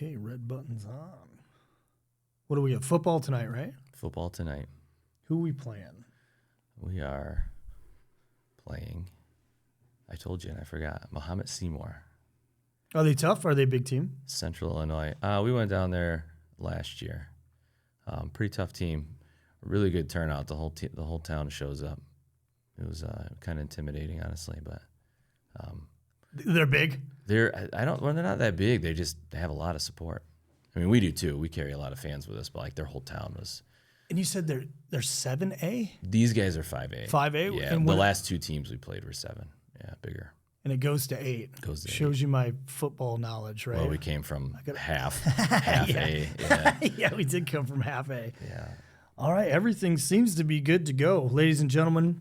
Okay, red button's on. What do we have? Football tonight, right? Football tonight. Who we playing? We are playing, I told you and I forgot, Muhammad Seymour. Are they tough? Are they a big team? Central Illinois. We went down there last year. Pretty tough team. Really good turnout. The whole town shows up. It was kind of intimidating, honestly, but They're big? they're not that big. They have a lot of support. I mean, we do too. We carry a lot of fans with us, but like their whole town was. And you said they're 7A? These guys are 5A. 5A? Yeah, And the last two teams we played were 7. Yeah, bigger. And it goes to 8. Goes to Shows you my football knowledge, right? Well, we came from half Yeah. A. Yeah. Yeah, we did come from half A. Yeah. All right, everything seems to be good to go. Ladies and gentlemen,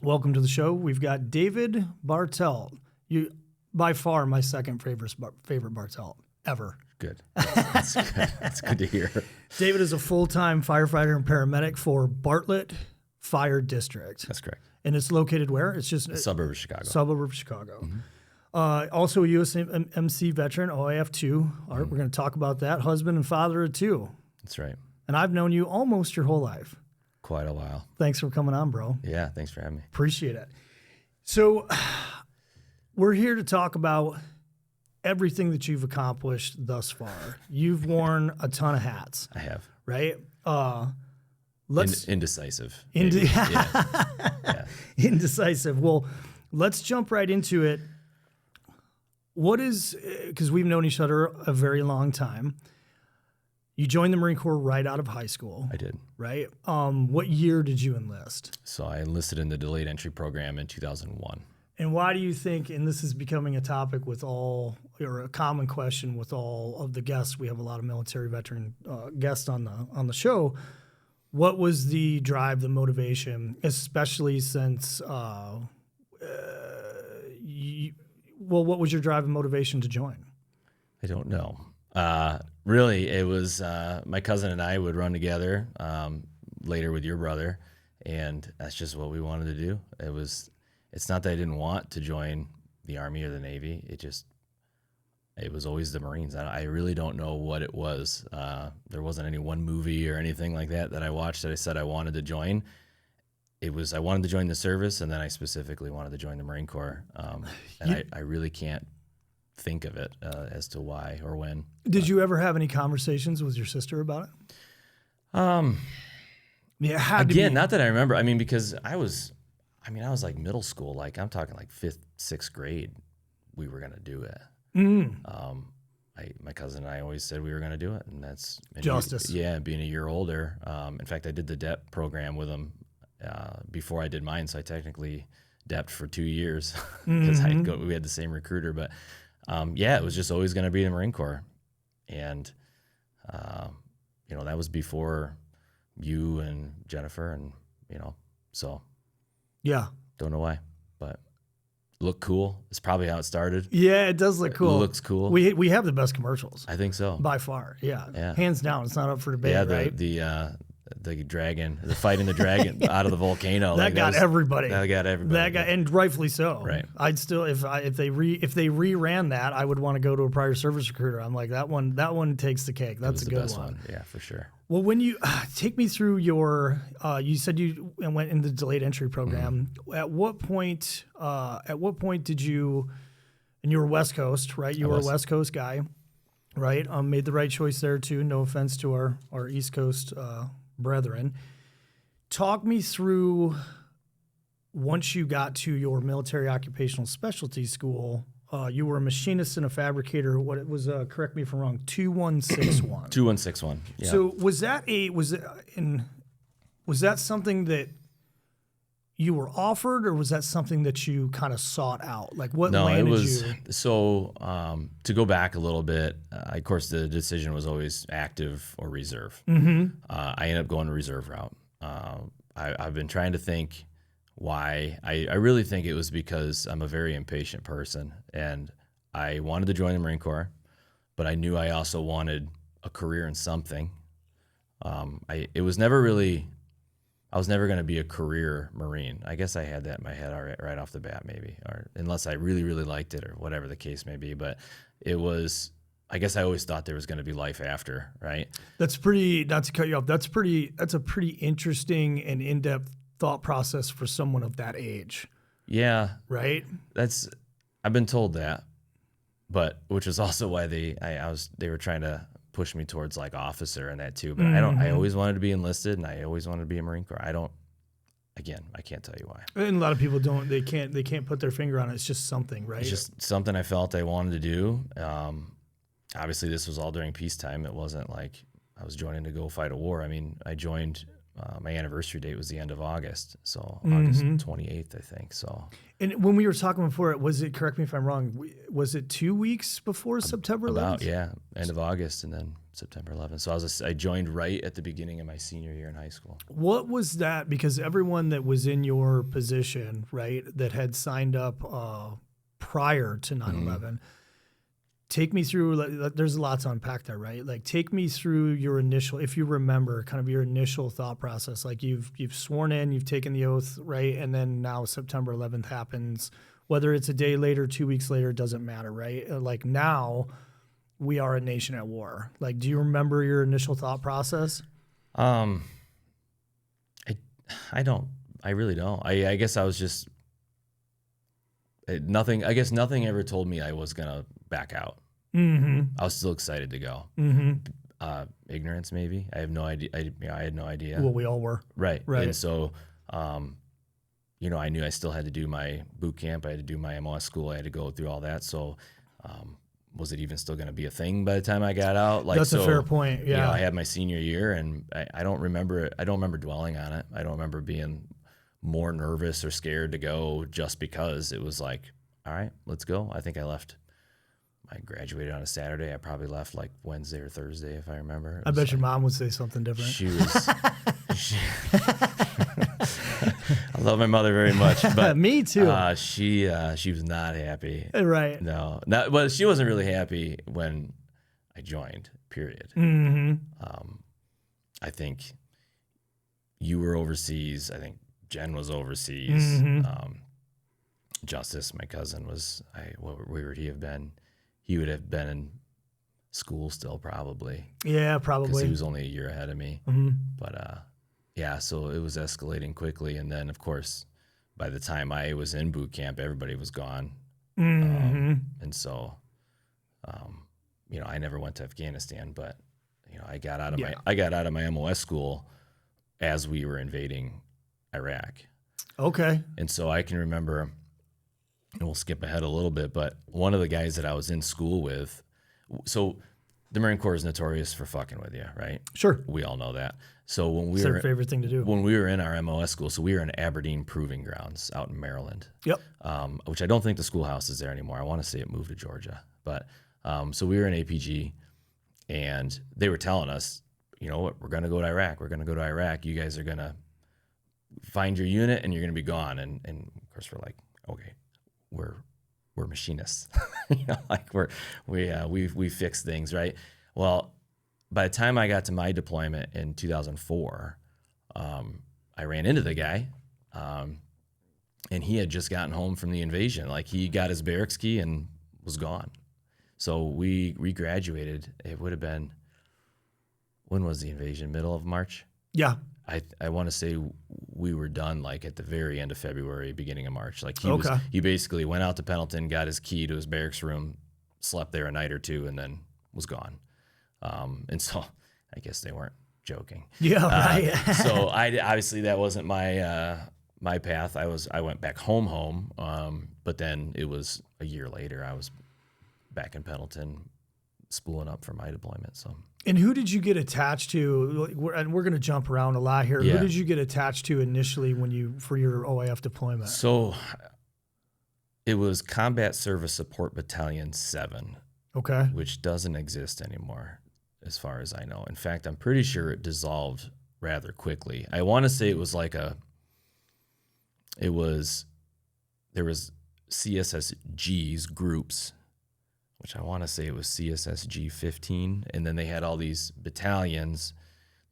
welcome to the show. We've got David Bartelt. You, by far, my second favorite Bartelt ever. Good. That's good. That's good to hear. David is a full-time firefighter and paramedic for Bartlett Fire District. That's correct. And it's located where? It's just A suburb of Chicago. Suburb of Chicago. Also a USMC veteran, OIF 2. All right, we're going to talk about that. Husband and father of 2. That's right. And I've known you almost your whole life. Quite a while. Thanks for coming on, bro. Yeah, thanks for having me. Appreciate it. So we're here to talk about everything that you've accomplished thus far. You've worn a ton of hats, I have. right? Indecisive. Yeah. Indecisive. Well, let's jump right into it. What is, because we've known each other a very long time. You joined the Marine Corps right out of high school. I did. Right? What year did you enlist? So I enlisted in the delayed entry program in 2001. And why do you think, and this is becoming a topic with all, or a common question with all of the guests, we have a lot of military veteran guests on the show. What was the drive, the motivation, especially since, what was your drive and motivation to join? I don't know. Really, it was my cousin and I would run together later with your brother, and that's just what we wanted to do. It's not that I didn't want to join the Army or the Navy. It was always the Marines. I really don't know what it was. There wasn't any one movie or anything like that I watched that I said I wanted to join. I wanted to join the service, and then I specifically wanted to join the Marine Corps. I really can't think of it as to why or when. Did you ever have any conversations with your sister about it? Yeah, it had to be. Not that I remember. I mean, because I was like middle school. Like I'm talking like 5th, 6th grade. We were gonna do it. My cousin and I always said we were gonna do it, and that's justice. Being a year older. In fact, I did the DEP program with him before I did mine, so I technically DEP'd for 2 years because we had the same recruiter. But it was just always gonna be the Marine Corps, and that was before you and Jennifer, and so. Yeah. Don't know why, but look cool. It's probably how it started. Yeah, it does look cool. It looks cool. We have the best commercials. I think so. By far. Yeah. Hands down. It's not up for debate, right? The dragon, the fighting the dragon out of the volcano. That got everybody. And rightfully so. Right. I'd still, if they reran that, I would want to go to a prior service recruiter. I'm like, that one takes the cake. That's a good best one. Yeah, for sure. Well, when you take me through your, you said you went into the delayed entry program. At what point did you, and you were West Coast, right? You were a West Coast guy, right? Made the right choice there too. No offense to our East Coast brethren. Talk me through once you got to your military occupational specialty school. You were a machinist and a fabricator. What it was? Correct me if I'm wrong. 2161. 2161. Yeah. So was that something that you were offered, or was that something that you kind of sought out? Like what landed you? So to go back a little bit, of course, the decision was always active or reserve. I ended up going the reserve route. I've been trying to think why. I really think it was because I'm a very impatient person, and I wanted to join the Marine Corps, but I knew I also wanted a career in something. I was never going to be a career Marine. I guess I had that in my head right off the bat, maybe, or unless I really, really liked it or whatever the case may be. But it was I guess I always thought there was going to be life after, right? That's pretty, not to cut you off, that's a pretty interesting and in-depth thought process for someone of that age. Yeah. Right? I've been told that, but which is also why they were trying to push me towards like officer and that too. But I always wanted to be enlisted and I always wanted to be a Marine Corps. I can't tell you why. And a lot of people they can't put their finger on it. It's just something, right? It's just something I felt I wanted to do. Obviously this was all during peacetime. It wasn't like I was joining to go fight a war. I mean, I joined, my anniversary date was the end of August. So August 28th, I think. So. And when we were talking before, correct me if I'm wrong, was it 2 weeks before September 11th? Yeah, end of August and then September 11th. So I joined right at the beginning of my senior year in high school. What was that? Because everyone that was in your position, right, that had signed up prior to 9/11, take me through, there's a lot to unpack there, right? Like, take me through your initial, if you remember, kind of your initial thought process. Like, you've sworn in, you've taken the oath, right? And then now September 11th happens. Whether it's a day later, 2 weeks later, it doesn't matter, right? Like, now we are a nation at war. Like, do you remember your initial thought process? I don't. I really don't. I guess I was just nothing. I guess nothing ever told me I was gonna back out. I was still excited to go. Ignorance, maybe. I have no idea. I had no idea. Well, we all were. Right. And so, I knew I still had to do my boot camp. I had to do my MOS school. I had to go through all that. So, was it even still going to be a thing by the time I got out? Like, that's a fair point. Yeah. I had my senior year, and I don't remember. I don't remember dwelling on it. I don't remember being more nervous or scared to go just because it was like, all right, let's go. I think I graduated on a Saturday. I probably left like Wednesday or Thursday, if I remember. I bet your mom would say something different. She was. I love my mother very much, but me too. She was not happy. Right. No, well, she wasn't really happy when I joined. Period. I think you were overseas. I think Jen was overseas. Justice, my cousin, where would he have been? He would have been in school still, probably. Yeah, probably. Because he was only a year ahead of me. But so it was escalating quickly. And then, of course, by the time I was in boot camp, everybody was gone. And so, I never went to Afghanistan, but I got out of my MOS school as we were invading Iraq. Okay. And so I can remember. And we'll skip ahead a little bit, but one of the guys that I was in school with, so the Marine Corps is notorious for fucking with you, right? Sure. We all know that. So when it's their favorite thing to do. When we were in our MOS school, so we were in Aberdeen Proving Grounds out in Maryland. Yep. Which I don't think the schoolhouse is there anymore. I want to say it moved to Georgia. But so we were in APG, and they were telling us, you know what, we're going to go to Iraq. We're going to go to Iraq. You guys are going to find your unit, and you're going to be gone. And of course, we're like, okay. We're machinists, like we fix things, right? Well, by the time I got to my deployment in 2004, I ran into the guy, and he had just gotten home from the invasion. Like, he got his barracks key and was gone. So we graduated. It would have been, when was the invasion? Middle of March? Yeah. I want to say we were done like at the very end of February, beginning of March. Like, he basically went out to Pendleton, got his key to his barracks room, slept there a night or two, and then was gone. And so I guess they weren't joking. Yeah, right. So obviously that wasn't my path. I went back home. But then it was a year later. I was back in Pendleton, spooling up for my deployment. So. And who did you get attached to? And we're going to jump around a lot here. Yeah. Who did you get attached to initially for your OIF deployment? So it was Combat Service Support Battalion 7. Okay. Which doesn't exist anymore, as far as I know. In fact, I'm pretty sure it dissolved rather quickly. I want to say it was like there was CSSG's groups, which I want to say it was CSSG 15, and then they had all these battalions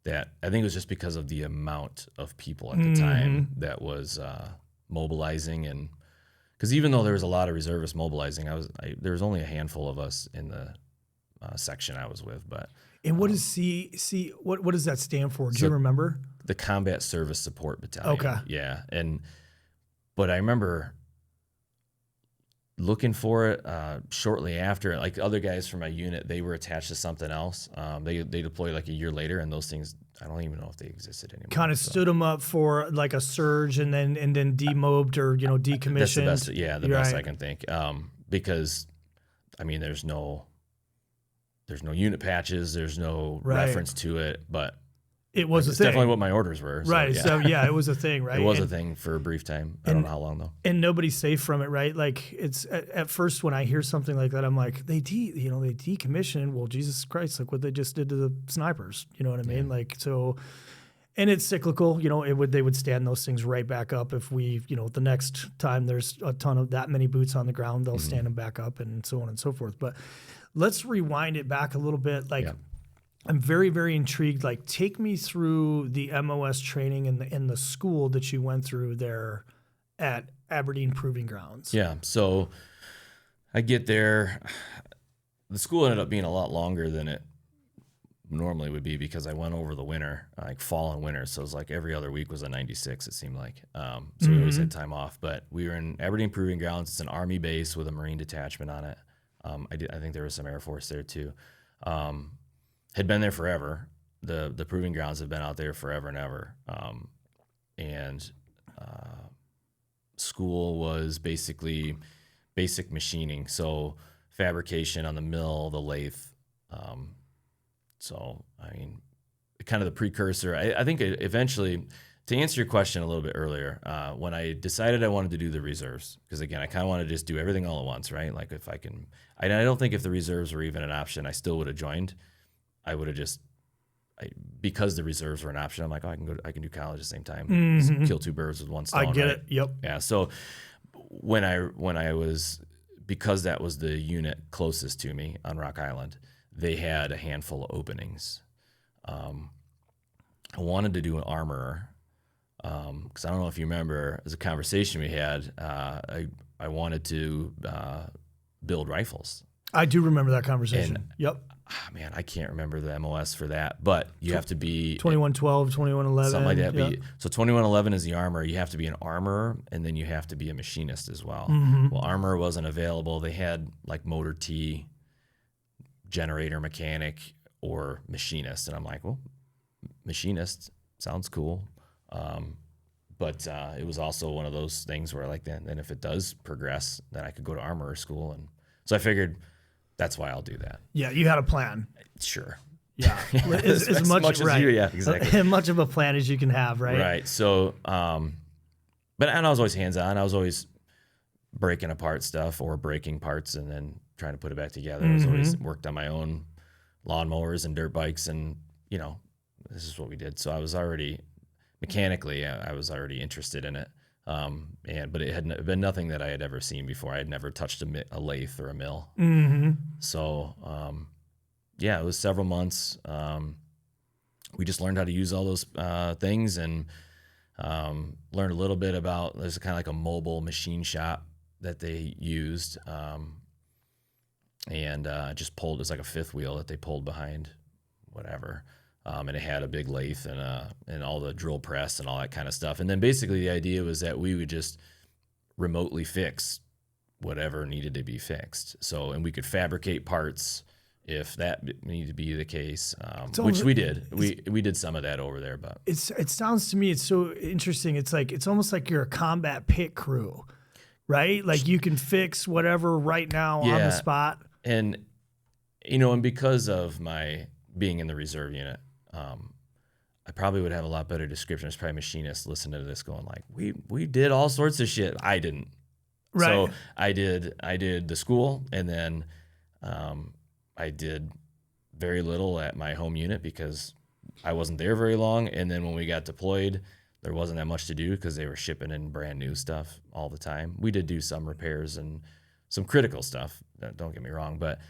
that I think it was just because of the amount of people at the time that was mobilizing, and because even though there was a lot of reservists mobilizing, there was only a handful of us in the section I was with. But and what is what does that stand for? Do you remember? The Combat Service Support Battalion. Okay. Yeah. But I remember looking for it shortly after. Like other guys from my unit, they were attached to something else. They deployed like a year later, and those things, I don't even know if they existed anymore. Kind of stood them up for like a surge, and then demobbed or decommissioned. That's the best I can think. Because I mean, there's no unit patches, there's no reference to it, but it was a thing. Definitely what my orders were. So, right. Yeah. So yeah, it was a thing, right? It was a thing for a brief time. I don't know how long though. And nobody's safe from it, right? Like it's at first when I hear something like that, I'm like, they decommissioned. Well, Jesus Christ, look what they just did to the snipers. You know what I mean? Like so, and it's cyclical. They would stand those things right back up if we, the next time there's a ton of that many boots on the ground, they'll stand them back up and so on and so forth. But let's rewind it back a little bit. Like. Yeah. I'm very, very intrigued. Like, take me through the MOS training in the school that you went through there at Aberdeen Proving Grounds. Yeah. So I get there. The school ended up being a lot longer than it normally would be because I went over the winter, like fall and winter. So it was like every other week was a 96, it seemed like. So we always had time off. But we were in Aberdeen Proving Grounds. It's an Army base with a Marine detachment on it. I think there was some Air Force there too. Had been there forever. The proving grounds have been out there forever and ever. School was basically basic machining, so fabrication on the mill, the lathe. So I mean, kind of the precursor. I think eventually, to answer your question a little bit earlier, when I decided I wanted to do the reserves, because again, I kind of want to just do everything all at once, right? Like if I can, I don't think if the reserves were even an option, I still would have joined. I would have just, because the reserves were an option, I'm like, I can do college at the same time. Kill two birds with one stone. I get right? it. Yep. Yeah. So when I was, because that was the unit closest to me on Rock Island, they had a handful of openings. I wanted to do an armorer because I don't know if you remember, as a conversation we had, I wanted to build rifles. I do remember that conversation. Yep. Man, I can't remember the MOS for that, but you have to be 2112, 2111. Something like that. Yep. So 2111 is the armorer. You have to be an armorer, and then you have to be a machinist as well. Well, armorer wasn't available. They had like motor T, generator mechanic, or machinist. And I'm like, well, machinist sounds cool. But it was also one of those things where like, then if it does progress, then I could go to armorer school. And so I figured, that's why I'll do that. Yeah, you had a plan. Sure. Yeah, as much as you. Yeah, exactly. As much of a plan as you can have, right? Right. So, and I was always hands-on. I was always breaking apart stuff or breaking parts and then trying to put it back together. I was always worked on my own lawnmowers and dirt bikes, and this is what we did. So I was already mechanically, I was already interested in it. But it had been nothing that I had ever seen before. I had never touched a lathe or a mill. So, it was several months. We just learned how to use all those things and learned a little bit about, there's kind of like a mobile machine shop that they used. Just pulled, it's like a fifth wheel that they pulled behind whatever. And it had a big lathe and all the drill press and all that kind of stuff. And then basically the idea was that we would just remotely fix whatever needed to be fixed. So, and we could fabricate parts if that needed to be the case, which we did. We did some of that over there, but it sounds to me, it's so interesting. It's almost like you're a combat pit crew, right? Like you can fix whatever right now on the spot. And, and because of my being in the reserve unit, I probably would have a lot better description. It's probably machinists listening to this going like, we did all sorts of shit. I didn't. Right. So I did the school, and then I did very little at my home unit because I wasn't there very long. And then when we got deployed, there wasn't that much to do because they were shipping in brand new stuff all the time. We did do some repairs and some critical stuff. Don't get me wrong, but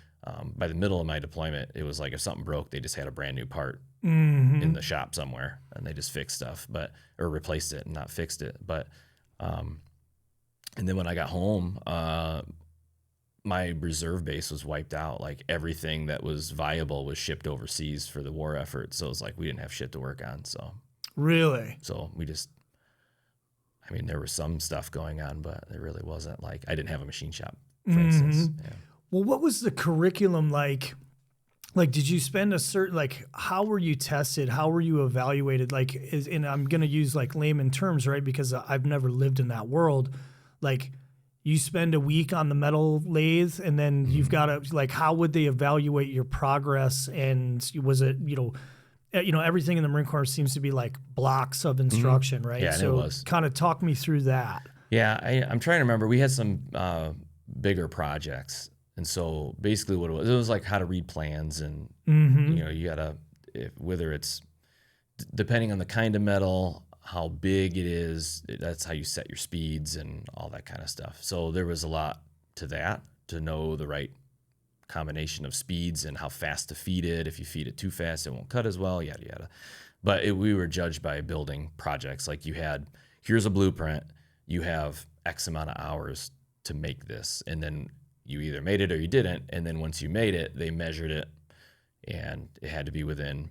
by the middle of my deployment, it was like if something broke, they just had a brand new part in the shop somewhere, and they just fixed stuff, or replaced it and not fixed it. But and then when I got home, my reserve base was wiped out. Like everything that was viable was shipped overseas for the war effort. So it was like we didn't have shit to work on. So really, we just, I mean, there was some stuff going on, but it really wasn't like I didn't have a machine shop, for instance. Yeah. Well, what was the curriculum like? Like, did you spend a certain, like, how were you tested? How were you evaluated? Like, and I'm going to use like layman terms, right? Because I've never lived in that world. Like, you spend a week on the metal lathe and then you've got to, like, how would they evaluate your progress? And was it, everything in the Marine Corps seems to be like blocks of instruction, right? Yeah, so and it was. Kind of talk me through that. Yeah, I'm trying to remember. We had some bigger projects. And so basically what it was like how to read plans and, you gotta, whether it's depending on the kind of metal, how big it is, that's how you set your speeds and all that kind of stuff. So there was a lot to that, to know the right combination of speeds and how fast to feed it. If you feed it too fast, it won't cut as well, yada, yada. But we were judged by building projects. Like here's a blueprint, you have X amount of hours to make this. And then you either made it or you didn't. And then once you made it, they measured it and it had to be within,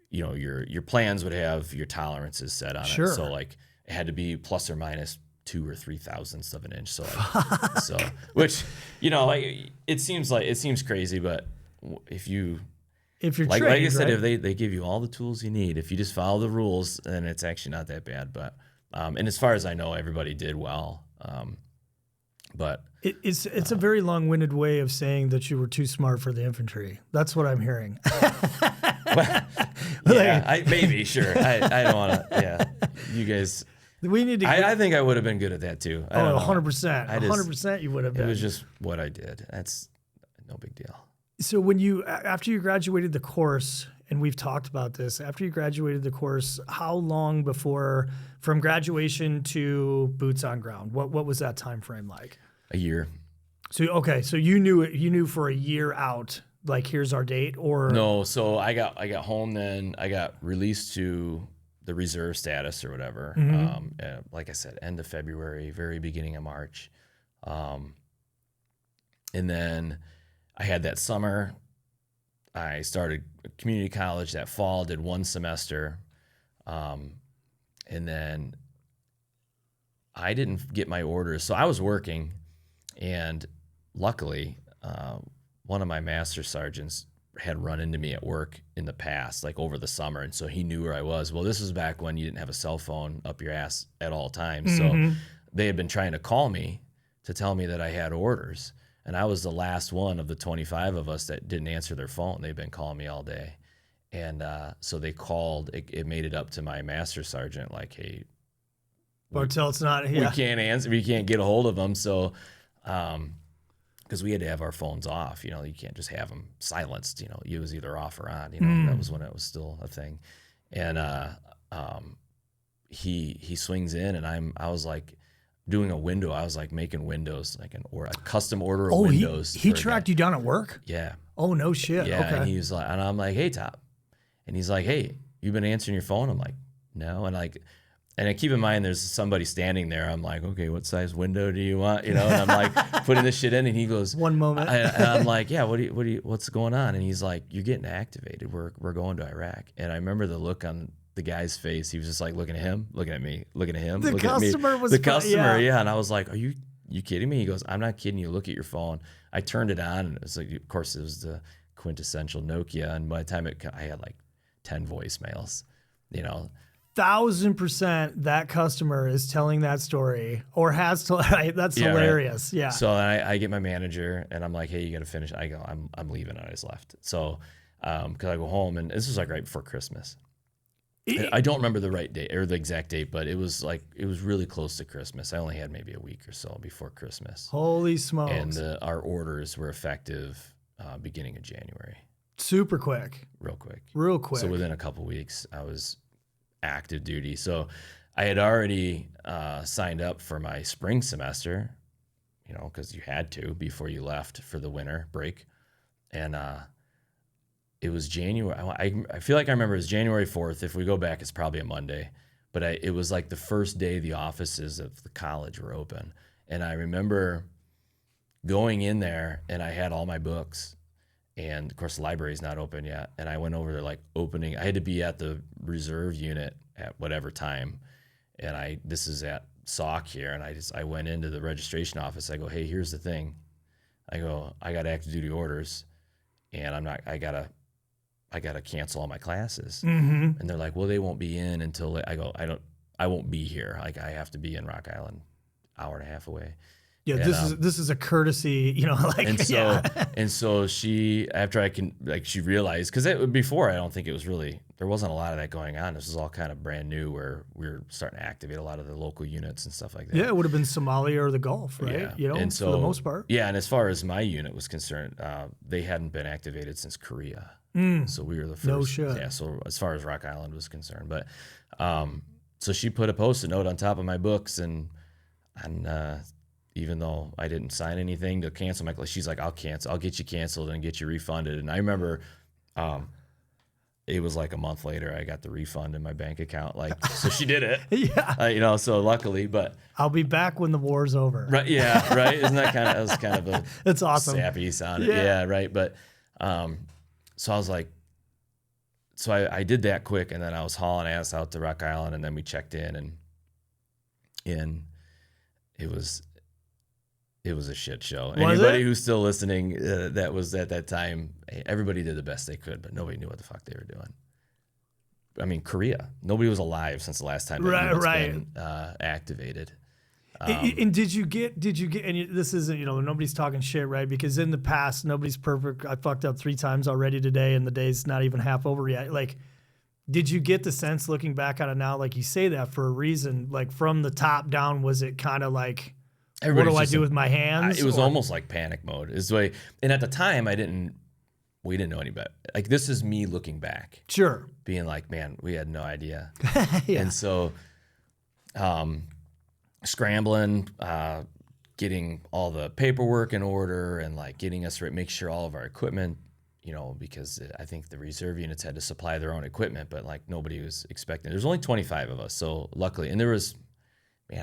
your plans would have your tolerances set on it. So like it had to be plus or minus 2 or 3 thousandths of an inch. So, which, like it seems crazy, but if you're trained, like I said, right? if they give you all the tools you need, if you just follow the rules, then it's actually not that bad. But, and as far as I know, everybody did well. But it's a very long-winded way of saying that you were too smart for the infantry. That's what I'm hearing. Maybe, sure. I don't want to. Yeah, you guys. We need to. I think I would have been good at that too. 100%. 100% you would have been. It was just what I did. That's no big deal. So after you graduated the course, and we've talked about this, after you graduated the course, how long from graduation to boots on ground? What was that time frame like? A year. So you knew for a year out, like here's our date, or no? So I got home, then I got released to the reserve status or whatever. Like I said, end of February, very beginning of March, and then I had that summer. I started community college that fall, did 1 semester, and then I didn't get my orders. So I was working, and luckily, one of my master sergeants had run into me at work in the past, like over the summer, and so he knew where I was. Well, this was back when you didn't have a cell phone up your ass at all times. So they had been trying to call me to tell me that I had orders. And I was the last one of the 25 of us that didn't answer their phone. They've been calling me all day. And so they called, it made it up to my master sergeant, like, hey, Bartelt's not here. We can't answer, we can't get a hold of them. So, because we had to have our phones off, you can't just have them silenced, it was either off or on, that was when it was still a thing. And he swings in, and I was like, doing a window. I was like making windows, like a custom order of windows. He tracked you down at work? Yeah. Oh, no shit. Yeah. Okay. And he was like, and I'm like, hey, Top. And he's like, hey, you been answering your phone? I'm like, no. And I keep in mind there's somebody standing there. I'm like, okay, what size window do you want? And I'm like putting this shit in, and he goes, one moment. And I'm like, yeah, what's going on? And he's like, you're getting activated. We're going to Iraq. And I remember the look on the guy's face. He was just like looking at him, looking at me, looking at him, looking at me. The customer, yeah. And I was like, are you kidding me? He goes, I'm not kidding you. Look at your phone. I turned it on, and it was like, of course, it was the quintessential Nokia. And by the time I had like 10 voicemails, 1,000% that customer is telling that story or has to. Right? That's hilarious. Right. Yeah. So I get my manager, and I'm like, hey, you got to finish. I go, I'm leaving. And I just left. So, because I go home, and this was like right before Christmas. I don't remember the right date or the exact date, but it was really close to Christmas. I only had maybe a week or so before Christmas. Holy smokes. And our orders were effective beginning of January. Super quick. Real quick. So within a couple of weeks, I was active duty. So I had already signed up for my spring semester, because you had to before you left for the winter break. And it was January. I feel like I remember it was January 4th. If we go back, it's probably a Monday. But it was like the first day the offices of the college were open. And I remember going in there, and I had all my books, and of course the library's not open yet. And I went over there like opening. I had to be at the reserve unit at whatever time, and this is at SOC here, and I went into the registration office. I go, hey, here's the thing. I go, I got active duty orders, and I gotta cancel all my classes. Mm-hmm. And they're like, well, they won't be in until I go, I won't be here. Like I have to be in Rock Island, hour and a half away. Yeah, and, this is a courtesy, like. And so and so she, after she realized, because before I don't think it was really, there wasn't a lot of that going on. This was all kind of brand new, where we were starting to activate a lot of the local units and stuff like that. Yeah, it would have been Somalia or the Gulf, right? Yeah. And so, for the most part. Yeah, and as far as my unit was concerned, they hadn't been activated since Korea. So we were the first. No shit. Yeah, so as far as Rock Island was concerned. But so she put a Post-it note on top of my books, and even though I didn't sign anything to cancel my class, she's like, I'll get you canceled and get you refunded. And I remember it was like a month later, I got the refund in my bank account. Like, so she did it. Yeah. So luckily, but I'll be back when the war's over. Right. Yeah. Right. Isn't that that was kind of a that's awesome. Sappy sound. Yeah. Right. But so I was like, so I did that quick, and then I was hauling ass out to Rock Island, and then we checked in, and it was a shit show. Anybody who's still listening, that was at that time, everybody did the best they could, but nobody knew what the fuck they were doing. I mean, Korea, nobody was alive since the last time that unit's been activated. And did you get, and this isn't, nobody's talking shit, right? Because in the past, nobody's perfect. I fucked up 3 times already today, and the day's not even half over yet. Like, did you get the sense looking back on it now, like you say that for a reason, like from the top down, was it kind of like, what do I do with my hands? It was almost like panic mode is the way. And at the time we didn't know any better. Like, this is me looking back. Sure. Being like, man, we had no idea. Yeah. And so, scrambling, getting all the paperwork in order, and like getting us right, make sure all of our equipment, because I think the reserve units had to supply their own equipment, but like nobody was expecting. There's only 25 of us, so luckily, and I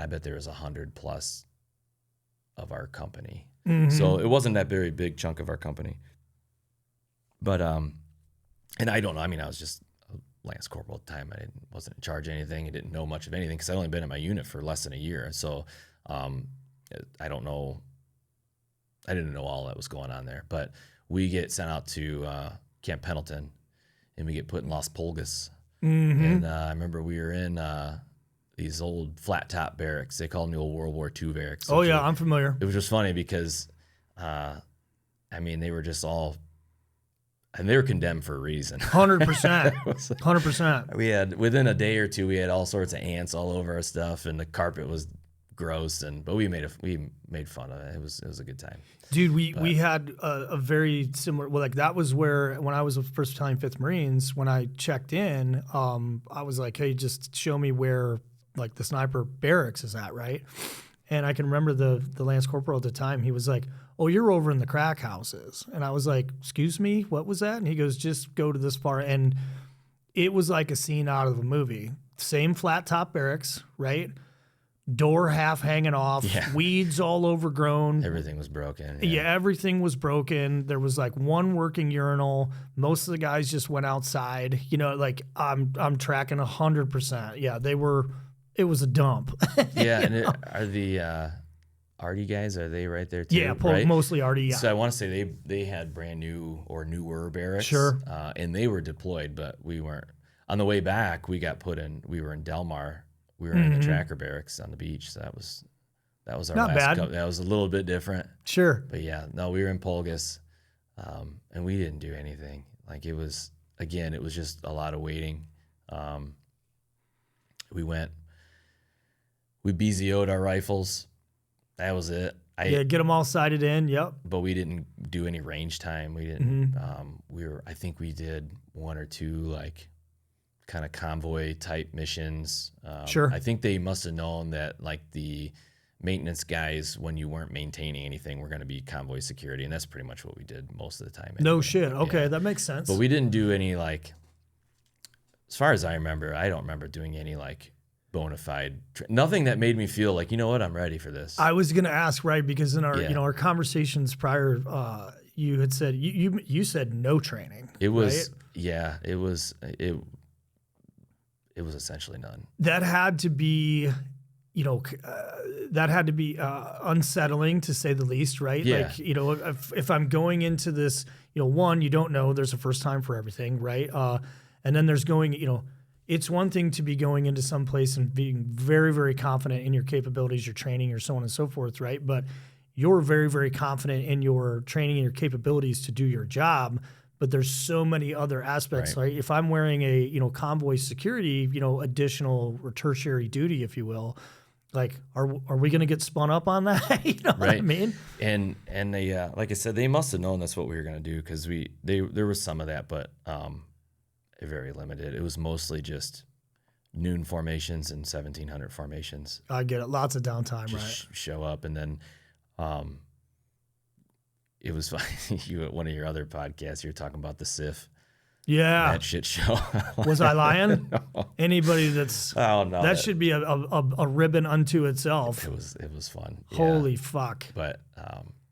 bet there was 100 plus of our company. Mm-hmm. So it wasn't that very big chunk of our company. But and I don't know. I mean, I was just a Lance Corporal at the time. I wasn't in charge of anything. I didn't know much of anything because I'd only been in my unit for less than a year. So I don't know. I didn't know all that was going on there. But we get sent out to Camp Pendleton, and we get put in Las Pulgas. Mm-hmm. And I remember we were in these old flat top barracks. They called them the old World War II barracks. Oh yeah, I'm familiar. It was just funny because, they were just all, and they were condemned for a reason. 100%. 100%. We had, within a day or two, we had all sorts of ants all over our stuff, and the carpet was gross, but we made fun of it. It was a good time. Dude, we had a very similar, well, like that was where, when I was with 1st Battalion 5th Marines, when I checked in, I was like, hey, just show me where like the sniper barracks is at, right? And I can remember the Lance Corporal at the time, he was like, oh, you're over in the crack houses. And I was like, excuse me, what was that? And he goes, just go to this far. And it was like a scene out of a movie. Same flat top barracks, right? Door half hanging off, weeds all overgrown. Everything was broken. Yeah, everything was broken. There was like one working urinal. Most of the guys just went outside. Like I'm tracking 100%. Yeah, it was a dump. Yeah, and are the RD guys, are they right there too? Yeah, right? Mostly RD. Yeah. So I want to say they had brand new or newer barracks. Sure. And they were deployed, but we weren't. On the way back, we were in Del Mar. We were in the tracker barracks on the beach, so that was our not last bad. That was a little bit different. Sure. But yeah, no, we were in Pulgas, and we didn't do anything. Like it was just a lot of waiting. We BZO'd our rifles. That was it. Get them all sighted in. Yep. But we didn't do any range time. We didn't. I think we did 1 or 2 like kind of convoy type missions. Sure. I think they must have known that like the maintenance guys, when you weren't maintaining anything, were going to be convoy security, and that's pretty much what we did most of the time. No shit. Okay, that makes sense. But we didn't do any like, as far as I remember, I don't remember doing any like bona fide, nothing that made me feel like, you know what, I'm ready for this. I was going to ask, right, because in our our conversations prior, you had said you said no training. It was right? it was essentially none. That had to be, unsettling to say the least, right? Yeah. Like, if I'm going into this, one, you don't know, there's a first time for everything, right? And then there's going, it's one thing to be going into some place and being very, very confident in your capabilities, your training, your so on and so forth, right? But you're very, very confident in your training and your capabilities to do your job. But there's so many other aspects. Right? Like if I'm wearing a convoy security, additional or tertiary duty, if you will, like are we going to get spun up on that? You know what I mean? And they like I said, they must have known that's what we were going to do because there was some of that, but very limited. It was mostly just noon formations and 1700 formations. I get it. Lots of downtime, just right? Show up and then. It was funny. You at one of your other podcasts, you were talking about the SIF. Yeah, that shit show. Was I lying? No. Anybody that's that should be a ribbon unto itself. It was fun. Holy fuck! But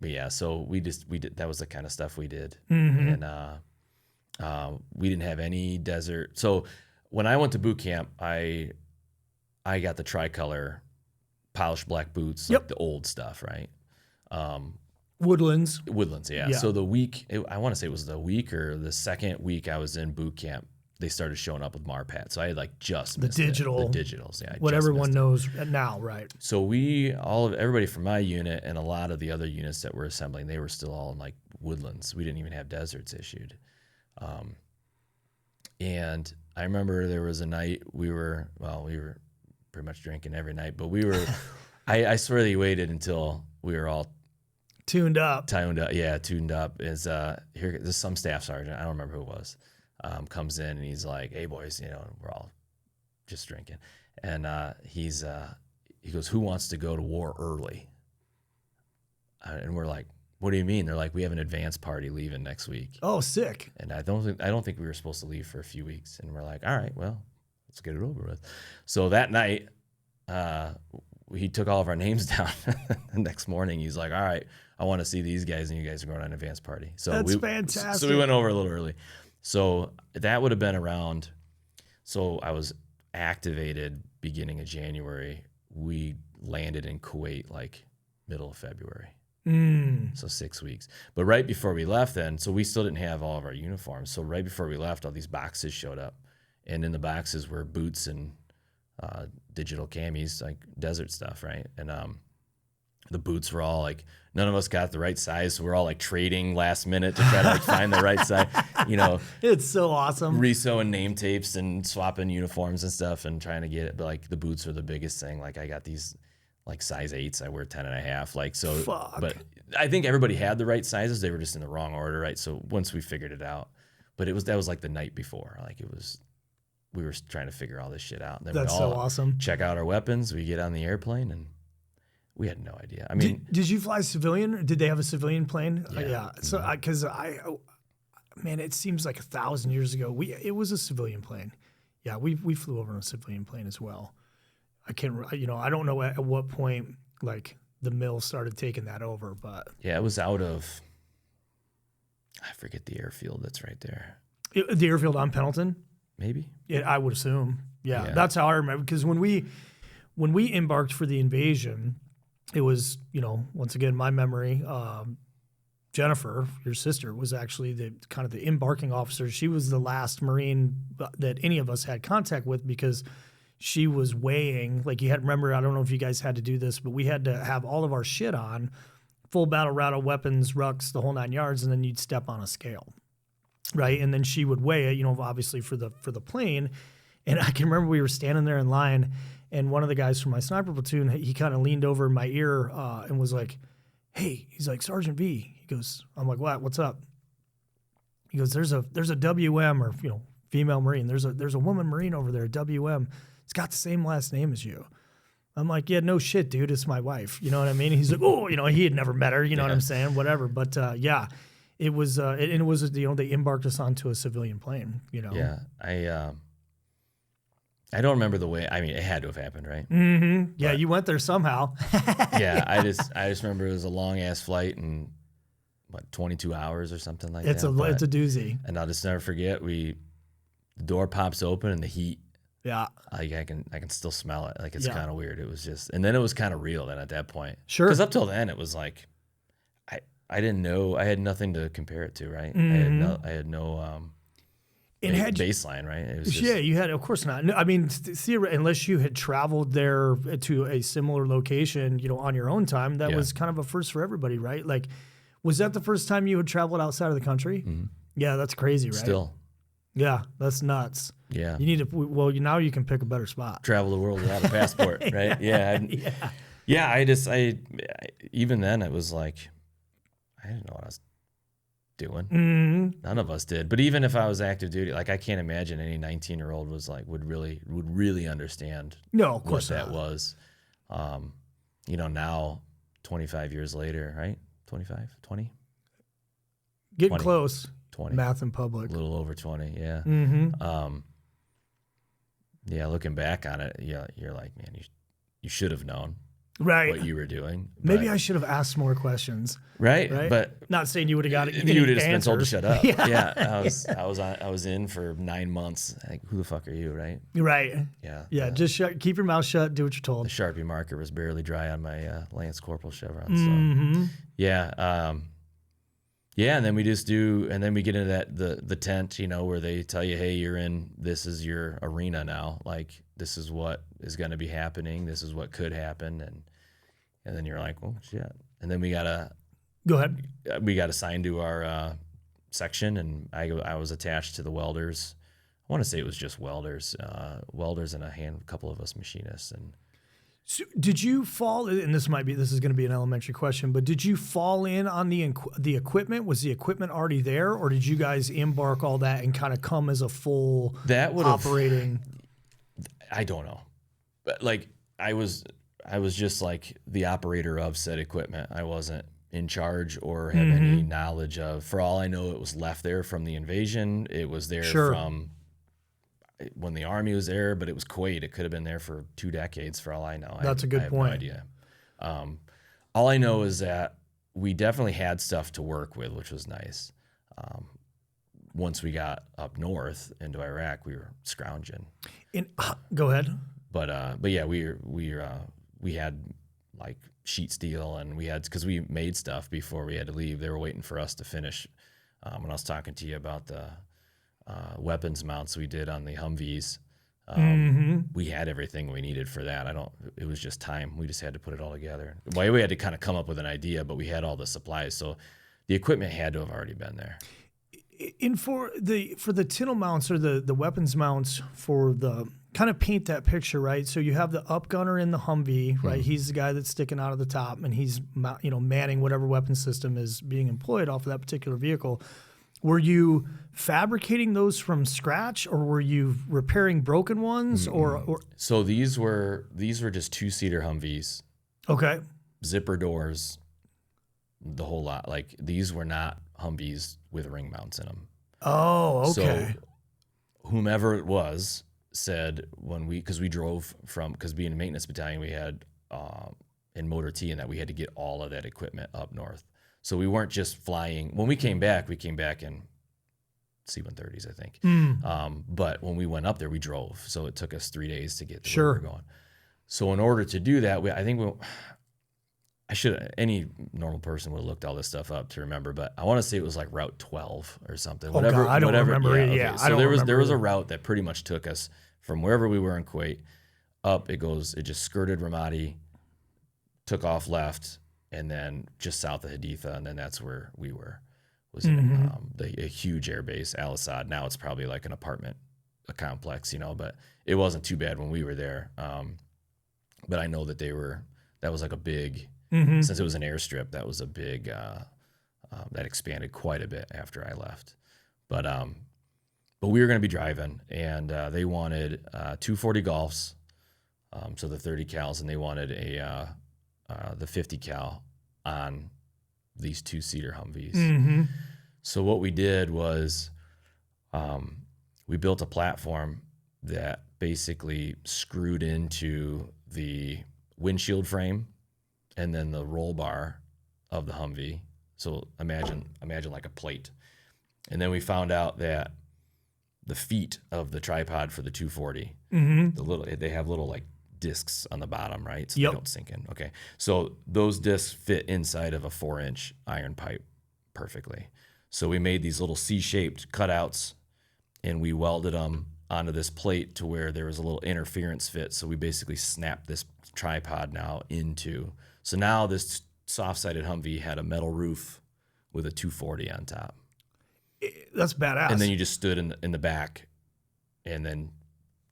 yeah, so we did that was the kind of stuff we did, mm-hmm. and we didn't have any desert. So when I went to boot camp, I got the tricolor polished black boots, like the old stuff, right? Woodlands, yeah. So the week, I want to say it was the week or the second week I was in boot camp, they started showing up with Marpat. So I had like just missed the digitals, yeah. What everyone knows now, right? So everybody from my unit and a lot of the other units that were assembling, they were still all in like Woodlands. We didn't even have deserts issued. And I remember there was a night we were pretty much drinking every night, but we were, I swear they waited until we were all tuned up. Yeah, tuned up. Is there's some staff sergeant, I don't remember who it was, comes in and he's like, "Hey boys, we're all just drinking," and he goes, "Who wants to go to war early?" And we're like, "What do you mean?" They're like, "We have an advance party leaving next week." Oh, sick. And I don't think we were supposed to leave for a few weeks, and we're like, "All right, well, let's get it over with." So that night, he took all of our names down. The next morning, he's like, "All right, I want to see these guys, and you guys are going on an advance party." So that's fantastic. So we went over a little early. So that would have been around. So I was activated beginning of January. We landed in Kuwait like middle of February. So 6 weeks. But right before we left then, so we still didn't have all of our uniforms. So right before we left, all these boxes showed up. And in the boxes were boots and digital camis, like desert stuff, right? And the boots were all like, none of us got the right size, so we're all like trading last minute to try to like find the right size. It's so awesome. Resewing name tapes and swapping uniforms and stuff and trying to get it. But like the boots were the biggest thing. Like I got these like size 8s. I wear 10.5. Like so. Fuck. But I think everybody had the right sizes. They were just in the wrong order, right? So once we figured it out, but that was like the night before. Like we were trying to figure all this shit out. And then that's so awesome. Check out our weapons. We get on the airplane and we had no idea. I mean, did you fly civilian? Or did they have a civilian plane? Yeah. So, because man, it seems like 1,000 years ago. It was a civilian plane. Yeah, we flew over on a civilian plane as well. I can't, I don't know at what point like the mill started taking that over, but yeah, it was out of, I forget the airfield that's right there. The airfield on Pendleton. Maybe. Yeah, I would assume. Yeah, that's how I remember. Because when we embarked for the invasion, it was, once again, my memory, Jennifer, your sister, was actually the kind of the embarking officer. She was the last Marine that any of us had contact with because she was weighing, like remember, I don't know if you guys had to do this, but we had to have all of our shit on, full battle rattle, weapons, rucks, the whole 9 yards, and then you'd step on a scale, right? And then she would weigh it, obviously for the plane. And I can remember we were standing there in line, and one of the guys from my sniper platoon, he kind of leaned over in my ear and was like, "Hey," he's like, "Sergeant V." He goes, I'm like, "What? What's up?" He goes, "There's a WM or female Marine. There's a woman Marine over there, WM. It's got the same last name as you." I'm like, "Yeah, no shit, dude. It's my wife." You know what I mean? He's like, "Oh, he had never met her." You know what I'm saying? Whatever. But yeah, it was it was they embarked us onto a civilian plane. Yeah, I don't remember the way. I mean, it had to have happened, right? Mm-hmm. Yeah, you went there somehow. Yeah, I just remember it was a long ass flight and 22 hours or something like that. It's a doozy. And I'll just never forget. The door pops open and the heat. Yeah, I can still smell it. Like it's kind of weird. It was just, and then it was kind of real. Then at that point, sure. Because up till then it was like, I didn't know. I had nothing to compare it to, right? Mm-hmm. I had no baseline, right? It was just, yeah, you had, of course not. I mean, unless you had traveled there to a similar location, on your own time, that was kind of a first for everybody, right? Like, was that the first time you had traveled outside of the country? Mm-hmm. Yeah, that's crazy, right? Still. Yeah, that's nuts. Yeah. You need to, now you can pick a better spot. Travel the world without a passport, right? Yeah. I even then it was like, I didn't know what I was doing. Mm-hmm. None of us did. But even if I was active duty, like I can't imagine any 19-year-old would really understand no, of course what not. that was. Now 25 years later, right? 25, 20? Getting 20. close. 20. Math in public. A little over 20, yeah. Mm-hmm. Looking back on it, you're like, man, you should have known what you were doing. Maybe I should have asked more questions. Right? But not saying you would have got it. You would have just been told to shut up. Yeah. I was in for 9 months. Like, who the fuck are you, right? Right. Yeah. Yeah. Just keep your mouth shut. Do what you're told. The Sharpie marker was barely dry on my Lance Corporal chevron. Mm-hmm. So yeah. And then we just and then we get into the tent, where they tell you, hey, this is your arena now. Like, this is what is going to be happening. This is what could happen. And then you're like, oh shit. And then go ahead. We got assigned to our section, and I was attached to the welders. I want to say it was just welders and a couple of us machinists. And so did you fall? And this is going to be an elementary question, but did you fall in on the equipment? Was the equipment already there, or did you guys embark all that and kind of come as a full operating? I don't know, but like I was just like the operator of said equipment. I wasn't in charge or have any knowledge of. For all I know, it was left there from the invasion. It was there from when the Army was there, but it was Kuwait. It could have been there for 2 decades for all I know. That's a good point. I have no idea. All I know is that we definitely had stuff to work with, which was nice. Once we got up north into Iraq, we were scrounging. Go ahead. But yeah, we had like sheet steel, and because we made stuff before we had to leave. They were waiting for us to finish. When I was talking to you about the weapons mounts we did on the Humvees, we had everything we needed for that. It was just time. We just had to put it all together. Well, we had to kind of come up with an idea, but we had all the supplies, so the equipment had to have already been there. And for the tittle mounts or the weapons mounts, for the kind of paint that picture, right? So you have the up gunner in the Humvee, right? He's the guy that's sticking out of the top, and he's manning whatever weapon system is being employed off of that particular vehicle. Were you fabricating those from scratch, or were you repairing broken ones, or? So these were just 2-seater Humvees. Okay. Zipper doors, the whole lot. Like, these were not Humvees with ring mounts in them. Oh, okay. So whomever it was said because we drove because being a maintenance battalion, we had in Motor T, and that we had to get all of that equipment up north. So we weren't just flying. When we came back in C-130s, I think. But when we went up there, we drove. So it took us 3 days to get to where we were going. So in order to do that, any normal person would have looked all this stuff up to remember, but I want to say it was like Route 12 or something. God, I don't remember it. Yeah, so there was a route that pretty much took us from wherever we were in Kuwait up. It just skirted Ramadi, took off left, and then just south of Haditha, and then that's where we were. Was in a huge air base, Al Assad. Now it's probably like a complex, but it wasn't too bad when we were there. But I know that that was like a big, since it was an airstrip, that was a big, that expanded quite a bit after I left. But we were going to be driving, and they wanted 240 Golfs, so the 30 cals, and they wanted the 50 cal on these 2-seater Humvees. So what we did was we built a platform that basically screwed into the windshield frame and then the roll bar of the Humvee. So imagine like a plate. And then we found out that the feet of the tripod for the 240, they have little like discs on the bottom, right? So they don't sink in. Okay. So those discs fit inside of a 4-inch iron pipe perfectly. So we made these little C-shaped cutouts and we welded them onto this plate to where there was a little interference fit. So we basically snapped this tripod now into. So now this soft-sided Humvee had a metal roof with a 240 on top. That's badass. And then you just stood in the back and then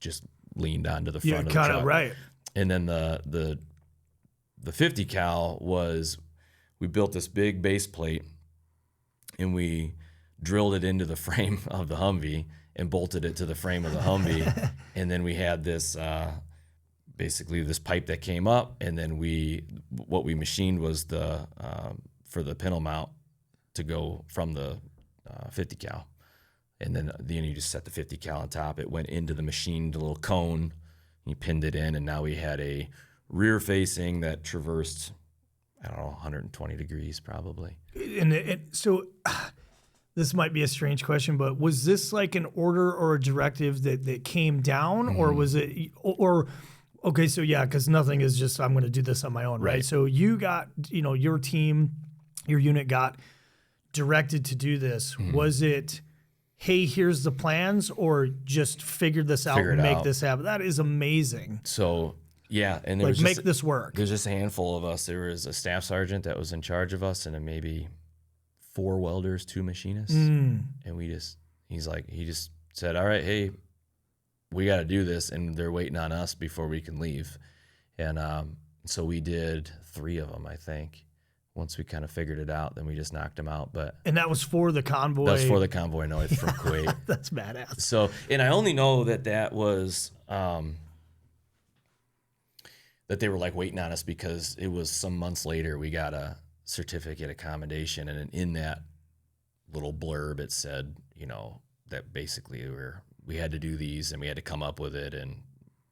just leaned onto the front of the truck. Right. And then the 50 cal was, we built this big base plate and we drilled it into the frame of the Humvee and bolted it to the frame of the Humvee. And then we had this, basically this pipe that came up, and then what we machined was for the pintle mount to go from the 50 cal. And then you just set the 50 cal on top. It went into the machined little cone. You pinned it in, and now we had a rear facing that traversed, I don't know, 120 degrees probably. So this might be a strange question, but was this like an order or a directive that came down, or was it, okay, so yeah, because nothing is just, I'm going to do this on my own, right? So you got, your team, your unit got directed to do this. Was it, hey, here's the plans, or just figure this out and make this happen? That is amazing. So, yeah. And there like, was make this work. There's just a handful of us. There was a staff sergeant that was in charge of us, and then maybe 4 welders, 2 machinists. And he just said, all right, hey, we got to do this, and they're waiting on us before we can leave. And so we did 3 of them, I think. Once we kind of figured it out, then we just knocked them out. And that was for the convoy? That was for the convoy north from Kuwait. That's badass. So, and I only know that was, that they were like waiting on us because it was some months later we got a certificate of commendation, and in that little blurb it said, that basically we had to do these and we had to come up with it, and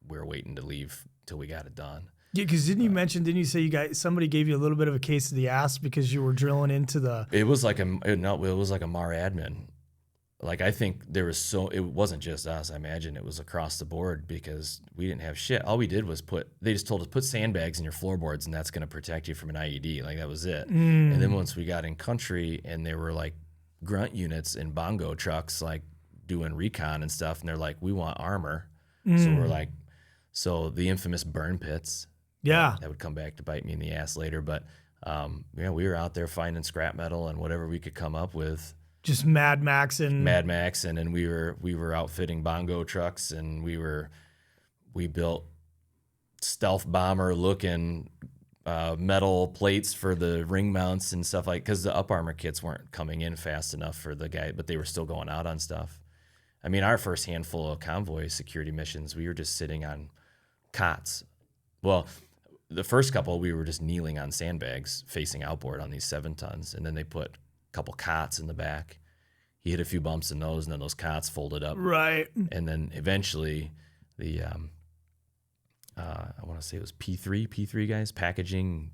we were waiting to leave till we got it done. Yeah, because didn't you say somebody gave you a little bit of a case of the ass because you were drilling into the? It was like a MAR admin. Like, I think it wasn't just us. I imagine it was across the board because we didn't have shit. All we did was they just told us, put sandbags in your floorboards and that's going to protect you from an IED. Like, that was it. And then once we got in country and there were like grunt units and bongo trucks, like doing recon and stuff. And they're like, we want armor. So we're like, the infamous burn pits. Yeah. That would come back to bite me in the ass later. But, we were out there finding scrap metal and whatever we could come up with. Just Mad Max, and we were outfitting bongo trucks, and we built stealth bomber looking metal plates for the ring mounts and stuff, like, because the up armor kits weren't coming in fast enough for the guy, but they were still going out on stuff. I mean, our first handful of convoy security missions, we were just sitting on cots. Well, the first couple we were just kneeling on sandbags facing outboard on these 7 tons, and then they put couple cots in the back. He hit a few bumps in those, and then those cots folded up. Right. And then eventually the, I want to say it was P3 guys, packaging.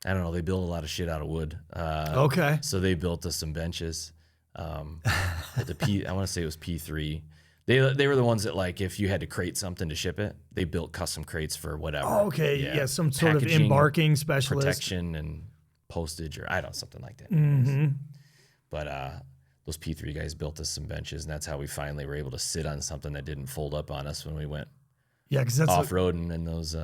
I don't know. They build a lot of shit out of wood. Okay. So they built us some benches. I want to say it was P3. They were the ones that, like, if you had to crate something to ship it, they built custom crates for whatever. Oh, okay. Yeah. Some sort of embarking specialist. Protection and postage, or I don't know, something like that. But those P3 guys built us some benches, and that's how we finally were able to sit on something that didn't fold up on us when we went off-roading in those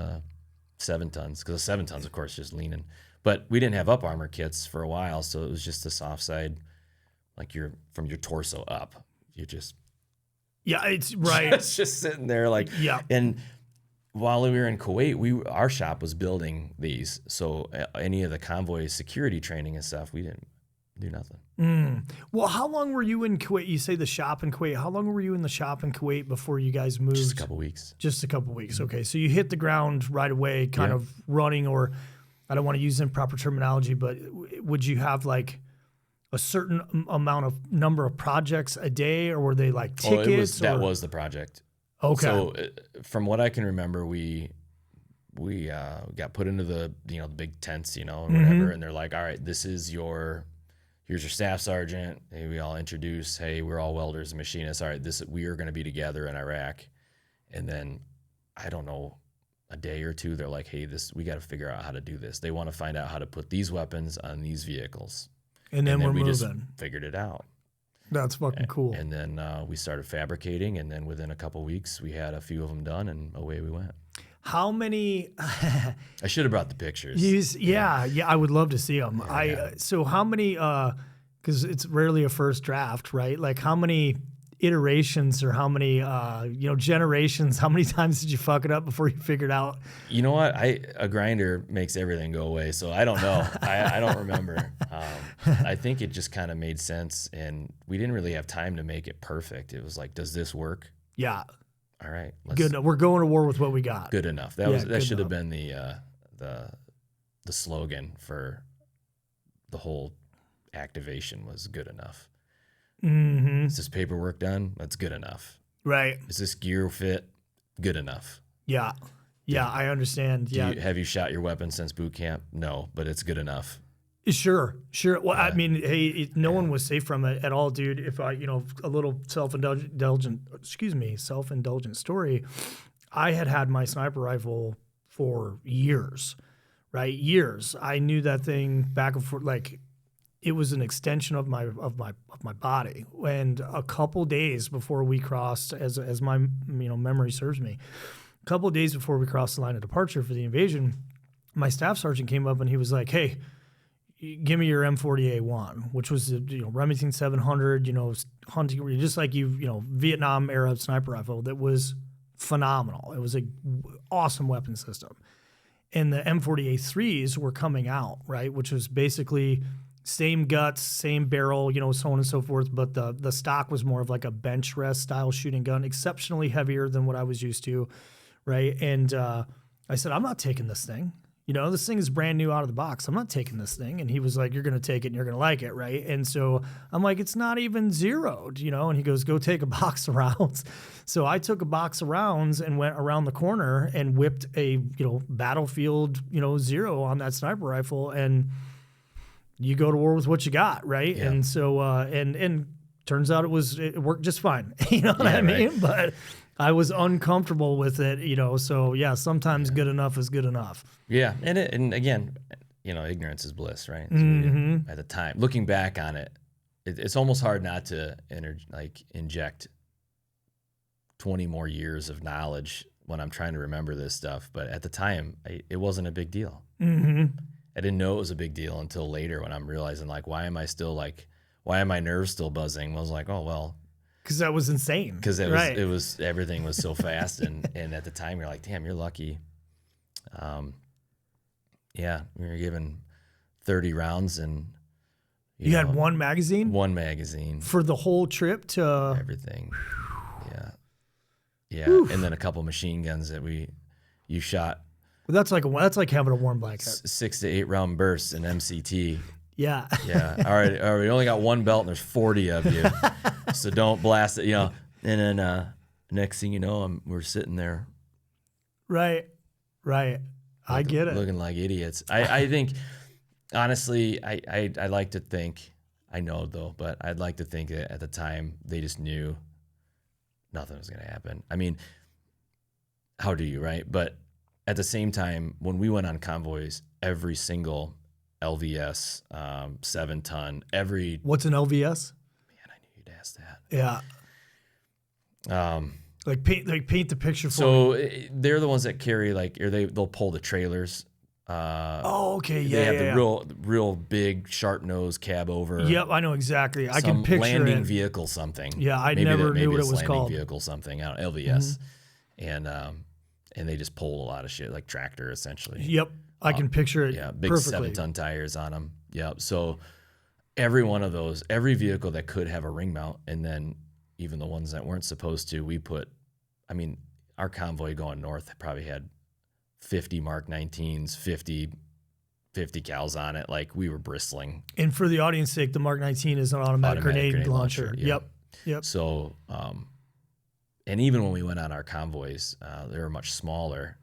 7 tons. Because the 7 tons, of course, just leaning. But we didn't have up armor kits for a while, so it was just the soft side, like from your torso up. You just... Yeah, it's right. It's just sitting there like... Yeah. And while we were in Kuwait, our shop was building these. So any of the convoy security training and stuff, we didn't do nothing. Well, how long were you in Kuwait? You say the shop in Kuwait. How long were you in the shop in Kuwait before you guys moved? Just a couple weeks. Just a couple weeks. Okay. So you hit the ground right away, kind of running, or I don't want to use improper terminology, but would you have like a certain number of projects a day, or were they like tickets? That was the project. Okay. So from what I can remember, we got put into the the big tents, and whatever, and they're like, all right, here's your staff sergeant. Hey, we all introduce, hey, we're all welders and machinists. All right, we are going to be together in Iraq. And then I don't know, a day or two, they're like, hey, we got to figure out how to do this. They want to find out how to put these weapons on these vehicles. And then we're we moving. Just figured it out. That's fucking cool. And then we started fabricating, and then within a couple weeks, we had a few of them done, and away we went. How many? I should have brought the pictures. Yeah, I would love to see them. Yeah. So how many? Because it's rarely a first draft, right? Like how many iterations or how many generations? How many times did you fuck it up before you figured out? You know what? A grinder makes everything go away, so I don't know. I don't remember. I think it just kind of made sense, and we didn't really have time to make it perfect. It was like, does this work? Yeah. All right. Good enough. We're going to war with what we got. Good enough. That should have been the slogan for the whole activation was good enough. Mm-hmm. Is this paperwork done? That's good enough. Right. Is this gear fit? Good enough. Yeah. Yeah, I understand. Yeah. Have you shot your weapon since boot camp? No, but it's good enough. Sure. Well, I mean, hey, no one was safe from it at all, dude. If I, a little self-indulgent story, I had my sniper rifle for years, right? Years. I knew that thing back and forth, like it was an extension of my body. And a couple days before we crossed, as my memory serves me, a couple of days before we crossed the line of departure for the invasion, my staff sergeant came up and he was like, "Hey, give me your M40A1," which was Remington 700, hunting, just like Vietnam era sniper rifle that was phenomenal. It was an awesome weapon system. And the M40A3s were coming out, right, which was basically same guts, same barrel, so on and so forth, but the stock was more of like a bench rest style shooting gun, exceptionally heavier than what I was used to, right? And I said, "I'm not taking this thing. This thing is brand new out of the box. I'm not taking this thing." And he was like, "You're going to take it and you're going to like it, right?" And so I'm like, "It's not even zeroed, And he goes, "Go take a box of rounds." So I took a box of rounds and went around the corner and whipped a, battlefield, zero on that sniper rifle. And you go to war with what you got, right? Yeah. And so, and turns out it worked just fine. You know what I mean? Right. But I was uncomfortable with it, so yeah, sometimes good enough is good enough. Yeah. And again, ignorance is bliss, right? So at the time, looking back on it, it's almost hard not to inject 20 more years of knowledge when I'm trying to remember this stuff. But at the time, it wasn't a big deal. Mm-hmm. I didn't know it was a big deal until later when I'm realizing why am my nerves still buzzing? I was like, oh, well, because that was insane. Because it was everything was so fast, and at the time you're like, damn, you're lucky. Yeah, we were given 30 rounds, and you had one magazine. One magazine for the whole trip to everything. Yeah, Oof. And then a couple machine guns that you shot. Well, that's like having a warm blanket. 6 to 8 round bursts in MCT. Yeah. Yeah. All right. We only got one belt and there's 40 of you. So don't blast it, And then next thing you know, we're sitting there. Right. I get it. Looking like idiots. I think, honestly, I like to think, I know though, but I'd like to think that at the time they just knew nothing was going to happen. I mean, how do you, right? But at the same time, when we went on convoys, every single LVS, 7-ton, What's an LVS? Man, I knew you'd ask that. Yeah. Paint the picture for me. So they're the ones that carry they'll pull the trailers. Okay, yeah. They have the real big sharp nose cab over. Yep, I know exactly. I can picture landing it. vehicle something. Yeah, I never knew what it was called. Vehicle something out LVS, and they just pull a lot of shit like tractor essentially. Yep, I can picture it. Yeah, big perfectly. 7-ton tires on them. Yep. So every one of those, every vehicle that could have a ring mount, and then even the ones that weren't supposed to, we put. I mean, our convoy going north probably had 50 Mark 19s, 50 cals on it. Like we were bristling. And for the audience sake, the Mark 19 is an automatic grenade launcher. Yeah. Yep. So, And even when we went on our convoys, they were much smaller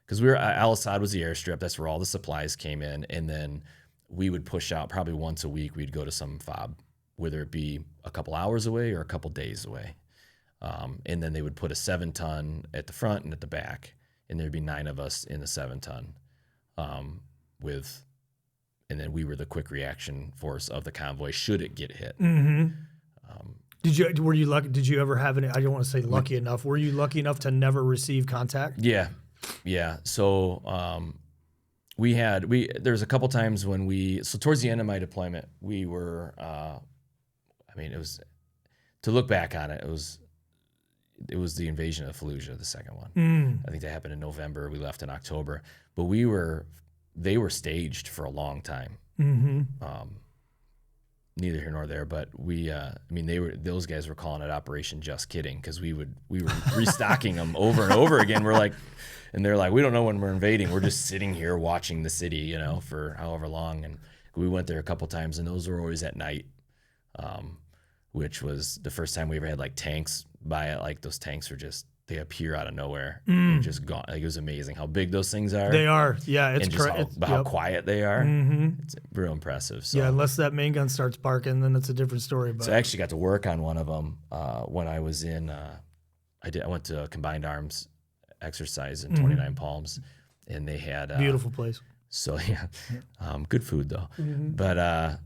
because Al-Assad was the airstrip. That's where all the supplies came in. And then we would push out probably once a week. We'd go to some fob, whether it be a couple hours away or a couple days away. And then they would put a 7-ton at the front and at the back. And there'd be 9 of us in the 7-ton and then we were the quick reaction force of the convoy should it get hit. Mm-hmm. Were you lucky? Did you ever have any? I don't want to say lucky enough. Were you lucky enough to never receive contact? Yeah. So there's a couple times when towards the end of my deployment, we were. It was to look back on it. It was the invasion of Fallujah, the second one. I think that happened in November. We left in October, but they were staged for a long time. Mm-hmm. Neither here nor there, but those guys were calling it Operation Just Kidding because we were restocking them over and over again. And they're like, we don't know when we're invading. We're just sitting here watching the city, for however long. And we went there a couple times, and those were always at night, which was the first time we ever had like tanks by it. Like those tanks they appear out of nowhere and just gone. Like, it was amazing how big those things are. They are, yeah. It's how quiet they are. Mm-hmm. It's real impressive. So. Yeah, unless that main gun starts barking, then it's a different story. But. So I actually got to work on one of them when I was in. I went to a combined arms exercise in 29 Palms, and they had beautiful place. So yeah, good food though. Mm-hmm. But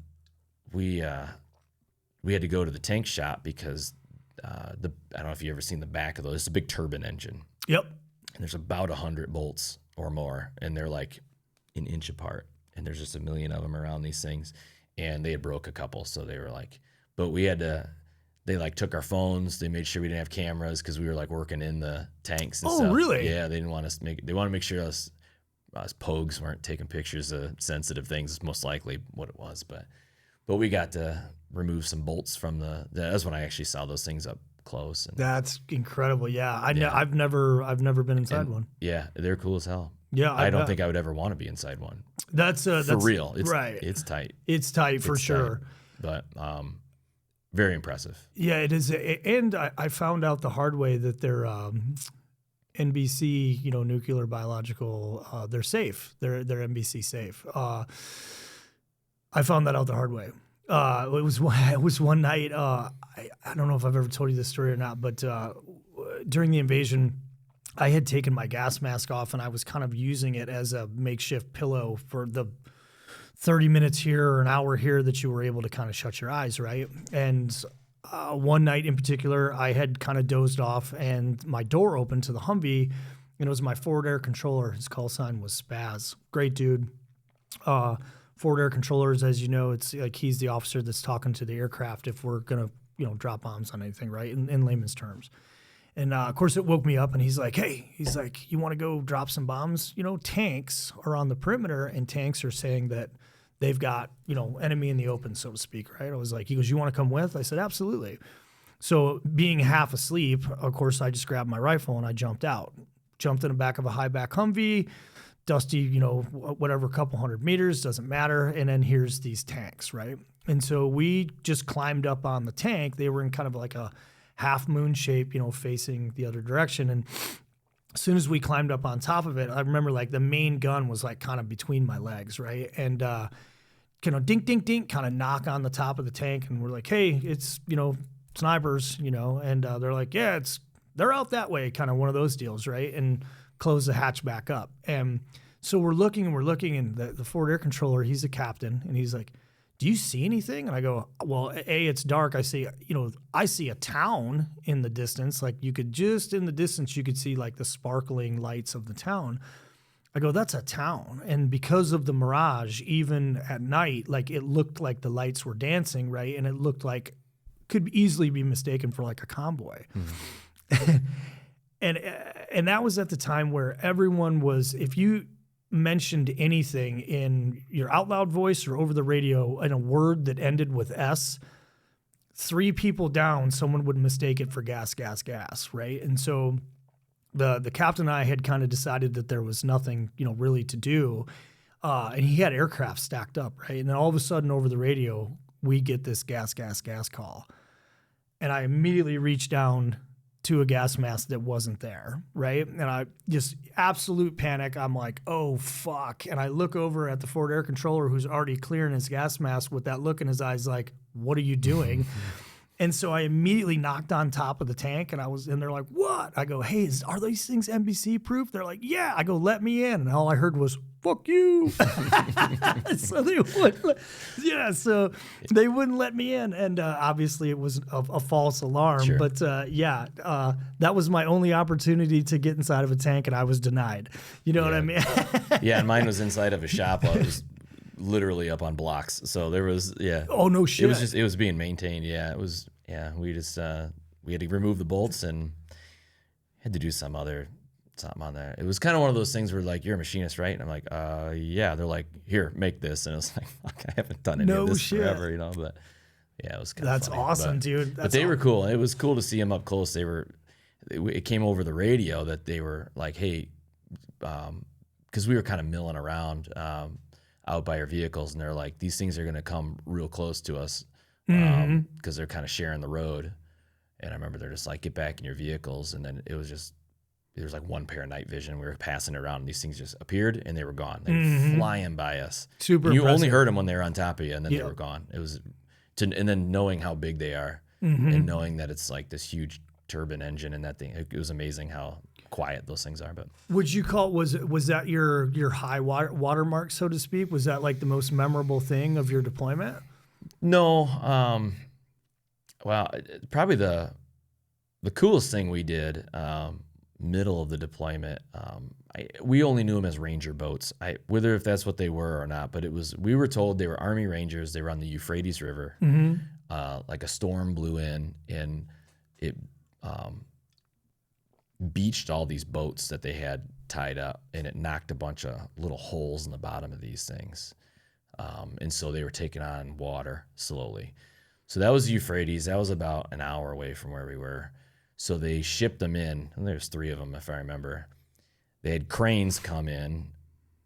we had to go to the tank shop because. I don't know if you've ever seen the back of those. It's a big turbine engine. Yep. And there's about 100 bolts or more, and they're like an inch apart. And there's just a million of them around these things. And they had broke a couple, so they were like, but we had to. They like took our phones. They made sure we didn't have cameras because we were like working in the tanks and stuff. Oh, really? Yeah. They didn't want us They want to make sure us pogues weren't taking pictures of sensitive things. It's most likely what it was, but we got to remove some bolts from that's when I actually saw those things up close. And, that's incredible. Yeah. I've never been inside one. Yeah. They're cool as hell. Yeah. I don't think I would ever want to be inside one. That's real. It's right. It's tight. It's tight for sure. But, very impressive. Yeah, it is. And I found out the hard way that they're, NBC, nuclear biological, they're safe. They're NBC safe. I found that out the hard way. It was one night. I don't know if I've ever told you this story or not, but during the invasion, I had taken my gas mask off and I was kind of using it as a makeshift pillow for the 30 minutes here or an hour here that you were able to kind of shut your eyes, right? And one night in particular, I had kind of dozed off and my door opened to the Humvee, and it was my forward air controller. His call sign was Spaz. Great dude. Forward air controllers, as you know, it's like he's the officer that's talking to the aircraft if we're going to, drop bombs on anything, right, in layman's terms. And, of course, it woke me up, and he's like, you want to go drop some bombs? Tanks are on the perimeter, and tanks are saying that they've got, enemy in the open, so to speak, right? I was like, he goes, you want to come with? I said, absolutely. So being half asleep, of course, I just grabbed my rifle, and I jumped out. Jumped in the back of a high-back Humvee, dusty, whatever, couple 100 meters, doesn't matter. And then here's these tanks, right? And so we just climbed up on the tank. They were in kind of like a half moon shape, facing the other direction. And as soon as we climbed up on top of it, I remember like the main gun was like kind of between my legs, right? And kind of dink, dink, dink, kind of knock on the top of the tank. And we're like, hey, it's, snipers, and they're like, yeah, they're out that way, kind of one of those deals, right? And close the hatch back up. And so we're looking, and the forward air controller, he's a captain, and he's like, do you see anything? And I go, well, it's dark. I see a town in the distance. Like you could just in the distance, you could see like the sparkling lights of the town. I go, that's a town. And because of the mirage, even at night, like it looked like the lights were dancing, right? And it looked like could easily be mistaken for like a convoy. Mm-hmm. And that was at the time where everyone was, if you mentioned anything in your out loud voice or over the radio in a word that ended with S, 3 people down, someone would mistake it for gas, gas, gas, right? And so the captain and I had kind of decided that there was nothing, really to do. And he had aircraft stacked up, right? And then all of a sudden over the radio, we get this gas, gas, gas call. And I immediately reach down to a gas mask that wasn't there, right? And I just absolute panic. I'm like, oh, fuck. And I look over at the forward air controller who's already clearing his gas mask with that look in his eyes like, what are you doing? And so I immediately knocked on top of the tank and they're like, what? I go, hey, are these things NBC proof? They're like, yeah. I go, let me in. And all I heard was, fuck you. So they wouldn't let me in. And obviously it was a false alarm. Sure. But that was my only opportunity to get inside of a tank and I was denied. You know what I mean? Yeah, and mine was inside of a shop. I was literally up on blocks. So there was, Oh, no shit. It was being maintained. Yeah, it was, we just, we had to remove the bolts and had to do something on there. It was kind of one of those things where like, you're a machinist, right? And I'm like, yeah. They're like, here, make this. And I was like, fuck, I haven't done any of this forever, but yeah, it was kind of That's funny. Awesome, dude. But they were cool. It was cool to see them up close. It came over the radio that they were like, hey, because we were kind of milling around, out by our vehicles, and they're like, these things are going to come real close to us because they're kind of sharing the road. And I remember they're just like, get back in your vehicles. And then it was just, there was like one pair of night vision. We were passing around and these things just appeared and they were gone. They were flying by us. Super You impressive. only heard them when they were on top of you and then they were gone. It was, and then knowing how big they are and knowing that it's like this huge turbine engine and that thing, it was amazing how quiet those things are. But would you call was that your high watermark, so to speak? Was that like the most memorable thing of your deployment? No, well, probably the coolest thing we did middle of the deployment. We only knew them as Ranger boats. Whether if that's what they were or not, but we were told they were Army Rangers. They were on the Euphrates River. Like a storm blew in and it beached all these boats that they had tied up, and it knocked a bunch of little holes in the bottom of these things. And so they were taking on water slowly. So that was Euphrates. That was about an hour away from where we were. So they shipped them in, and there's 3 of them, if I remember. They had cranes come in.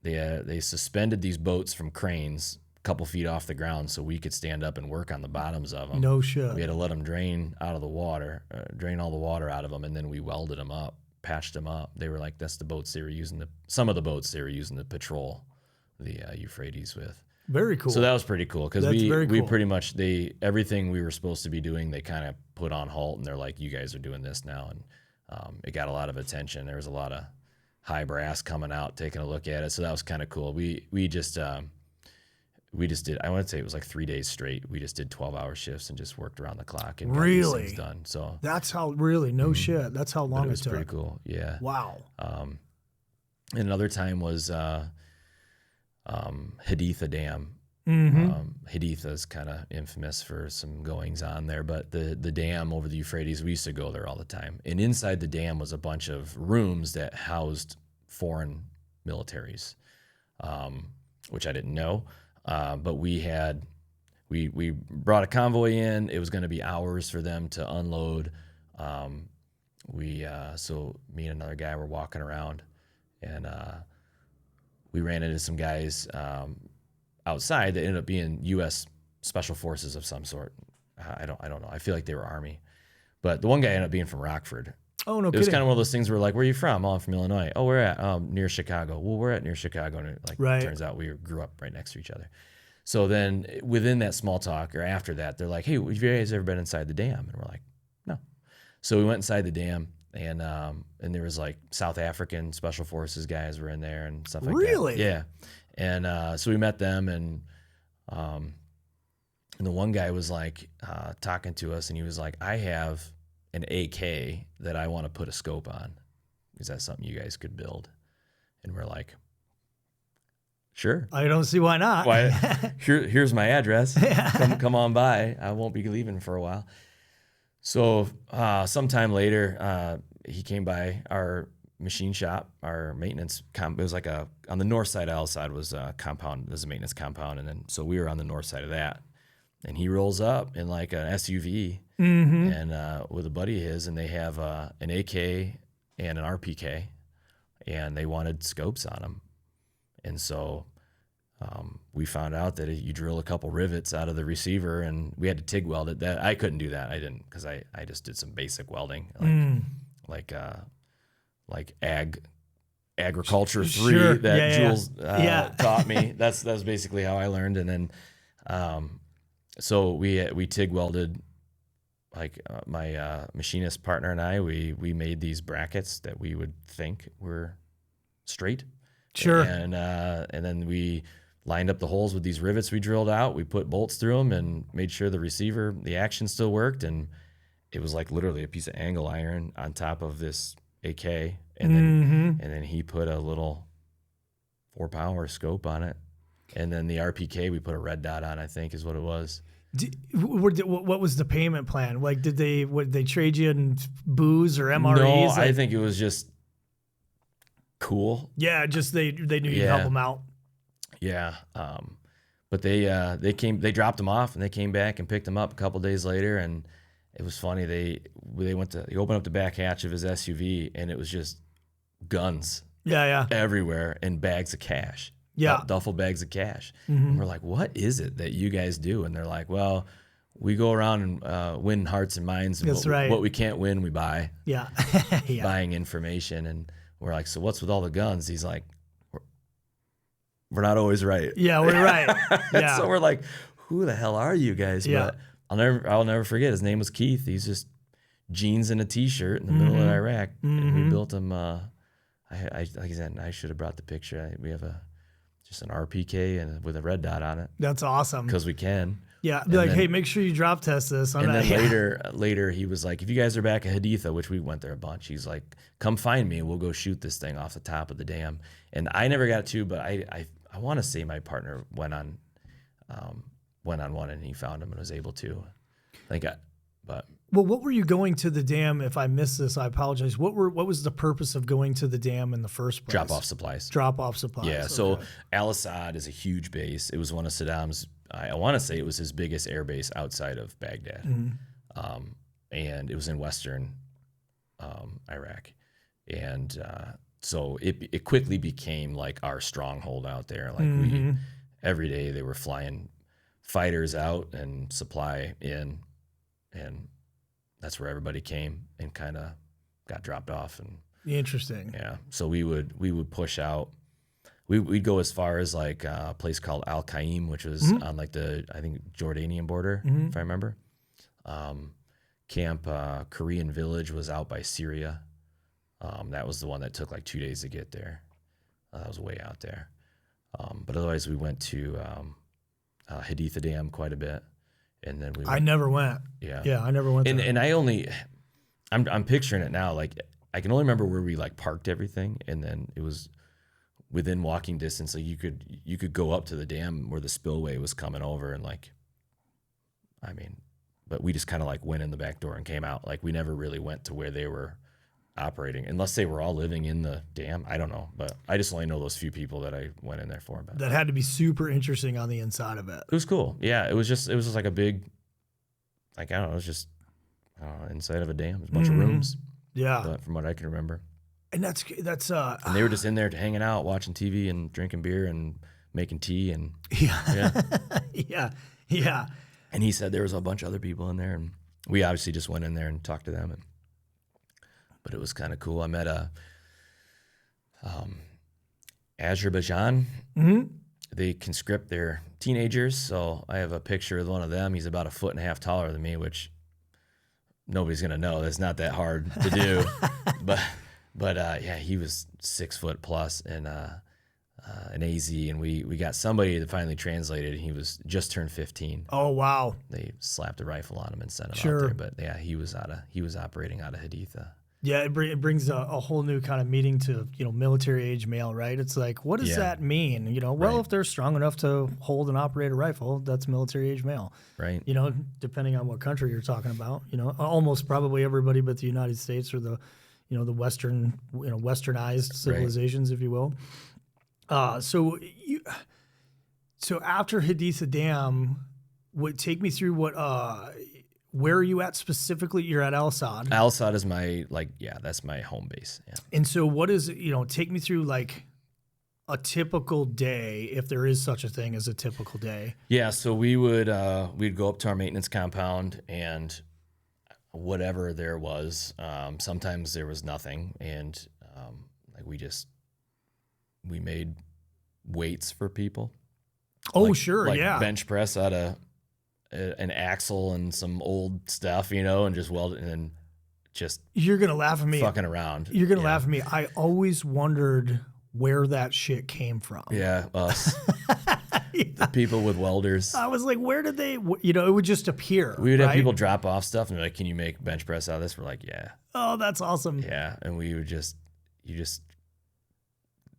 They suspended these boats from cranes a couple feet off the ground so we could stand up and work on the bottoms of them. No shit. We had to let them drain out of the water, drain all the water out of them, and then we welded them up, patched them up. They were like, that's the boats they were using, some of the boats they were using to patrol the Euphrates with. Very cool. So that was pretty cool because we pretty much, everything we were supposed to be doing, they kind of put on halt, and they're like, you guys are doing this now. And it got a lot of attention. There was a lot of high brass coming out, taking a look at it. So that was kind of cool. We just did, I want to say it was like 3 days straight. We just did 12-hour shifts and just worked around the clock and got these things done. So that's how, really, no shit. That's how long it took. It was pretty cool. Yeah. Wow. And another time was Haditha Dam. Haditha is kind of infamous for some goings on there, but the dam over the Euphrates, we used to go there all the time. And inside the dam was a bunch of rooms that housed foreign militaries, which I didn't know. But we brought a convoy in. It was going to be hours for them to unload. So me and another guy were walking around, and we ran into some guys outside that ended up being U.S. Special Forces of some sort. I don't know. I feel like they were Army, but the one guy ended up being from Rockford. Oh, no kidding. It was kind of one of those things where like, where are you from? Oh, I'm from Illinois. Oh, we're at near Chicago. Well, we're at near Chicago. And it turns out we grew up right next to each other. So then within that small talk or after that, they're like, hey, have you guys ever been inside the dam? And we're like, no. So we went inside the dam, and there was like South African Special Forces guys were in there and stuff like that. Really? Yeah. And so we met them, and the one guy was like talking to us, and he was like, I have an AK that I want to put a scope on. Is that something you guys could build? And we're like, sure. I don't see why not. Here's my address. Come on by. I won't be leaving for a while. So sometime later, he came by our machine shop, our maintenance it was like on the north side of Alside was a compound, there's a maintenance compound, and then so we were on the north side of that. And he rolls up in like an SUV and with a buddy of his, and they have an AK and an RPK, and they wanted scopes on them. And so we found out that you drill a couple rivets out of the receiver, and we had to TIG weld it. That I couldn't do that. I didn't, because I just did some basic welding, like agriculture 3 Sure. that Jules taught me. That's basically how I learned. And then so we TIG welded, like my machinist partner and I, we made these brackets that we would think were straight. Sure. And then we lined up the holes with these rivets we drilled out. We put bolts through them and made sure the receiver, the action still worked. And it was like literally a piece of angle iron on top of this AK. And then he put a little 4-power scope on it. And then the RPK, we put a red dot on, I think is what it was. What was the payment plan? Like, would they trade you in booze or MREs? No, like, I think it was just cool. Yeah, just they knew you'd help them out. Yeah. But they dropped them off, and they came back and picked them up a couple days later, and it was funny. They opened up the back hatch of his SUV, and it was just guns. Yeah. Everywhere, and bags of cash. Yeah. Duffel bags of cash. And we're like, what is it that you guys do? And they're like, well, we go around and win hearts and minds. And That's right. What we can't win, we buy. Yeah. Buying information. And we're like, so what's with all the guns? He's like, we're not always right. Yeah, we're right. Yeah. So we're like, who the hell are you guys? Yeah. But I'll never forget. His name was Keith. He's just jeans and a t-shirt in the middle of Iraq. And we built him, like I said, I should have brought the picture. We have just an RPK and with a red dot on it. That's awesome. Because we can. Yeah. Be like, hey, make sure you drop test this. Then later he was like, if you guys are back at Haditha, which we went there a bunch, he's like, come find me. We'll go shoot this thing off the top of the dam. And I never got to, but I want to say my partner went on one, and he found him and was able to. Well, what were you going to the dam? If I missed this, I apologize. What was the purpose of going to the dam in the first place? Drop off supplies. Yeah. Okay. So Al Assad is a huge base. It was one of Saddam's. I want to say it was his biggest air base outside of Baghdad, and it was in western Iraq, and so it quickly became like our stronghold out there. Like every day they were flying fighters out and supply in, and that's where everybody came and kind of got dropped off. And interesting. Yeah. So we would push out. We'd go as far as like a place called Al Qaim, which was on like the, I think, Jordanian border, if I remember. Camp Korean Village was out by Syria. That was the one that took like 2 days to get there. That was way out there. But otherwise we went to Haditha Dam quite a bit. And then I never went. Yeah, I never went. And I'm picturing it now. Like I can only remember where we like parked everything, and then it was within walking distance. Like you could go up to the dam where the spillway was coming over, and but we just kind of like went in the back door and came out. Like we never really went to where they were operating, unless they were all living in the dam. I don't know, but I just only know those few people that I went in there for. But that had to be super interesting on the inside of it. It was cool. Yeah, it was just like a big, like I don't know, it was just inside of a dam. It was a bunch of rooms. Yeah, but from what I can remember. And that's and they were just in there hanging out, watching TV and drinking beer and making tea and yeah. And he said there was a bunch of other people in there, and we obviously just went in there and talked to them. But it was kind of cool. I met Azerbaijan. They conscript their teenagers, so I have a picture of one of them. He's about 1.5 feet taller than me, which nobody's gonna know. That's not that hard to do. but yeah, he was 6 foot plus and an AZ, and we got somebody that finally translated. And he was just turned 15. Oh wow! They slapped a rifle on him and sent him out there. But yeah, he was operating out of Haditha. Yeah, it brings a whole new kind of meaning to, military age male, right? It's like, what does that mean? Well, if they're strong enough to hold and operate a rifle, that's military age male. Right. Depending on what country you're talking about, almost probably everybody but the United States or the, the Western, westernized civilizations, if you will. So after Haditha Dam, take me through where are you at specifically? You're at Al Assad. Al Assad is my that's my home base. Yeah. And so what is take me through a typical day, if there is such a thing as a typical day? Yeah, so we would we'd go up to our maintenance compound and whatever there was. Sometimes there was nothing, and like we made weights for people. Oh, like, sure, like yeah. bench press out of an axle and some old stuff, and just weld it and then just You're gonna laugh at me. fucking around. You're gonna laugh at me. I always wondered where that shit came from. Yeah, us. The people with welders. I was like, where did they? It would just appear. We would have right? people drop off stuff and be like, "Can you make bench press out of this?" We're like, "Yeah." Oh, that's awesome. Yeah, and we would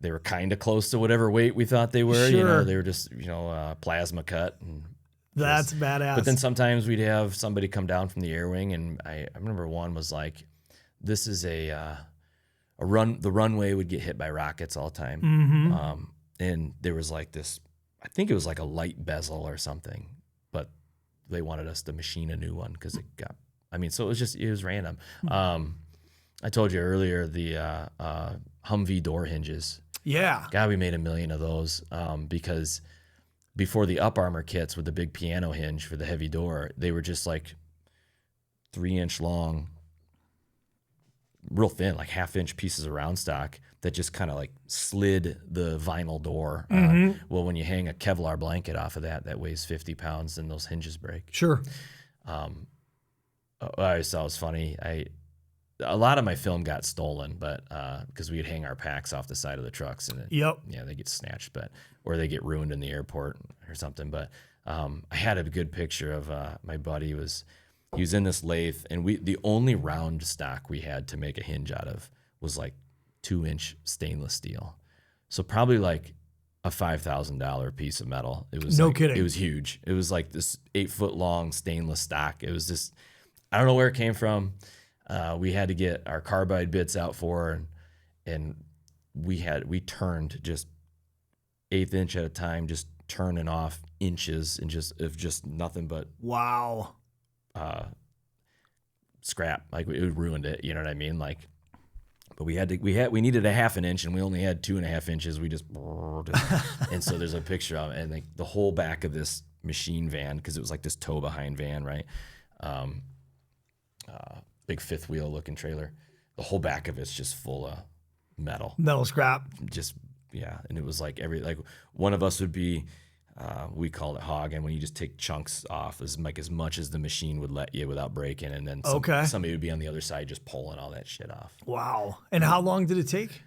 they were kind of close to whatever weight we thought they were. Sure. They were just plasma cut and. That's badass. But then sometimes we'd have somebody come down from the air wing, and I remember one was like, "This is a run. The runway would get hit by rockets all the time, Mm-hmm. And there was like this. I think it was like a light bezel or something, but they wanted us to machine a new one because it got. I mean, so it was random. I told you earlier the Humvee door hinges. Yeah. God, we made 1 million of those because. Before the up armor kits with the big piano hinge for the heavy door, they were just like 3-inch long, real thin, like 1/2-inch pieces of round stock that just kind of like slid the vinyl door. Well, when you hang a Kevlar blanket off of that weighs 50 pounds, then those hinges break. Sure. I always thought it was funny. A lot of my film got stolen, but because we would hang our packs off the side of the trucks and they get snatched, or they get ruined in the airport or something. But I had a good picture of my buddy he was in this lathe, and the only round stock we had to make a hinge out of was like 2-inch stainless steel. So probably like a $5,000 piece of metal. It was kidding. It was huge. It was like this 8-foot long stainless stock. It was just, I don't know where it came from. We had to get our carbide bits out for, and we turned just 1/8 inch at a time, just turning off inches and just nothing but Wow. scrap. Like it ruined it. You know what I mean? Like, but we needed 1/2 inch and we only had 2.5 inches. We just, and so there's a picture of it, and like the whole back of this machine van, because it was like this tow behind van, right? Big 5th wheel looking trailer. The whole back of it's just full of metal. Metal scrap. Just, yeah. And it was like one of us would be, we called it hog, and when you just take chunks off as much as the machine would let you without breaking, and then somebody would be on the other side just pulling all that shit off. Wow. And how long did it take?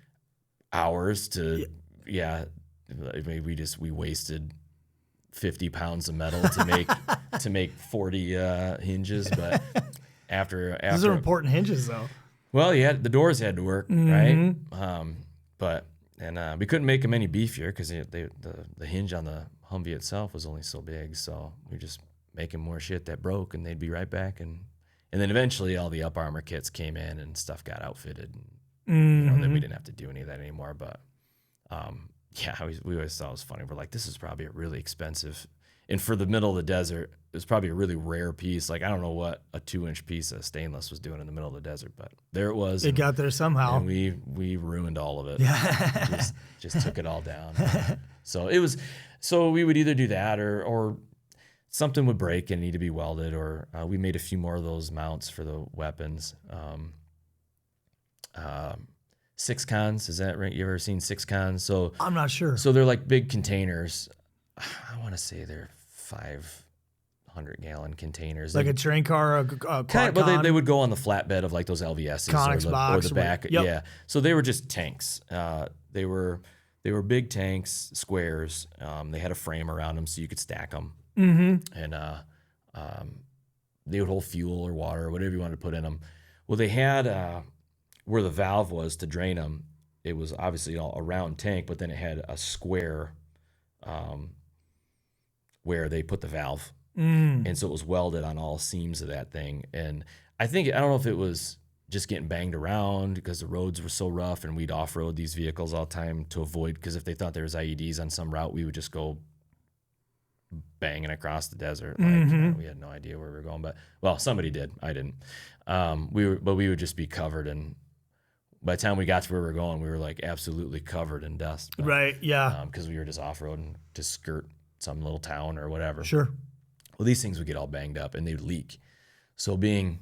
Hours to, yeah. I mean, we wasted 50 pounds of metal to make 40 hinges, but after These are important hinges, though. Well, the doors had to work, right? But we couldn't make them any beefier because the hinge on the Humvee itself was only so big. So we were just making more shit that broke, and they'd be right back. And then eventually all the up armor kits came in and stuff got outfitted. And, then we didn't have to do any of that anymore. But we always thought it was funny. We're like, this is probably a really expensive. And for the middle of the desert, it was probably a really rare piece. Like, I don't know what a 2-inch piece of stainless was doing in the middle of the desert, but there it was. It got there somehow. And we ruined all of it. Yeah. just took it all down. So we would either do that or something would break and need to be welded, or we made a few more of those mounts for the weapons. 6-cons, is that right? You ever seen 6-cons? So I'm not sure. So they're like big containers. I want to say they're 500-gallon containers. Like a train car, a quad well, they would go on the flatbed of like those LVSs or the back. Yep. Yeah. So they were just tanks. They were big tanks, squares. They had a frame around them so you could stack them. Mm-hmm. And they would hold fuel or water or whatever you wanted to put in them. Well, they had where the valve was to drain them. It was obviously a round tank, but then it had a square where they put the valve. And so it was welded on all seams of that thing. And I don't know if it was just getting banged around because the roads were so rough, and we'd off-road these vehicles all the time to avoid, because if they thought there was IEDs on some route, we would just go banging across the desert. Like, we had no idea where we were going, but somebody did. I didn't. We would just be covered in by the time we got to where we were going, we were like absolutely covered in dust. But, Right. Yeah. Because we were just off-roading to skirt some little town or whatever. Sure. Well, these things would get all banged up and they'd leak. So being,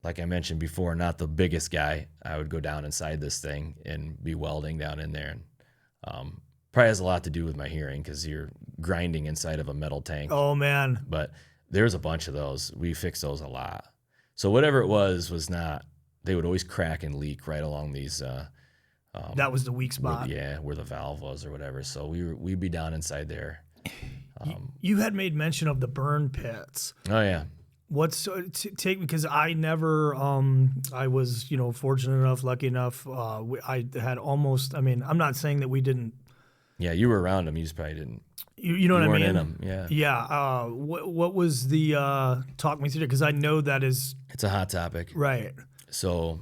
like I mentioned before, not the biggest guy, I would go down inside this thing and be welding down in there. And probably has a lot to do with my hearing because you're grinding inside of a metal tank. Oh, man. But there's a bunch of those. We fixed those a lot. So whatever it was not, they would always crack and leak right along these. That was the weak spot. Where the valve was or whatever. So we'd be down inside there. You had made mention of the burn pits. Oh, yeah. Take because I never I was fortunate enough, lucky enough. I had almost. I mean, I'm not saying that we didn't. Yeah, you were around them. You just probably didn't. You know what I mean? In them. Yeah. Yeah. What was the talk me through it? Because I know that is. It's a hot topic. Right. So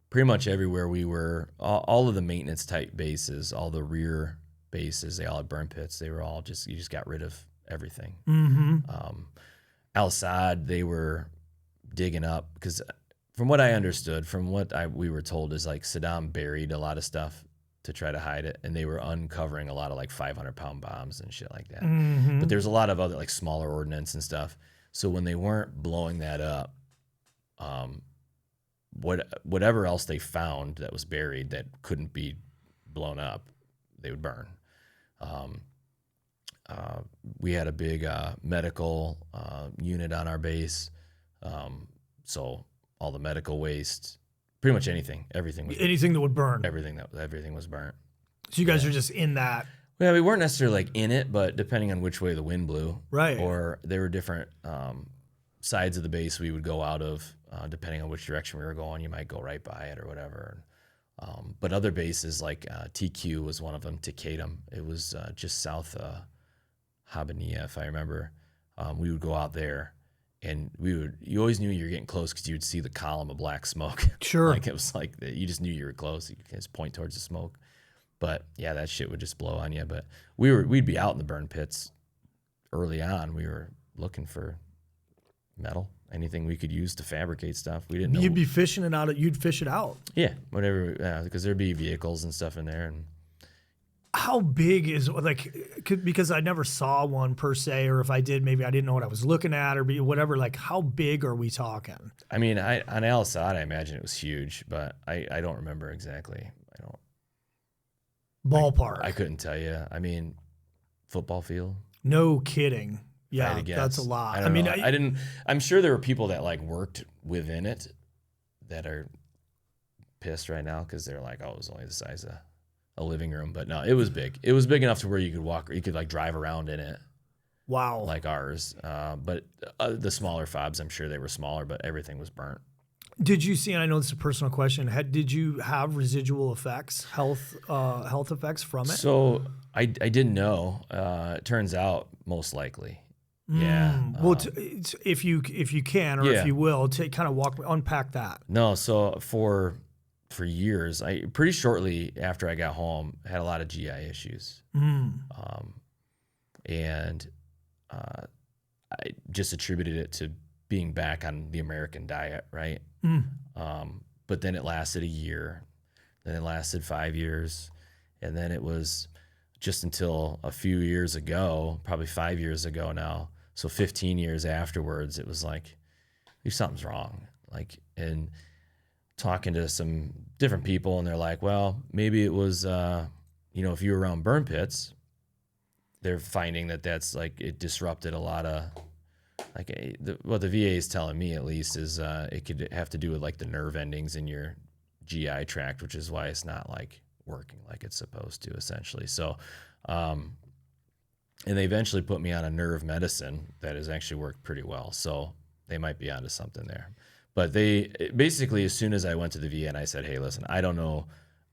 pretty much everywhere we were, all of the maintenance type bases, all the rear bases, they all had burn pits. They were all you just got rid of everything. Mm-hmm. Al-Assad, they were digging up because from what I understood, from what we were told is like Saddam buried a lot of stuff to try to hide it, and they were uncovering a lot of like 500-pound bombs and shit like that. Mm-hmm. But there's a lot of other like smaller ordnance and stuff. So when they weren't blowing that up, whatever else they found that was buried that couldn't be blown up, they would burn. We had a big medical unit on our base, so all the medical waste, pretty much anything that would burn. Everything was burnt. So you guys are just in that. Yeah, we weren't necessarily like in it, but depending on which way the wind blew, right? Or there were different sides of the base we would go out of, depending on which direction we were going. You might go right by it or whatever. But other bases like TQ was one of them. Takadam, it was just south Habania, if I remember. We would go out there, and you always knew you were getting close because you would see the column of black smoke. Sure. Like it was like you just knew you were close. You could just point towards the smoke. But yeah, that shit would just blow on you. But we'd be out in the burn pits early on. We were looking for metal, anything we could use to fabricate stuff. We didn't know. You'd be fishing it out. You'd fish it out. Yeah, whatever. Yeah, because there'd be vehicles and stuff in there. And how big is because I never saw one per se, or if I did, maybe I didn't know what I was looking at or whatever. Like, how big are we talking? I mean, on Al-Assad, I imagine it was huge, but I don't remember exactly. Ballpark. I couldn't tell you. I mean, football field. No kidding. Yeah, that's a lot. I mean, I didn't. I'm sure there were people that like worked within it that are pissed right now because they're like, oh, it was only the size of a living room. But no, it was big. It was big enough to where you could walk, or you could like drive around in it. Wow. Like ours. But the smaller fobs, I'm sure they were smaller, but everything was burnt. Did you see, and I know this is a personal question, did you have residual effects, health effects from it? So I didn't know. It turns out most likely. Yeah. Well, if you can, or if you will, kind of unpack that. No. So for years, pretty shortly after I got home, I had a lot of GI issues. And I just attributed it to being back on the American diet, right? But then it lasted a year, then it lasted 5 years, and then it was just until a few years ago, probably 5 years ago now, so 15 years afterwards, it was like, something's wrong. Like, and talking to some different people, and they're like, well, maybe it was, if you were around burn pits, they're finding that's like, it disrupted a lot of, like what the VA is telling me at least is it could have to do with like the nerve endings in your GI tract, which is why it's not like working like it's supposed to, essentially. So, and they eventually put me on a nerve medicine that has actually worked pretty well. So they might be onto something there. But they basically, as soon as I went to the VA and I said, hey, listen, I don't know.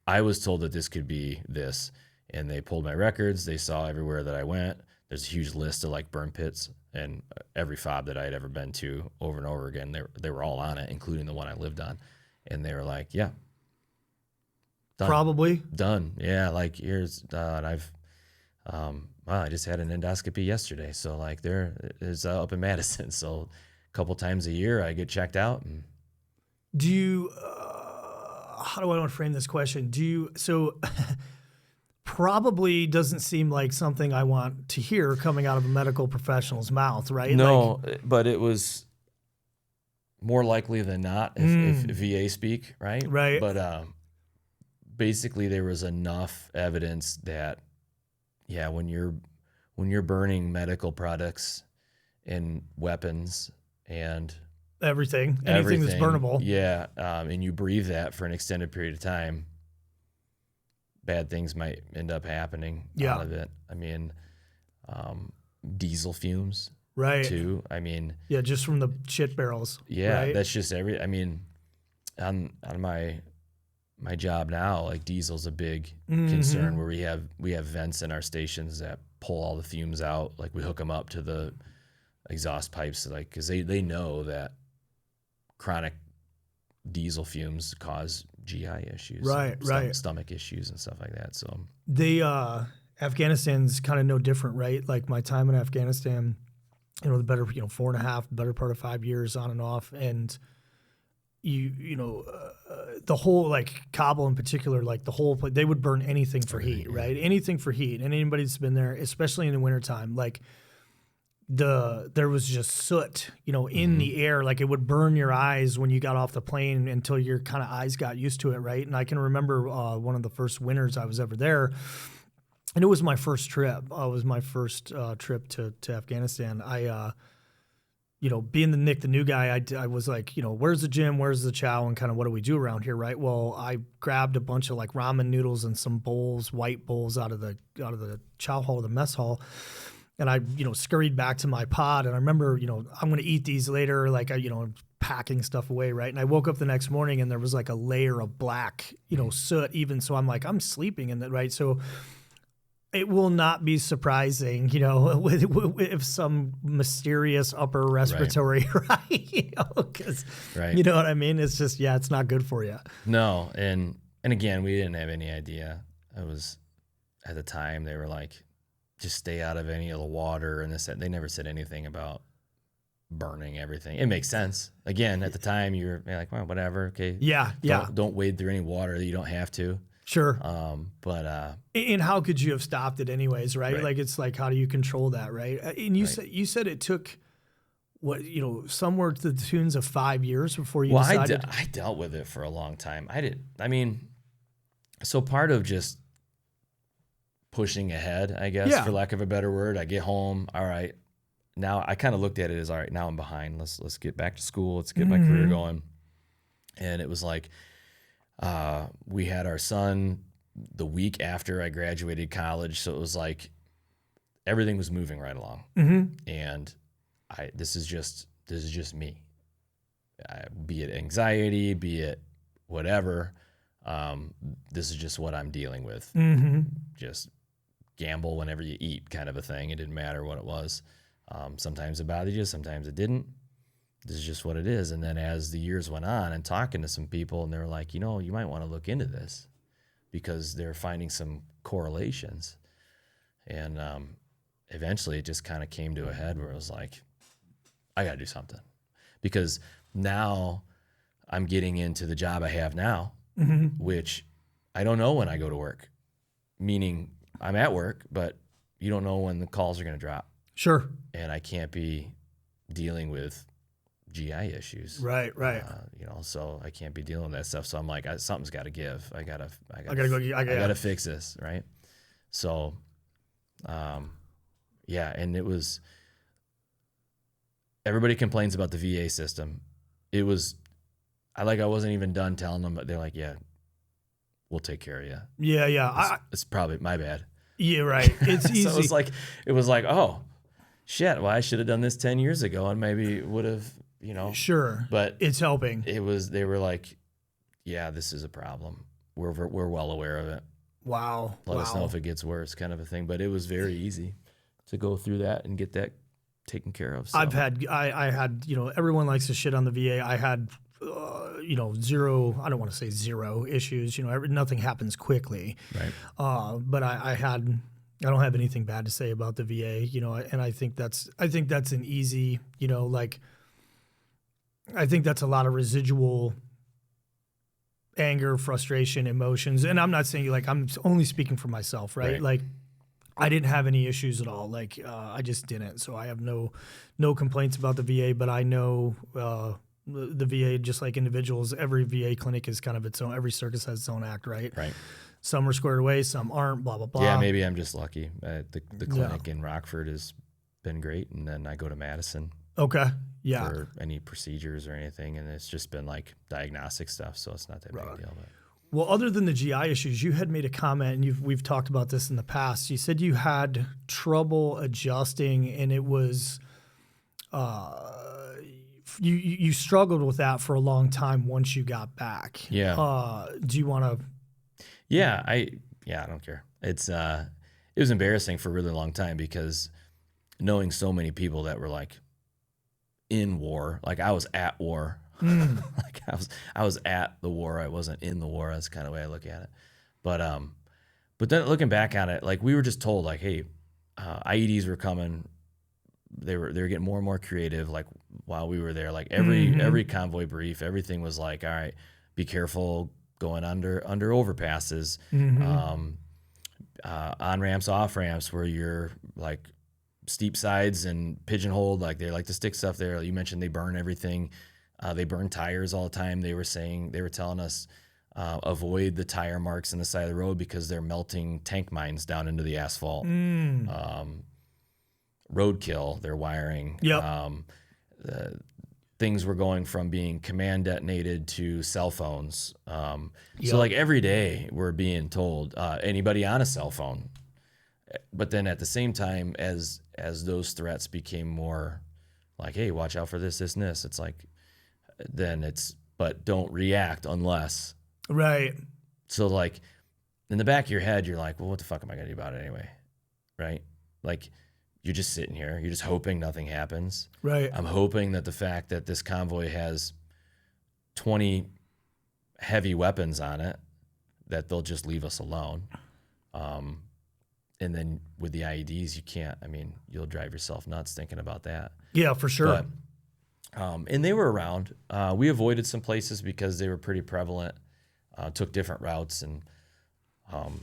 I was told that this could be this. And they pulled my records. They saw everywhere that I went. There's a huge list of like burn pits, and every fob that I had ever been to over and over again, they were all on it, including the one I lived on. And they were like, yeah. Done. Probably. Done. Yeah, like here's, and I've, I just had an endoscopy yesterday. So like there's up in Madison. So a couple times a year I get checked out. And do you, how do I want to frame this question? Probably doesn't seem like something I want to hear coming out of a medical professional's mouth, right? No, but it was more likely than not if VA speak, right? Right. But basically there was enough evidence that, yeah, when you're burning medical products and weapons and anything that's burnable. Yeah, and you breathe that for an extended period of time, bad things might end up happening out of it. I mean, diesel fumes, right? Too. I mean, yeah, just from the shit barrels. Yeah, right? That's just I mean, on my job now, like diesel's a big concern where we have vents in our stations that pull all the fumes out. Like we hook them up to the exhaust pipes, like because they know that chronic diesel fumes cause GI issues, right, stomach issues and stuff like that. So Afghanistan's kind of no different, right? Like my time in Afghanistan, the better 4.5, better part of 5 years on and off, and the whole like Kabul in particular, like the whole place, they would burn anything for heat, right? Anything for heat, and anybody that's been there, especially in the wintertime, like there was just soot, in the air. Like it would burn your eyes when you got off the plane until your kind of eyes got used to it, right? And I can remember one of the first winters I was ever there, and it was my first trip. It was my first trip to Afghanistan. I, being the new guy, I was like, where's the gym? Where's the chow? And kind of what do we do around here, right? Well, I grabbed a bunch of like ramen noodles and some bowls, white bowls out of the chow hall, the mess hall. And I, scurried back to my pod, and I remember, I'm going to eat these later, like, packing stuff away, right? And I woke up the next morning, and there was like a layer of black, soot even. So I'm like, I'm sleeping in that, right? So it will not be surprising, if some mysterious upper respiratory, right? Because, you know what I mean? It's just, it's not good for you. No, and again, we didn't have any idea. It was, at the time, they were like, just stay out of any of the water and this. They never said anything about burning everything. It makes sense. Again, at the time, you're like, well, whatever, okay. Yeah. Don't wade through any water that you don't have to. Sure. But and how could you have stopped it anyways, right? Like it's like, how do you control that, right? And you said it took what, somewhere to the tunes of 5 years before you decided. I dealt with it for a long time. So part of just pushing ahead, I guess, for lack of a better word, I get home. All right. Now I kind of looked at it as, all right, now I'm behind. Let's get back to school. Let's get my career going. And it was like, we had our son the week after I graduated college. So it was like everything was moving right along. And this is just me. Be it anxiety, be it whatever. This is just what I'm dealing with. Just gamble whenever you eat kind of a thing. It didn't matter what it was. Sometimes it bothered you, sometimes it didn't. This is just what it is. And then as the years went on and talking to some people, and they were like, you might want to look into this because they're finding some correlations. And eventually it just kind of came to a head where it was like, I got to do something. Because now I'm getting into the job I have now, which I don't know when I go to work. Meaning I'm at work, but you don't know when the calls are going to drop. Sure. And I can't be dealing with GI issues. Right. So I can't be dealing with that stuff. So I'm like, something's got to give. I gotta fix this, right? So, and it was. Everybody complains about the VA system. It was, I wasn't even done telling them, but they're like, yeah, we'll take care of you. Yeah. It's probably my bad. Yeah, right. It's easy. So it was like, oh, shit. Well, I should have done this 10 years ago and maybe would have, Sure. But it's helping. They were like, yeah, this is a problem. We're well aware of it. Wow. Let us know if it gets worse, kind of a thing. But it was very easy to go through that and get that taken care of. So. I had, everyone likes to shit on the VA. I had, zero, I don't want to say zero issues, nothing happens quickly. Right. But I don't have anything bad to say about the VA, and I think that's an easy, I think that's a lot of residual anger, frustration, emotions. And I'm not saying like, I'm only speaking for myself, right? Like I didn't have any issues at all. Like I just didn't. So I have no complaints about the VA, but I know the VA, just like individuals, every VA clinic is kind of its own, every circus has its own act, right? Right. Some are squared away, some aren't, blah, blah, blah. Yeah, maybe I'm just lucky. The clinic in Rockford has been great, and then I go to Madison. Okay. Yeah. For any procedures or anything, and it's just been like diagnostic stuff, so it's not that big a deal. But. Well, other than the GI issues, you had made a comment, and we've talked about this in the past. You said you had trouble adjusting, and it was you struggled with that for a long time once you got back. Yeah. Do you want to? Yeah, I don't care. It was embarrassing for a really long time because knowing so many people that were like in war, like I was at war. Like I was at the war. I wasn't in the war. That's kind of the way I look at it. But then looking back on it, like we were just told like, hey, IEDs were coming. They were getting more and more creative. Like while we were there, like every convoy brief, everything was like, all right, be careful going under overpasses, on ramps, off ramps where you're like steep sides and pigeonholed. Like they like to stick stuff there. You mentioned they burn everything. They burn tires all the time. They were telling us, avoid the tire marks in the side of the road because they're melting tank mines down into the asphalt. Roadkill, they're wiring. Yep. Things were going from being command detonated to cell phones. So like every day we're being told, anybody on a cell phone. But then at the same time, as those threats became more like, hey, watch out for this, and this, it's like, but don't react unless. Right. So like in the back of your head, you're like, well, what the fuck am I going to do about it anyway? Right? Like you're just sitting here. You're just hoping nothing happens. Right. I'm hoping that the fact that this convoy has 20 heavy weapons on it, that they'll just leave us alone. And then with the IEDs, you can't, you'll drive yourself nuts thinking about that. Yeah, for sure. But, and they were around. We avoided some places because they were pretty prevalent, took different routes. And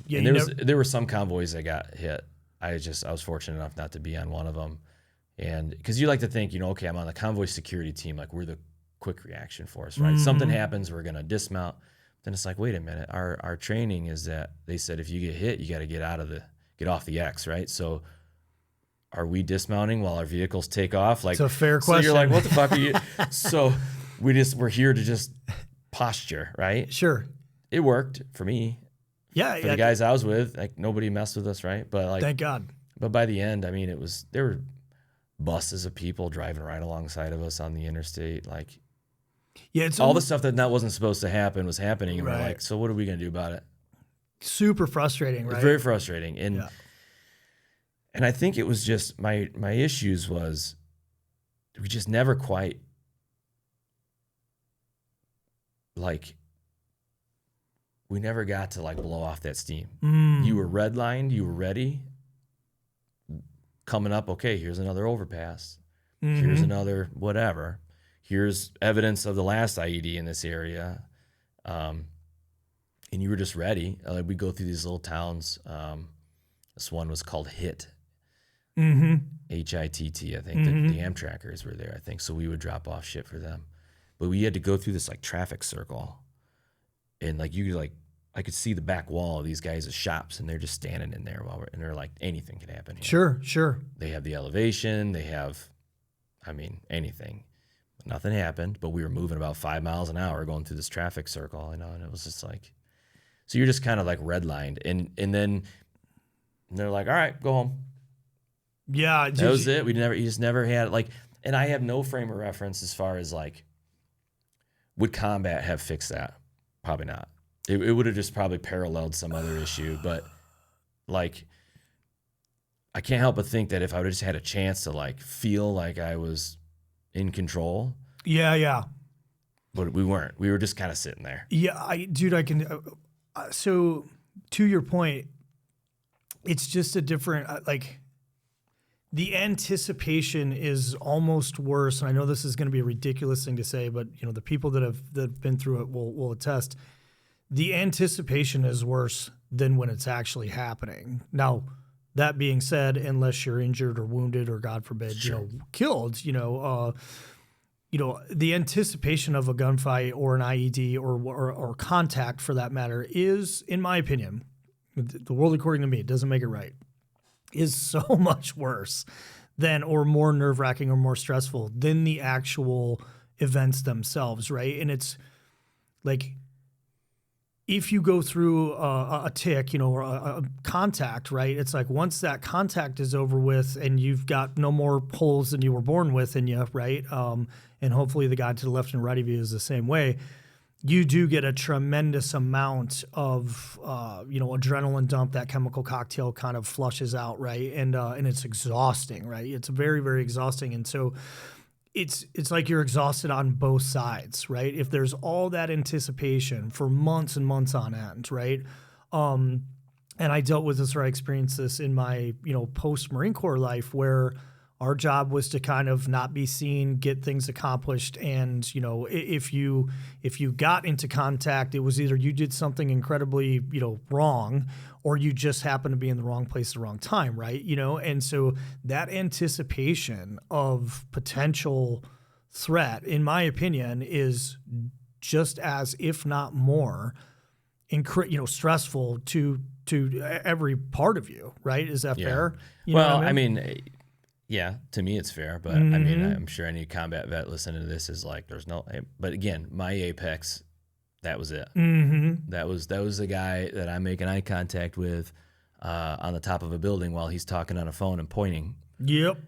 there were some convoys that got hit. I was fortunate enough not to be on one of them. And because you like to think, okay, I'm on the convoy security team, like we're the quick reaction force, right? Something happens, we're going to dismount. Then it's like, wait a minute, our training is that they said if you get hit, you got to get off the X, right? So are we dismounting while our vehicles take off? Like, it's a fair question. So you're like, what the fuck are you? So we're here to just posture, right? Sure. It worked for me. Yeah. For the guys I was with, like nobody messed with us, right? But like, thank God. But by the end, there were buses of people driving right alongside of us on the interstate. Like, yeah, it's all the stuff that wasn't supposed to happen was happening, and we're like, so what are we gonna do about it? Super frustrating, right? It's very frustrating, and I think it was just my issues was we just never quite like. We never got to like blow off that steam. You were redlined, you were ready. Coming up, okay, here's another overpass. Here's another whatever. Here's evidence of the last IED in this area. And you were just ready. We go through these little towns. This one was called HITT. HITT, I think. The Amtrackers were there, I think. So we would drop off shit for them. But we had to go through this like traffic circle. And like I could see the back wall of these guys' shops, and they're just standing in there and they're like, anything can happen here. Sure. They have the elevation, they have, anything. But nothing happened, but we were moving about 5 miles an hour going through this traffic circle, and it was just like, so you're just kind of like redlined, and then they're like, all right, go home. Yeah, that was it. You just never had like, and I have no frame of reference as far as like, would combat have fixed that? Probably not. It would have just probably paralleled some other issue, but like, I can't help but think that if I would have just had a chance to like feel like I was in control. Yeah. But we weren't. We were just kind of sitting there. Yeah, I can. So to your point, it's just a different like. The anticipation is almost worse, and I know this is going to be a ridiculous thing to say, but the people that have been through it will attest. the anticipation is worse than when it's actually happening. Now, that being said, unless you're injured or wounded or God forbid, Sure. killed, the anticipation of a gunfight or an IED or contact for that matter is, in my opinion, the world according to me, it doesn't make it right, is so much worse than, or more nerve-wracking or more stressful than the actual events themselves, right? And it's like, if you go through a tick, or a contact, right? It's like once that contact is over with and you've got no more holes than you were born with in you, right? And hopefully the guy to the left and right of you is the same way. You do get a tremendous amount of, adrenaline dump. That chemical cocktail kind of flushes out, right? And it's exhausting, right? It's very, very exhausting. And so it's like you're exhausted on both sides, right? If there's all that anticipation for months and months on end, right? And I dealt with this, or I experienced this in my, post Marine Corps life, where our job was to kind of not be seen, get things accomplished. And, if you got into contact, it was either you did something incredibly, wrong, or you just happened to be in the wrong place at the wrong time, right? And so that anticipation of potential threat, in my opinion, is just as, if not more, stressful to every part of you, right? Is that fair? You know what I mean? Yeah, to me it's fair, but I mean, I'm sure any combat vet listening to this is like, there's no. But again, my apex, that was it. Mm-hmm. That was the guy that I'm making eye contact with on the top of a building while he's talking on a phone and pointing. Yep.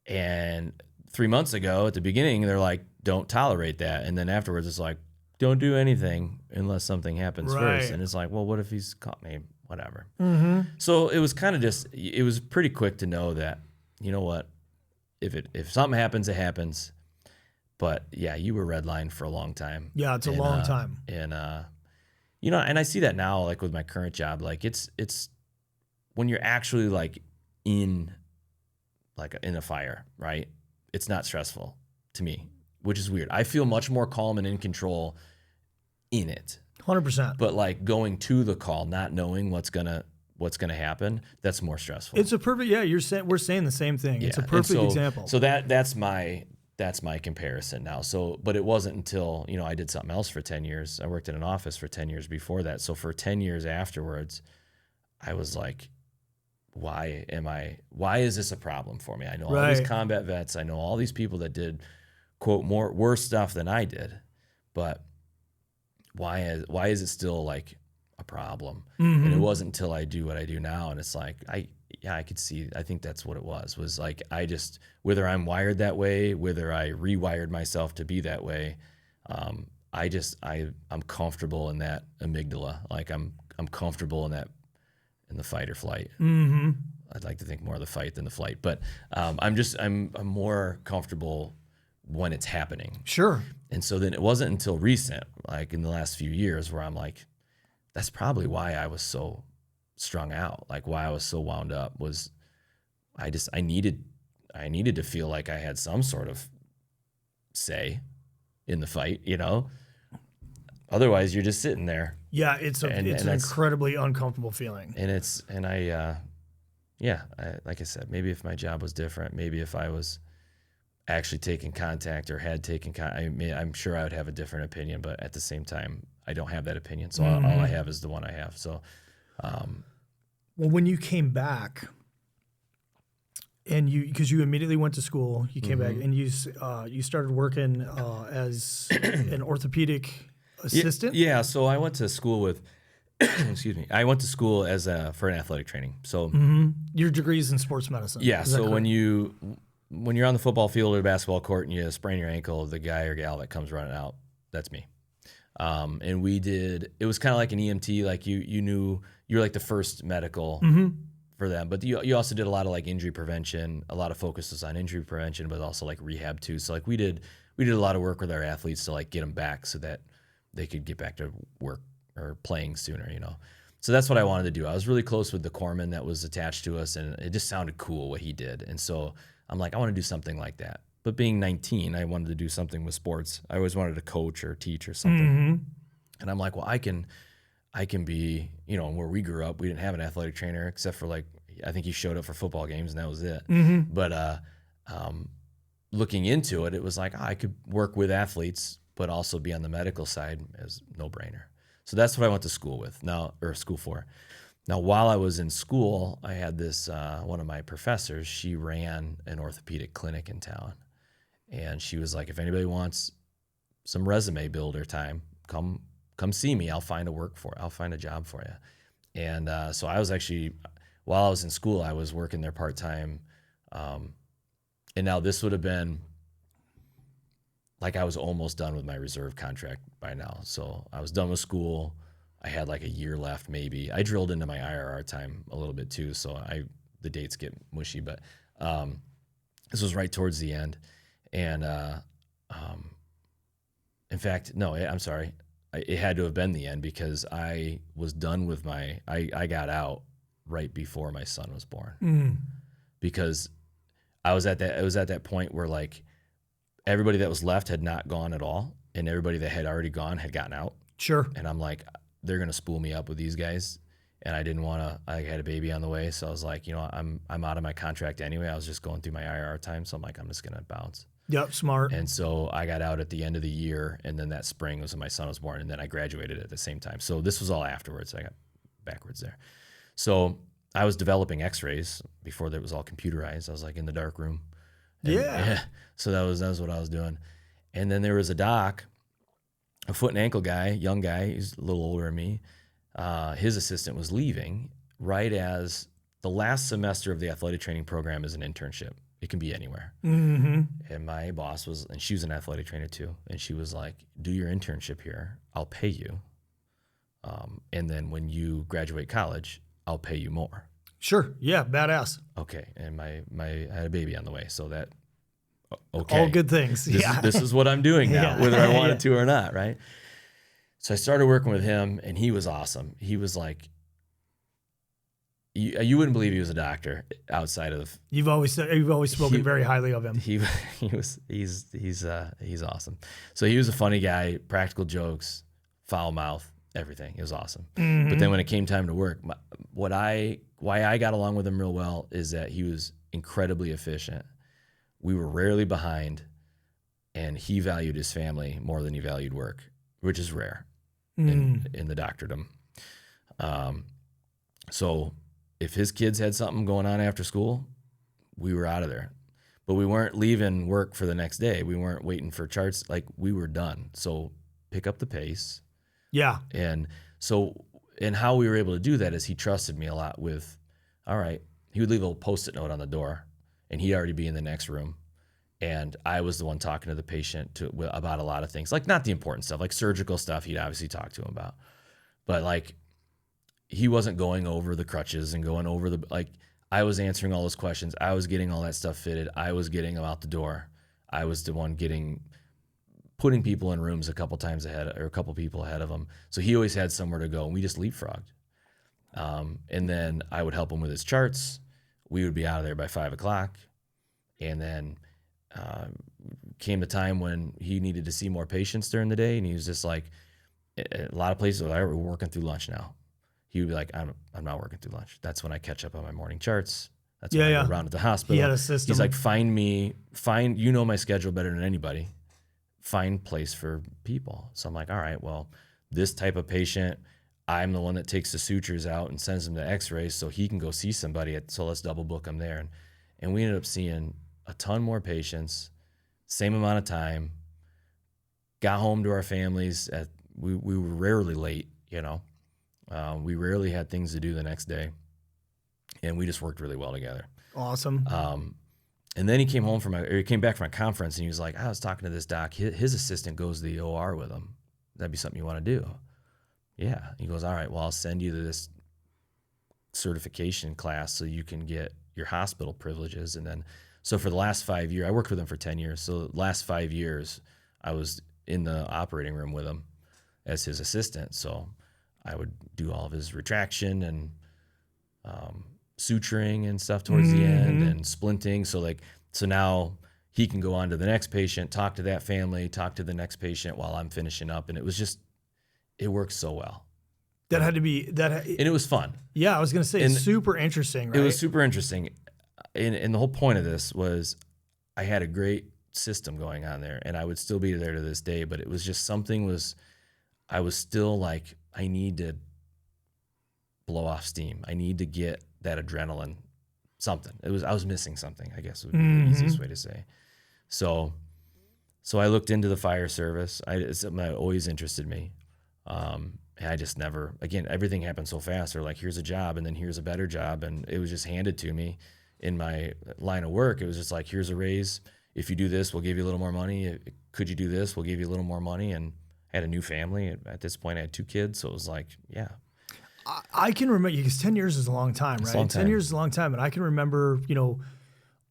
And 3 months ago, at the beginning, they're like, don't tolerate that, and then afterwards, it's like, don't do anything unless something happens first. And it's like, well, what if he's caught me? Whatever. Mm-hmm. So it was kind of it was pretty quick to know that, you know what, if something happens, it happens. But yeah, you were redlined for a long time. Yeah, it's a long time. And and I see that now, like with my current job, like it's when you're actually like in a fire, right? It's not stressful to me, which is weird. I feel much more calm and in control in it. 100%. But like going to the call, not knowing what's gonna happen, that's more stressful. It's a perfect, we're saying the same thing. Yeah. It's a perfect example. So that's my comparison now. So, but it wasn't until, I did something else for 10 years. I worked in an office for 10 years before that. So for 10 years afterwards, I was like, why is this a problem for me? I know all these combat vets. I know all these people that did, quote, worse stuff than I did, but why is it still like a problem? Mm-hmm. And it wasn't until I do what I do now, and it's like I could see. I think that's what it was like I just, whether I'm wired that way, whether I rewired myself to be that way, I'm comfortable in that amygdala. Like I'm comfortable in the fight or flight. Mm-hmm. I'd like to think more of the fight than the flight, but I'm more comfortable when it's happening. Sure. And so then it wasn't until recent, like in the last few years, where I'm like, that's probably why I was so strung out, like why I was so wound up, was I needed to feel like I had some sort of say in the fight, Otherwise, you're just sitting there. Yeah, it's an incredibly uncomfortable feeling. And like I said, maybe if my job was different, maybe if I was actually taking contact or had taken I'm sure I would have a different opinion, but at the same time, I don't have that opinion. So all I have is the one I have. So, well, when you came back and because you immediately went to school, you came back and you started working as an orthopedic assistant. Yeah. So I went to school with, excuse me. I went to school for an athletic training. So your degree's in sports medicine. Yeah. So when you're on the football field or basketball court and you sprain your ankle, the guy or gal that comes running out, that's me. And it was kind of like an EMT, like you knew you were like the first medical for them, but you also did a lot of like injury prevention, a lot of focuses on injury prevention, but also like rehab too. So like we did a lot of work with our athletes to like get them back so that they could get back to work or playing sooner, So that's what I wanted to do. I was really close with the corpsman that was attached to us, and it just sounded cool what he did. And so I'm like, I want to do something like that. But being 19, I wanted to do something with sports. I always wanted to coach or teach or something. And I'm like, well, I can be, where we grew up, we didn't have an athletic trainer except for like, I think he showed up for football games and that was it. Mm-hmm. But looking into it, it was like, I could work with athletes, but also be on the medical side as no brainer. So that's what I went to school for. Now, while I was in school, I had this, one of my professors, she ran an orthopedic clinic in town. And she was like, if anybody wants some resume builder time, come see me. I'll find a job for you. And so I was actually, while I was in school, I was working there part-time. And now this would have been like I was almost done with my reserve contract by now. So I was done with school. I had like a year left maybe. I drilled into my IRR time a little bit too, so the dates get mushy. But this was right towards the end. And in fact, no, I'm sorry. It had to have been the end because I was done with I got out right before my son was born. Because it was at that point where like everybody that was left had not gone at all, and everybody that had already gone had gotten out. Sure. And I'm like, they're gonna spool me up with these guys, and I didn't want to. I had a baby on the way, so I was like, I'm out of my contract anyway. I was just going through my IRR time, so I'm like, I'm just gonna bounce. Yep, smart. And so I got out at the end of the year, and then that spring was when my son was born, and then I graduated at the same time. So this was all afterwards. I got backwards there. So I was developing X-rays before it was all computerized. I was like in the dark room. Yeah. So that was what I was doing. And then there was a doc, a foot and ankle guy, young guy. He's a little older than me. His assistant was leaving right as the last semester of the athletic training program is an internship. It can be anywhere. Mm-hmm. And my boss and she was an athletic trainer too. And she was like, do your internship here. I'll pay you. And then when you graduate college, I'll pay you more. Sure. Yeah. Badass. Okay. And I had a baby on the way. So that, okay. All good things. This is what I'm doing now, Yeah. whether I wanted to or not. Right. So I started working with him and he was awesome. He was like, you wouldn't believe he was a doctor outside of. You've always spoken very highly of him. He's awesome. So he was a funny guy, practical jokes, foul mouth, everything. It was awesome. Mm-hmm. But then when it came time to work, why I got along with him real well is that he was incredibly efficient. We were rarely behind, and he valued his family more than he valued work, which is rare in the doctordom. So if his kids had something going on after school, we were out of there. But we weren't leaving work for the next day. We weren't waiting for charts. Like, we were done. So pick up the pace. Yeah. And how we were able to do that is he trusted me a lot with, all right, he would leave a little Post-it note on the door, and he'd already be in the next room. And I was the one talking to the patient about a lot of things, like not the important stuff, like surgical stuff he'd obviously talk to him about. But like, he wasn't going over the crutches and going over I was answering all those questions. I was getting all that stuff fitted. I was getting them out the door. I was the one putting people in rooms a couple people ahead of him. So he always had somewhere to go, and we just leapfrogged. And then I would help him with his charts. We would be out of there by 5:00. And then came the time when he needed to see more patients during the day. And he was just like, a lot of places, we're working through lunch now. He would be like, I'm not working through lunch. That's when I catch up on my morning charts. That's when I go around at the hospital. He had a system. He's like, you know my schedule better than anybody. Find place for people. So I'm like, all right, well, this type of patient, I'm the one that takes the sutures out and sends them to x-rays so he can go see somebody. So let's double book him there. And we ended up seeing a ton more patients, same amount of time, got home to our families. We were rarely late, we rarely had things to do the next day, and we just worked really well together. Awesome. And then he came back from a conference, and he was like, I was talking to this doc. His assistant goes to the OR with him. That'd be something you want to do? Yeah. He goes, all right, well, I'll send you to this certification class so you can get your hospital privileges. And then, so for the last 5 years, I worked with him for 10 years. So the last 5 years, I was in the operating room with him as his assistant. So I would do all of his retraction and suturing and stuff towards the end, and splinting. So now he can go on to the next patient, talk to that family, talk to the next patient while I'm finishing up. And it was it worked so well. That had to be that. And it was fun. Yeah, I was going to say, super interesting, right? It was super interesting. And the whole point of this was I had a great system going on there, and I would still be there to this day, but it was just I was still like, I need to blow off steam. I need to get that adrenaline, something. I was missing something, I guess would be the easiest way to say. So I looked into the fire service. It's something that always interested me. And I just never, again, everything happened so fast. They're like, here's a job, and then here's a better job. And it was just handed to me in my line of work. It was just like, here's a raise. If you do this, we'll give you a little more money. Could you do this? We'll give you a little more money. And I had a new family. At this point, I had 2 kids. So it was like, yeah. I can remember, because 10 years is a long time, right? 10 years is a long time. And I can remember,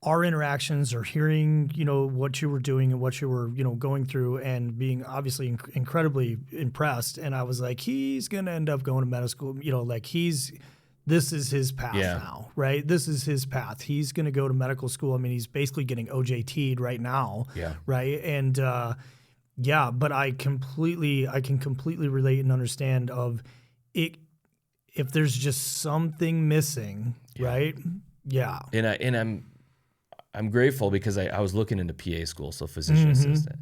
our interactions or hearing, what you were doing and what you were, going through, and being obviously incredibly impressed. And I was like, he's going to end up going to medical school, this is his path now, right? This is his path. He's going to go to medical school. I mean, he's basically getting OJT'd right now, right? And but I can completely relate and understand of it. If there's just something missing, right? Yeah. And I'm grateful because I was looking into PA school, so physician assistant.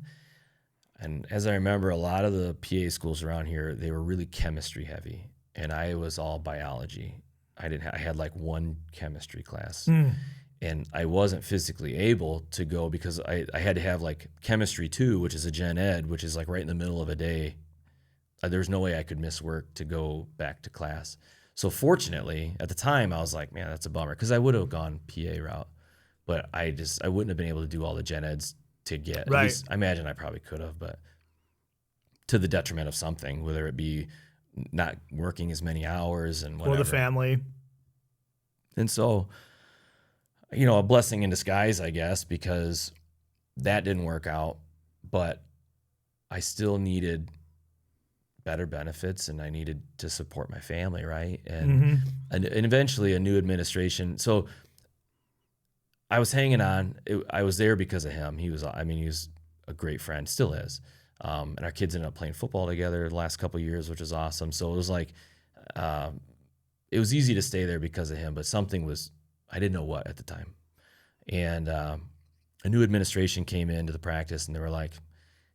And as I remember, a lot of the PA schools around here, they were really chemistry heavy, and I was all biology. I had like 1 chemistry class, and I wasn't physically able to go because I had to have like chemistry 2, which is a gen ed, which is like right in the middle of a day. There's no way I could miss work to go back to class. So fortunately, at the time, I was like, man, that's a bummer, because I would have gone PA route, but I wouldn't have been able to do all the gen eds to get. Right. At least, I imagine I probably could have, but to the detriment of something, whether it be not working as many hours and whatever. Or the family. And so, a blessing in disguise, I guess, because that didn't work out, but I still needed better benefits, and I needed to support my family, right? And eventually a new administration. So I was hanging on. I was there because of him. He was a great friend, still is. And our kids ended up playing football together the last couple of years, which is awesome. So it was like, it was easy to stay there because of him, but I didn't know what at the time. And a new administration came into the practice, and they were like,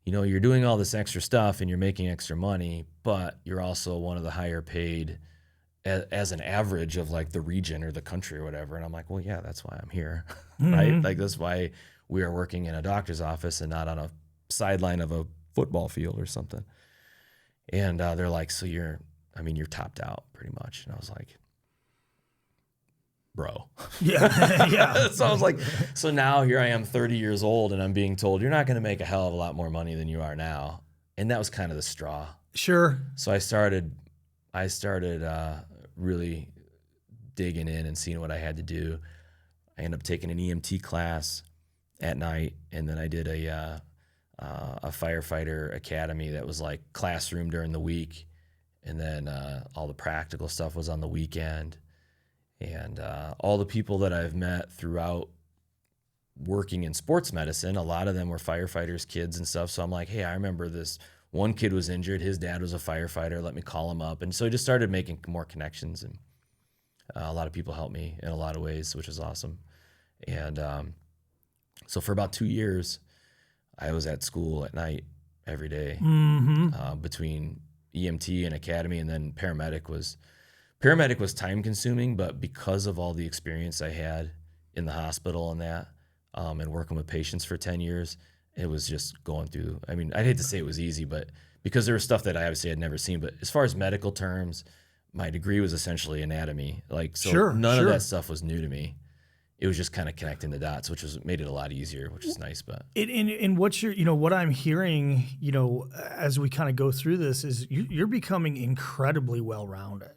you're doing all this extra stuff and you're making extra money, but you're also one of the higher paid as an average of like the region or the country or whatever. And I'm like, well, yeah, that's why I'm here, right? Like, that's why we are working in a doctor's office and not on a sideline of a football field or something. And they're like, so you're topped out pretty much. And I was like, bro. Yeah. So I was like, so now here I am 30 years old, and I'm being told you're not going to make a hell of a lot more money than you are now. And that was kind of the straw. Sure. So I started really digging in and seeing what I had to do. I ended up taking an EMT class at night, and then I did a firefighter academy that was like classroom during the week, and then all the practical stuff was on the weekend. And all the people that I've met throughout working in sports medicine, a lot of them were firefighters' kids and stuff. So I'm like, hey, I remember this one kid was injured. His dad was a firefighter. Let me call him up. And so I just started making more connections, and a lot of people helped me in a lot of ways, which is awesome. And so for about 2 years, I was at school at night every day, between EMT and academy, and then paramedic was time consuming, but because of all the experience I had in the hospital and that, and working with patients for 10 years, it was just going through. I mean, I'd hate to say it was easy, but because there was stuff that I obviously had never seen. But as far as medical terms, my degree was essentially anatomy. None of that stuff was new to me. It was just kind of connecting the dots, which made it a lot easier, which is nice. But and what's your, what I'm hearing, as we kind of go through this is you're becoming incredibly well-rounded.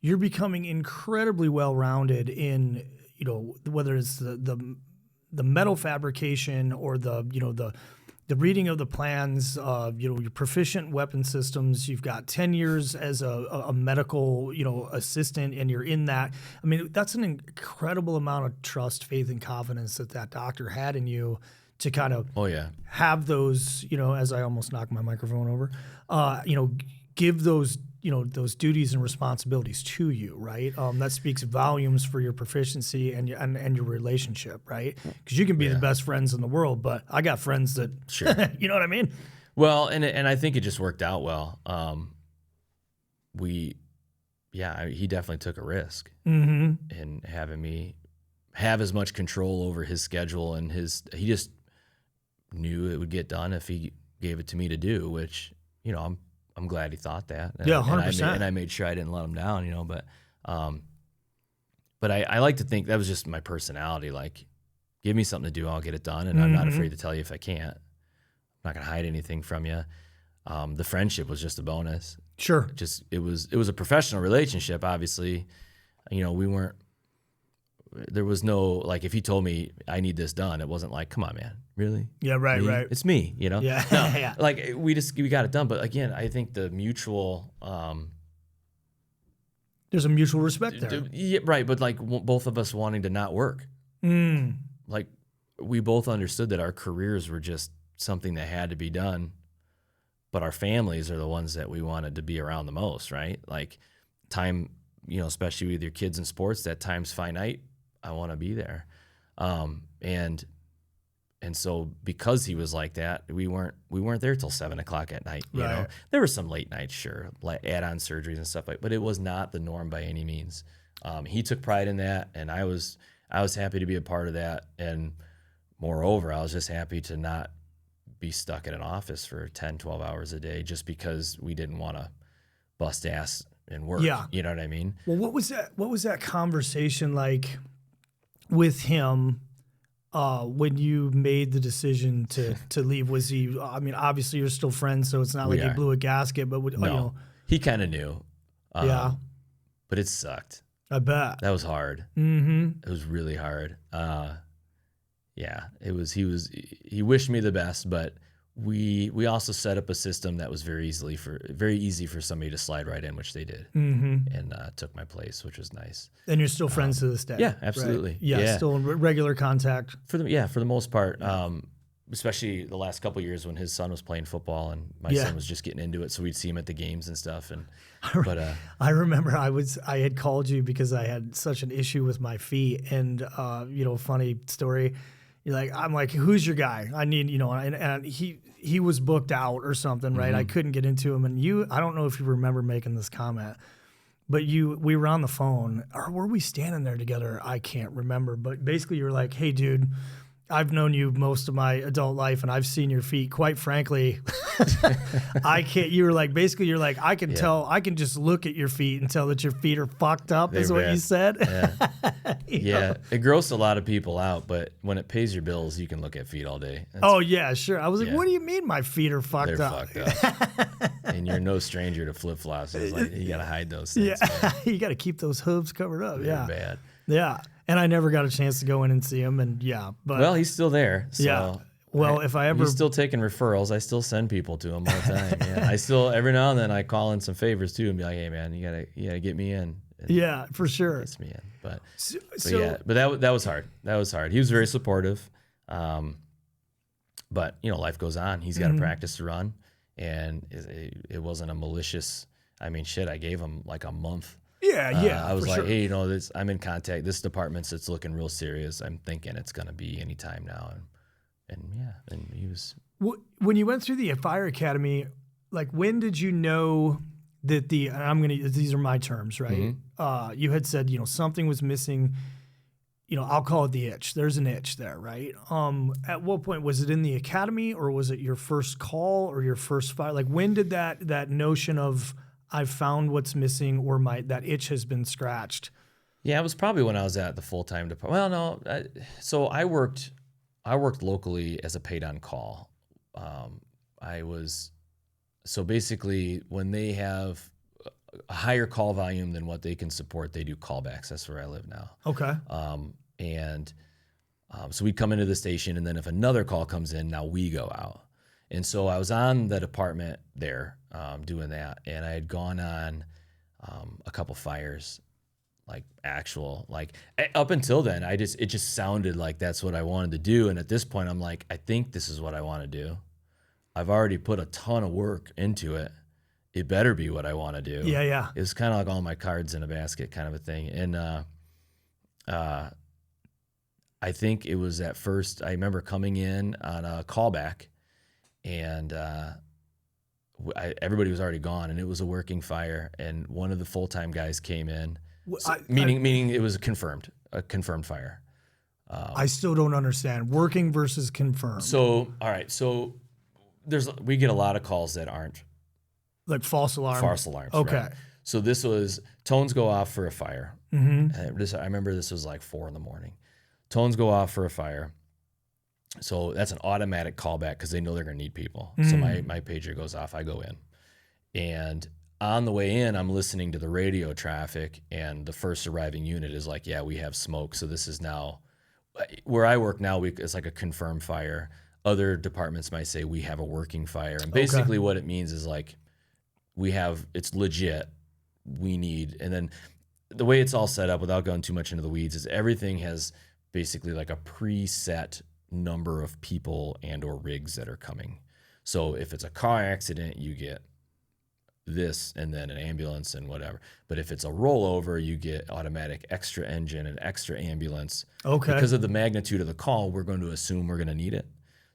You're becoming incredibly well-rounded in, whether it's the metal fabrication or the reading of the plans, you're proficient in weapon systems. You've got 10 years as a medical, assistant, and you're in that. I mean, that's an incredible amount of trust, faith, and confidence that doctor had in you to kind of have those, as I almost knocked my microphone over, give those, those duties and responsibilities to you, right? That speaks volumes for your proficiency and your relationship, right? Because you can be the best friends in the world, but I got friends that, you know what I mean? Well, and I think it just worked out well. He definitely took a risk in having me have as much control over his schedule, and he just knew it would get done if he gave it to me to do, which, I'm glad he thought that. And, 100%. And I made sure I didn't let him down, but I like to think that was just my personality. Like, give me something to do, I'll get it done. And I'm not afraid to tell you if I can't. I'm not going to hide anything from you. The friendship was just a bonus. Sure. It was a professional relationship. Obviously, there was no, like, if he told me I need this done, it wasn't like, come on, man, really? Yeah, right, me? right. It's me, Yeah, No, yeah. Like, we got it done. But again, I think the mutual, there's a mutual respect there. Yeah, right. But like both of us wanting to not work, like we both understood that our careers were just something that had to be done, but our families are the ones that we wanted to be around the most, right? Like time, especially with your kids in sports, that time's finite. I want to be there. And so because he was like that, we weren't there till 7 o'clock at night. You know, there were some late nights, sure, like add-on surgeries and stuff but it was not the norm by any means. He took pride in that, and I was happy to be a part of that. And moreover, I was just happy to not be stuck in an office for 10, 12 hours a day just because we didn't want to bust ass and work. Yeah. You know what I mean? Well, what was that conversation like with him when you made the decision to leave? Was he, I mean, obviously you're still friends, so it's not like he blew a gasket, but he kind of knew. But it sucked. I bet. That was hard. It was really hard. He wished me the best, but we also set up a system that was very easy for somebody to slide right in, which they did, and took my place, which was nice. And you're still friends to this day. Yeah, absolutely. Right? Yeah, still in regular contact. For the most part. Especially the last couple of years when his son was playing football and my son was just getting into it, so we'd see him at the games and stuff. And I remember I had called you because I had such an issue with my feet, and funny story. I'm like, who's your guy? I need, and he was booked out or something, right? I couldn't get into him, and I don't know if you remember making this comment, but we were on the phone, or were we standing there together? I can't remember, but basically you were like, hey, dude, I've known you most of my adult life, and I've seen your feet. Quite frankly, I can't. You're like, I can tell. I can just look at your feet and tell that your feet are fucked up. Is what you said. Yeah, it grossed a lot of people out, but when it pays your bills, you can look at feet all day. Sure. I was like, what do you mean my feet are fucked up? They're fucked up. And you're no stranger to flip flops. It's like you gotta hide those things. Yeah, you gotta keep those hooves covered up. They're bad. Yeah. And I never got a chance to go in and see him, but he's still there. So Well, if I ever, he's still taking referrals. I still send people to him all the time. Yeah. I still every now and then I call in some favors too and be like, hey man, you gotta get me in. And for sure. Gets me in. But that was hard. That was hard. He was very supportive. But life goes on. He's got a practice to run, and it wasn't a malicious. I mean, shit. I gave him like a month. I was like, hey, I'm in contact. This department's it's looking real serious. I'm thinking it's gonna be any time now, and he was. When you went through the fire academy, like when did you know that these are my terms, right? You had said something was missing. I'll call it the itch. There's an itch there, right? At what point was it in the academy, or was it your first call or your first fire? Like when did that notion of I've found what's missing, or that itch has been scratched? Yeah, it was probably when I was at the full-time department. Well, no. So I worked locally as a paid-on call. So basically when they have a higher call volume than what they can support, they do callbacks. That's where I live now. Okay. So we come into the station, and then if another call comes in, now we go out. And so I was on the department there doing that, and I had gone on a couple fires, up until then, it just sounded like that's what I wanted to do. And at this point, I'm like, I think this is what I want to do. I've already put a ton of work into it. it better be what I want to do. Yeah, yeah. It was kind of like all my cards in a basket kind of a thing. And I think it was at first, I remember coming in on a callback, and everybody was already gone, and it was a working fire, and one of the full-time guys came in, meaning it was a confirmed fire. I still don't understand working versus confirmed. So, all right. So we get a lot of calls that aren't like false alarms. False alarms. Okay. Right? So this was tones go off for a fire. Mm-hmm. I remember this was like 4 a.m. Tones go off for a fire. So that's an automatic callback because they know they're going to need people. So my pager goes off. I go in, and on the way in, I'm listening to the radio traffic, and the first arriving unit is like, "Yeah, we have smoke." So this is now where I work now. It's like a confirmed fire. Other departments might say we have a working fire, and basically what it means is like it's legit. We need, and then the way it's all set up, without going too much into the weeds, is everything has basically like a preset number of people and or rigs that are coming. So if it's a car accident, you get this and then an ambulance and whatever. But if it's a rollover, you get automatic extra engine and extra ambulance. Okay. Because of the magnitude of the call, we're going to assume we're going to need it.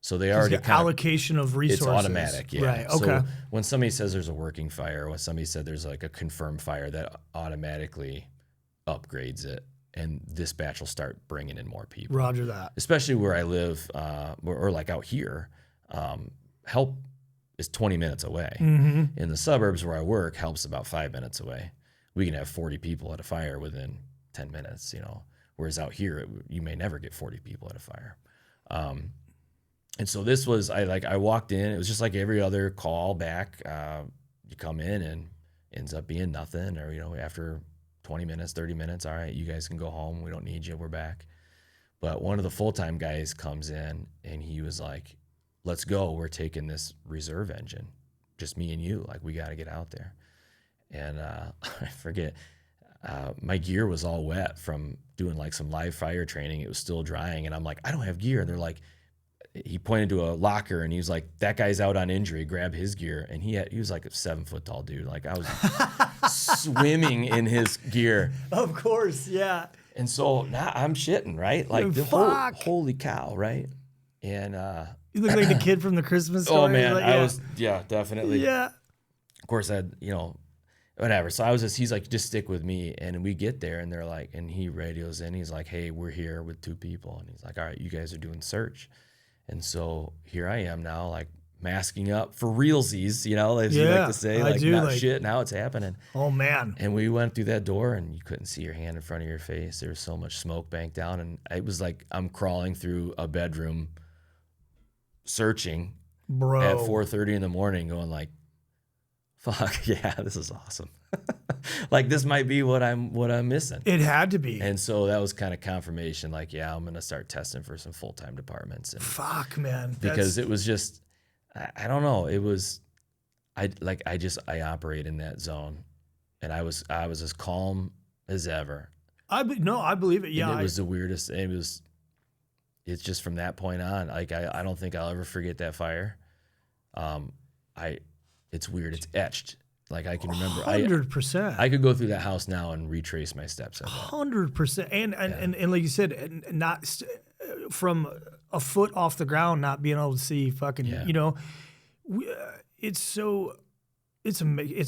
So they already allocation of resources. It's automatic, yeah. Right. Okay. So when somebody says there's a working fire, when somebody said there's like a confirmed fire, that automatically upgrades it, and dispatch will start bringing in more people. Roger that. Especially where I live, or like out here, help is 20 minutes away. Mm-hmm. In the suburbs where I work, help's about 5 minutes away. We can have 40 people at a fire within 10 minutes, whereas out here, you may never get 40 people at a fire. And so this was, I walked in, it was just like every other call back. You come in and ends up being nothing, or, after 20 minutes, 30 minutes, all right, you guys can go home. We don't need you. We're back. But one of the full-time guys comes in, and he was like, let's go. We're taking this reserve engine, just me and you. Like, we got to get out there. And I forget, my gear was all wet from doing like some live fire training. It was still drying. And I'm like, I don't have gear. And they're like, he pointed to a locker, and he was like, that guy's out on injury, grab his gear. And he was like a 7-foot tall dude. Like, I was swimming in his gear. Of course, yeah. And so now I'm shitting, right? Like, holy cow, right? And you look like the kid from the Christmas Story. Oh man, like, I was, definitely. Yeah. Of course, whatever. So he's like, just stick with me. And we get there, and they're like, and he radios in. He's like, hey, we're here with 2 people. And he's like, all right, you guys are doing search. And so here I am now, like, masking up for realsies, as you like to say, like, shit, now it's happening. Oh man. And we went through that door, and you couldn't see your hand in front of your face. There was so much smoke banked down, and it was like I'm crawling through a bedroom searching at 4:30 in the morning, going like, fuck, yeah, this is awesome. Like, this might be what I'm missing. It had to be. And so that was kind of confirmation, like, yeah, I'm going to start testing for some full-time departments. And fuck, man. Because it was just, I don't know. It was, I operate in that zone, and I was as calm as ever. I believe it. Yeah. And it was the weirdest. It's just from that point on, like, I don't think I'll ever forget that fire. It's weird. It's etched. Like, I can remember. 100%. I could go through that house now and retrace my steps. 100%. And like you said, not from a foot off the ground, not being able to see fucking, it's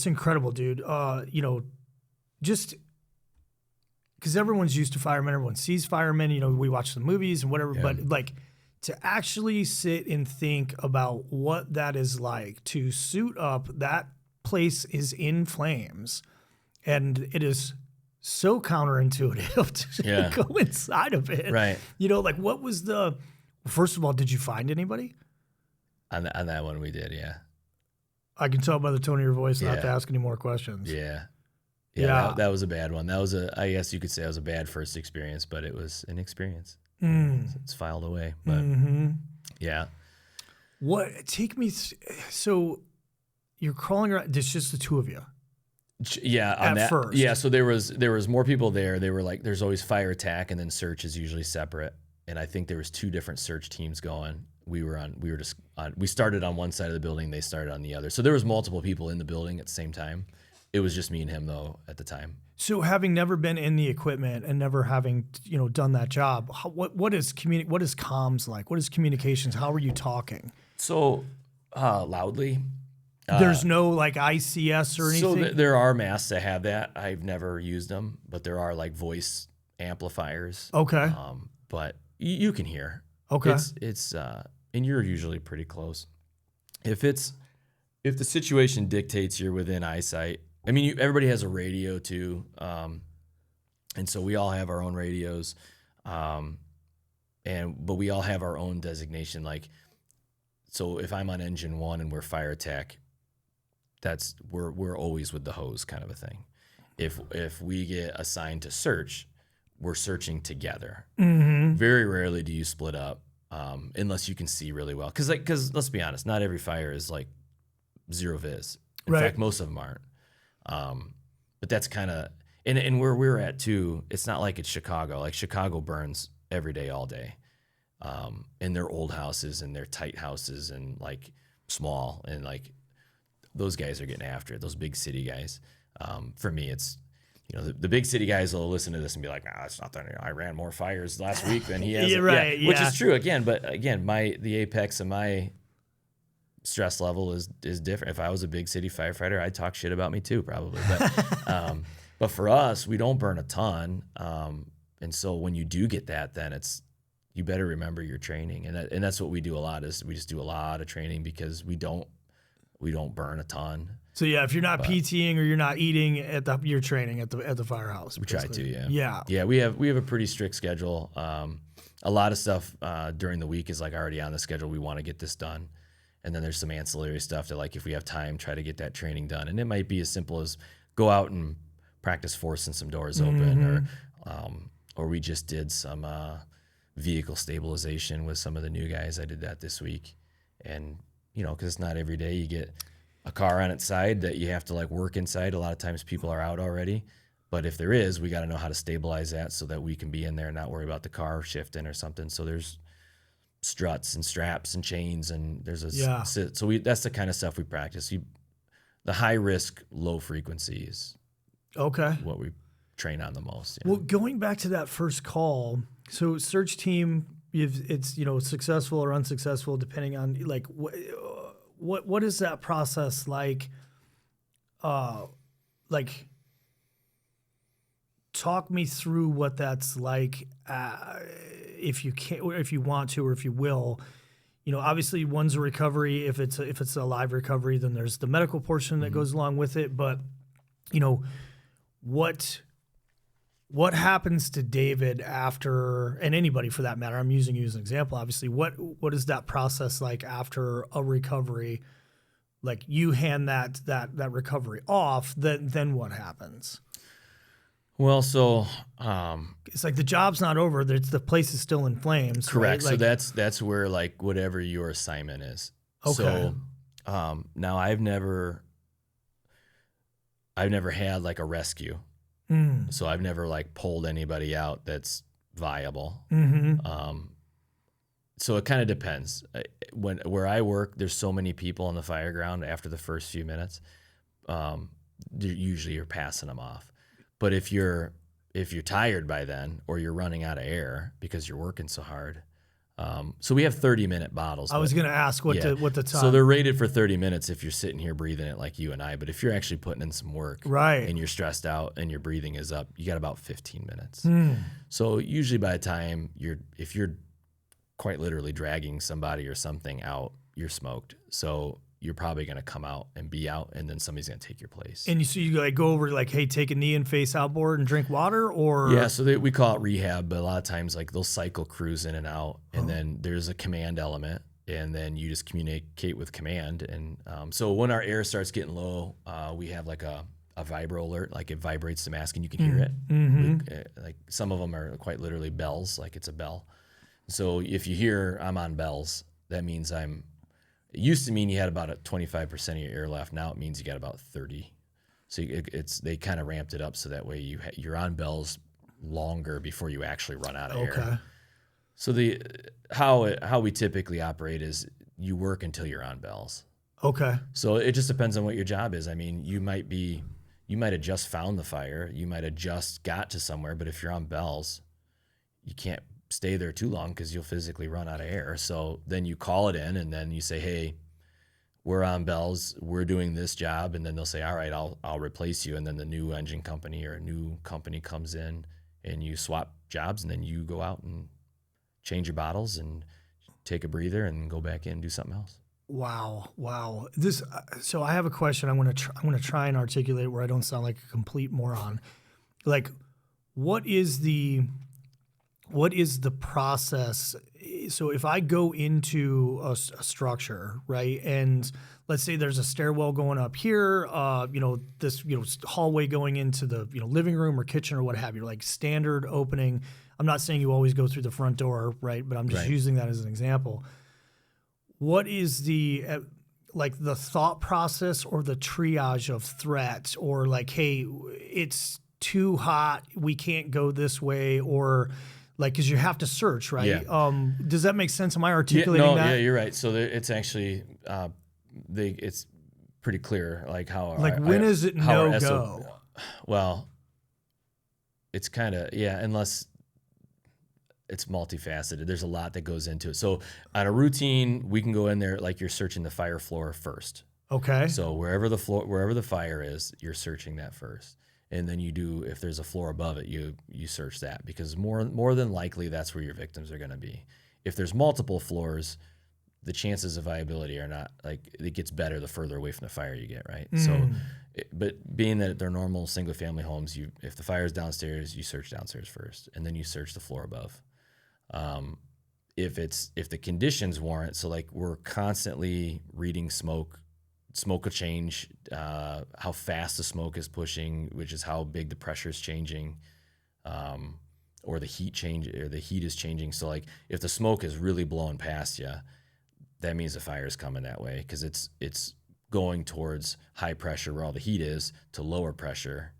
incredible, dude. Just because everyone's used to firemen, everyone sees firemen, we watch the movies and whatever, but like, to actually sit and think about what that is like to suit up, that place is in flames, and it is so counterintuitive to go inside of it. Right. Like, what was first of all, did you find anybody? On that one we did, yeah. I can tell by the tone of your voice not to ask any more questions. Yeah. Yeah. That was a bad one. I guess you could say it was a bad first experience, but it was an experience. It's filed away, but yeah. So you're crawling around, it's just the 2 of you. Yeah. At first. Yeah. So there was more people there. They were like, there's always fire attack, and then search is usually separate. And I think there was 2 different search teams going. we started on one side of the building, they started on the other. So there was multiple people in the building at the same time. It was just me and him though at the time. So having never been in the equipment and never having, done that job, what is comms like? What is communications? How are you talking? So loudly. There's no like ICS or anything? So there are masks that have that. I've never used them, but there are like voice amplifiers. Okay. But you can hear. Okay. It's and you're usually pretty close. If the situation dictates you're within eyesight, I mean, everybody has a radio too, and so we all have our own radios, but we all have our own designation. Like, so if I'm on engine 1 and we're fire attack, we're always with the hose kind of a thing. If we get assigned to search, we're searching together. Mm-hmm. Very rarely do you split up, unless you can see really well. Because let's be honest, not every fire is like zero vis. In fact, most of them aren't. But that's kind of, and where we're at too, it's not like it's Chicago. Like Chicago burns every day, all day. In their old houses and their tight houses and like small, and like those guys are getting after it, those big city guys. For me, it's, the big city guys will listen to this and be like, nah, it's nothing. I ran more fires last week than he has. Which is true again. But again, the apex of my stress level is different. If I was a big city firefighter, I'd talk shit about me too, probably. But for us, we don't burn a ton. And so when you do get that, then you better remember your training. And that's what we do a lot, is we just do a lot of training because we don't burn a ton. So yeah, if you're not PTing or you're not eating you're training at the firehouse. We try to, yeah. Yeah. Yeah, we have a pretty strict schedule. A lot of stuff during the week is like already on the schedule. We want to get this done. And then there's some ancillary stuff that, like, if we have time, try to get that training done. And it might be as simple as go out and practice forcing some doors open, or we just did some vehicle stabilization with some of the new guys. I did that this week. And, because it's not every day you get a car on its side that you have to like work inside. A lot of times people are out already. But if there is, we got to know how to stabilize that so that we can be in there and not worry about the car shifting or something. So there's struts and straps and chains, and there's so that's the kind of stuff we practice. The high risk, low frequency is what we train on the most. Well, going back to that first call, so search team, it's successful or unsuccessful depending on like what is that process like? Like, talk me through what that's like. If you can, or if you want to, or if you will, obviously one's a recovery. If it's a live recovery, then there's the medical portion that goes along with it. But, what happens to David after, and anybody for that matter, I'm using you as an example, obviously, what is that process like after a recovery? Like, you hand that recovery off, then what happens? Well, so it's like the job's not over. The place is still in flames. Correct. Right? So that's where like whatever your assignment is. Okay. So now I've never had like a rescue. So I've never like pulled anybody out that's viable. Mm-hmm. So it kind of depends. Where I work, there's so many people on the fire ground after the first few minutes. Usually you're passing them off. But if you're tired by then, or you're running out of air because you're working so hard, so we have 30-minute bottles. I was going to ask what the time. So they're rated for 30 minutes if you're sitting here breathing it like you and I. But if you're actually putting in some work, right, and you're stressed out and your breathing is up, you got about 15 minutes. So usually by the time if you're quite literally dragging somebody or something out, you're smoked. So you're probably going to come out and be out, and then somebody's going to take your place. And you like go over like, hey, take a knee and face outboard and drink water, or so we call it rehab, but a lot of times like they'll cycle crews in and out, and then there's a command element, and then you just communicate with command. And so when our air starts getting low, we have like a vibro alert, like it vibrates the mask and you can hear it. Mm-hmm. Like some of them are quite literally bells, like it's a bell. So if you hear I'm on bells, that means it used to mean you had about 25% of your air left. Now it means you got about 30. So they kind of ramped it up so that way you're on bells longer before you actually run out of air. So how we typically operate is you work until you're on bells. Okay. So it just depends on what your job is. I mean, you might have just found the fire, you might have just got to somewhere, but if you're on bells, you can't stay there too long because you'll physically run out of air. So then you call it in, and then you say, hey, we're on bells, we're doing this job, and then they'll say, all right, I'll replace you. And then the new engine company or a new company comes in, and you swap jobs, and then you go out and change your bottles and take a breather and go back in and do something else. Wow. This. So I have a question. I'm going to try and articulate it where I don't sound like a complete moron. Like, what is the process? So if I go into a structure, right, and let's say there's a stairwell going up here, this hallway going into the living room or kitchen or what have you, like standard opening. I'm not saying you always go through the front door, right? But I'm just using that as an example. What is the thought process or the triage of threats, or like, hey, it's too hot, we can't go this way, or like, because you have to search, right? Yeah. Does that make sense? Am I articulating that? Yeah, you're right. So it's actually it's pretty clear, like how when is it no go? Well, it's kind of unless it's multifaceted. There's a lot that goes into it. So on a routine, we can go in there like you're searching the fire floor first. Okay. So wherever the fire is, you're searching that first. And then you do, if there's a floor above it, you search that, because more than likely that's where your victims are going to be. If there's multiple floors, the chances of viability are not, like, it gets better the further away from the fire you get, right? So, but being that they're normal single family homes, if the fire's downstairs, you search downstairs first, and then you search the floor above. If the conditions warrant, so like we're constantly reading smoke will change, how fast the smoke is pushing, which is how big the pressure is changing, or the heat is changing. So like if the smoke is really blowing past you, that means the fire is coming that way, because it's going towards high pressure where all the heat is to lower pressure,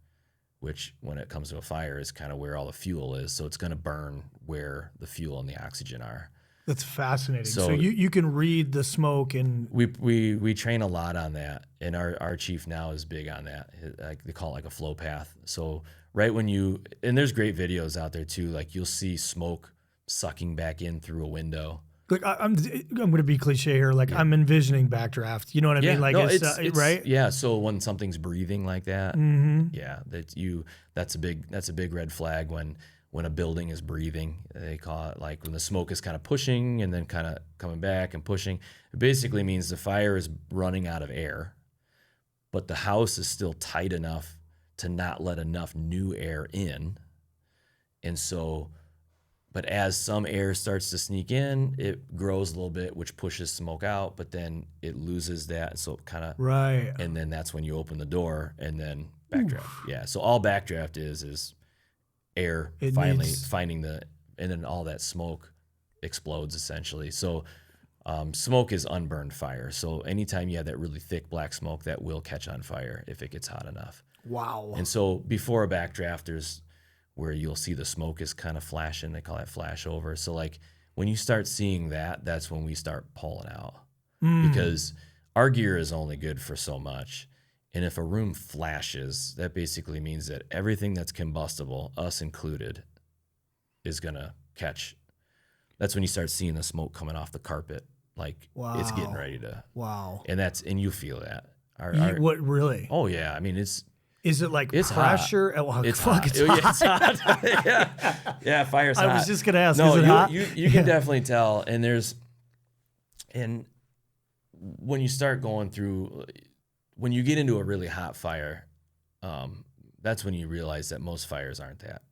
which when it comes to a fire is kind of where all the fuel is. So it's going to burn where the fuel and the oxygen are. That's fascinating. So you can read the smoke, and we train a lot on that, and our chief now is big on that. Like, they call it like a flow path. So right when and there's great videos out there too, like you'll see smoke sucking back in through a window. Like I'm going to be cliche here. Like, I'm envisioning backdraft. You know what I mean? Like, no, it's right. Yeah. So when something's breathing like that, that's a big red flag when a building is breathing. They call it, like, when the smoke is kind of pushing and then kind of coming back and pushing. It basically means the fire is running out of air, but the house is still tight enough to not let enough new air in. And so, but as some air starts to sneak in, it grows a little bit, which pushes smoke out, but then it loses that. So it kind of, right. And then that's when you open the door and then backdraft. Oof. Yeah. So all backdraft is air finding and then all that smoke explodes essentially. So smoke is unburned fire. So anytime you have that really thick black smoke, that will catch on fire if it gets hot enough. Wow. And so before a backdraft, there's where you'll see the smoke is kind of flashing. They call that flash over. So like when you start seeing that, that's when we start pulling out, because our gear is only good for so much. And if a room flashes, that basically means that everything that's combustible, us included, is going to catch. That's when you start seeing the smoke coming off the carpet. Like, it's getting ready to. Wow. And you feel that. What, really? Oh, yeah. I mean, is it like pressure? Hot. Oh, it's hot. It's hot. yeah, fire's hot. I was just going to ask, no, is it hot? You can definitely tell. And when you start going through, when you get into a really hot fire, that's when you realize that most fires aren't that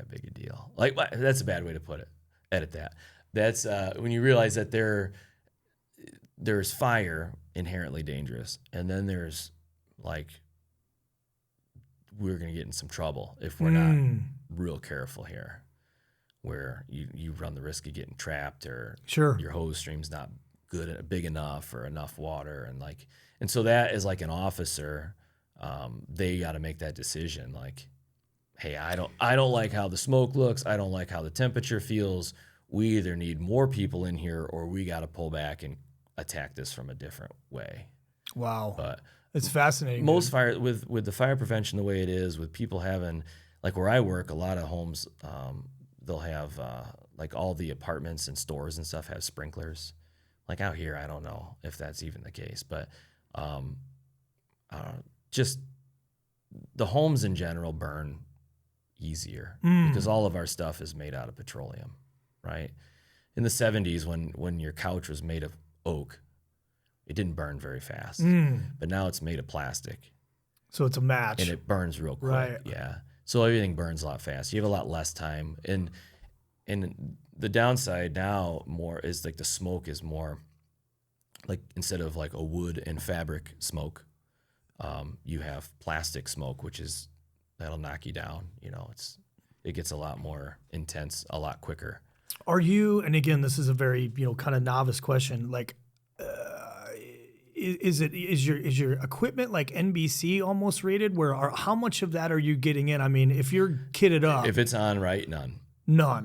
big a deal. Like, that's a bad way to put it. Edit that. That's when you realize that there's fire inherently dangerous, and then there's, like, we're going to get in some trouble if we're not real careful here, where you run the risk of getting trapped, or your hose stream's not big enough, or enough water, and so that is, like, an officer, they got to make that decision, like, hey, I don't like how the smoke looks. I don't like how the temperature feels. We either need more people in here or we got to pull back and attack this from a different way. Wow. But it's fascinating. Most fire with the fire prevention the way it is, with people having, like where I work, a lot of homes, they'll have like all the apartments and stores and stuff have sprinklers. Like out here, I don't know if that's even the case, but just the homes in general burn easier because all of our stuff is made out of petroleum, right? In the 70s, when your couch was made of oak, it didn't burn very fast, but now it's made of plastic. So it's a match. And it burns real quick. Right. Yeah. So everything burns a lot fast. You have a lot less time. And the downside now more is like the smoke is more like instead of like a wood and fabric smoke, you have plastic smoke, which is that'll knock you down. You know, it gets a lot more intense a lot quicker. Are you, and again, this is a very, kind of novice question, like, is your equipment like NBC almost rated? How much of that are you getting in? I mean, if you're kitted up, if it's on right, none.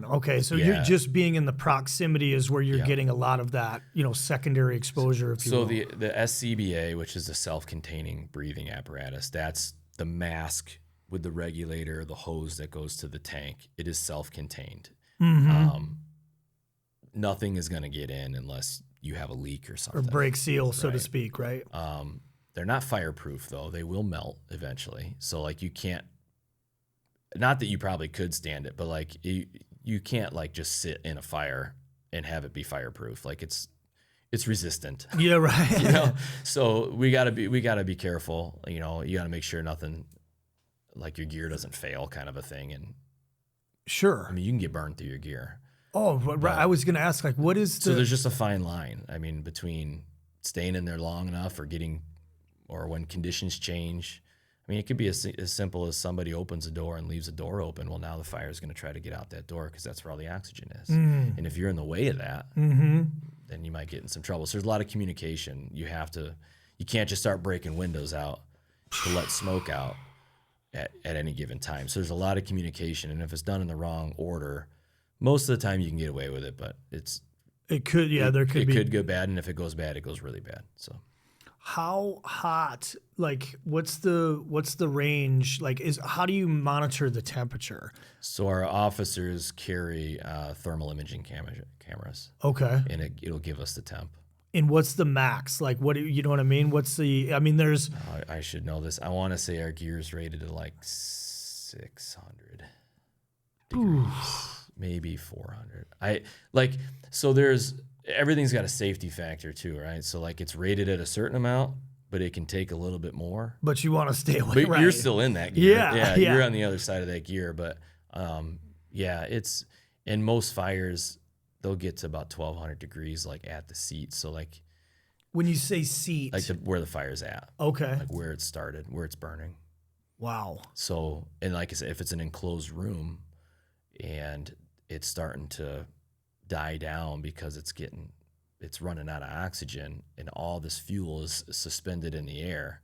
Okay, so you're just being in the proximity is where you're getting a lot of that, secondary exposure. If you will. The SCBA, which is the self-containing breathing apparatus, that's the mask with the regulator, the hose that goes to the tank. It is self-contained. Nothing is going to get in unless you have a leak or something. Or break seal, so to speak, right? They're not fireproof, though. They will melt eventually. So, like, you can't, not that you probably could stand it, but, like, you can't, like, just sit in a fire and have it be fireproof. Like, it's resistant. Yeah, right. So we gotta be careful. You gotta make sure nothing, like your gear doesn't fail kind of a thing. And sure. I mean, you can get burned through your gear. Oh, right. I was going to ask, like, what is So there's just a fine line. I mean, between staying in there long enough or when conditions change. I mean, it could be as simple as somebody opens a door and leaves a door open. Well, now the fire is going to try to get out that door because that's where all the oxygen is. And if you're in the way of that, then you might get in some trouble. So there's a lot of communication. You can't just start breaking windows out to let smoke out at any given time. So there's a lot of communication. And if it's done in the wrong order, most of the time you can get away with it, but it could go bad, and if it goes bad, it goes really bad. So, how hot? Like, what's the range? Like, how do you monitor the temperature? So our officers carry thermal imaging cameras. Okay, and it'll give us the temp. And what's the max? Like, you know what I mean? There's. I should know this. I want to say our gear is rated at like 600 degrees. Maybe 400. So everything's got a safety factor too, right? So like it's rated at a certain amount, but it can take a little bit more. But you want to stay away. But you're still in that gear. Yeah. You're on the other side of that gear. But it's in most fires they'll get to about 1200 degrees, like at the seat. So like when you say seat, like where the fire's at. Okay. Like where it started, where it's burning. Wow. So, and like I said, if it's an enclosed room and it's starting to die down because it's running out of oxygen and all this fuel is suspended in the air,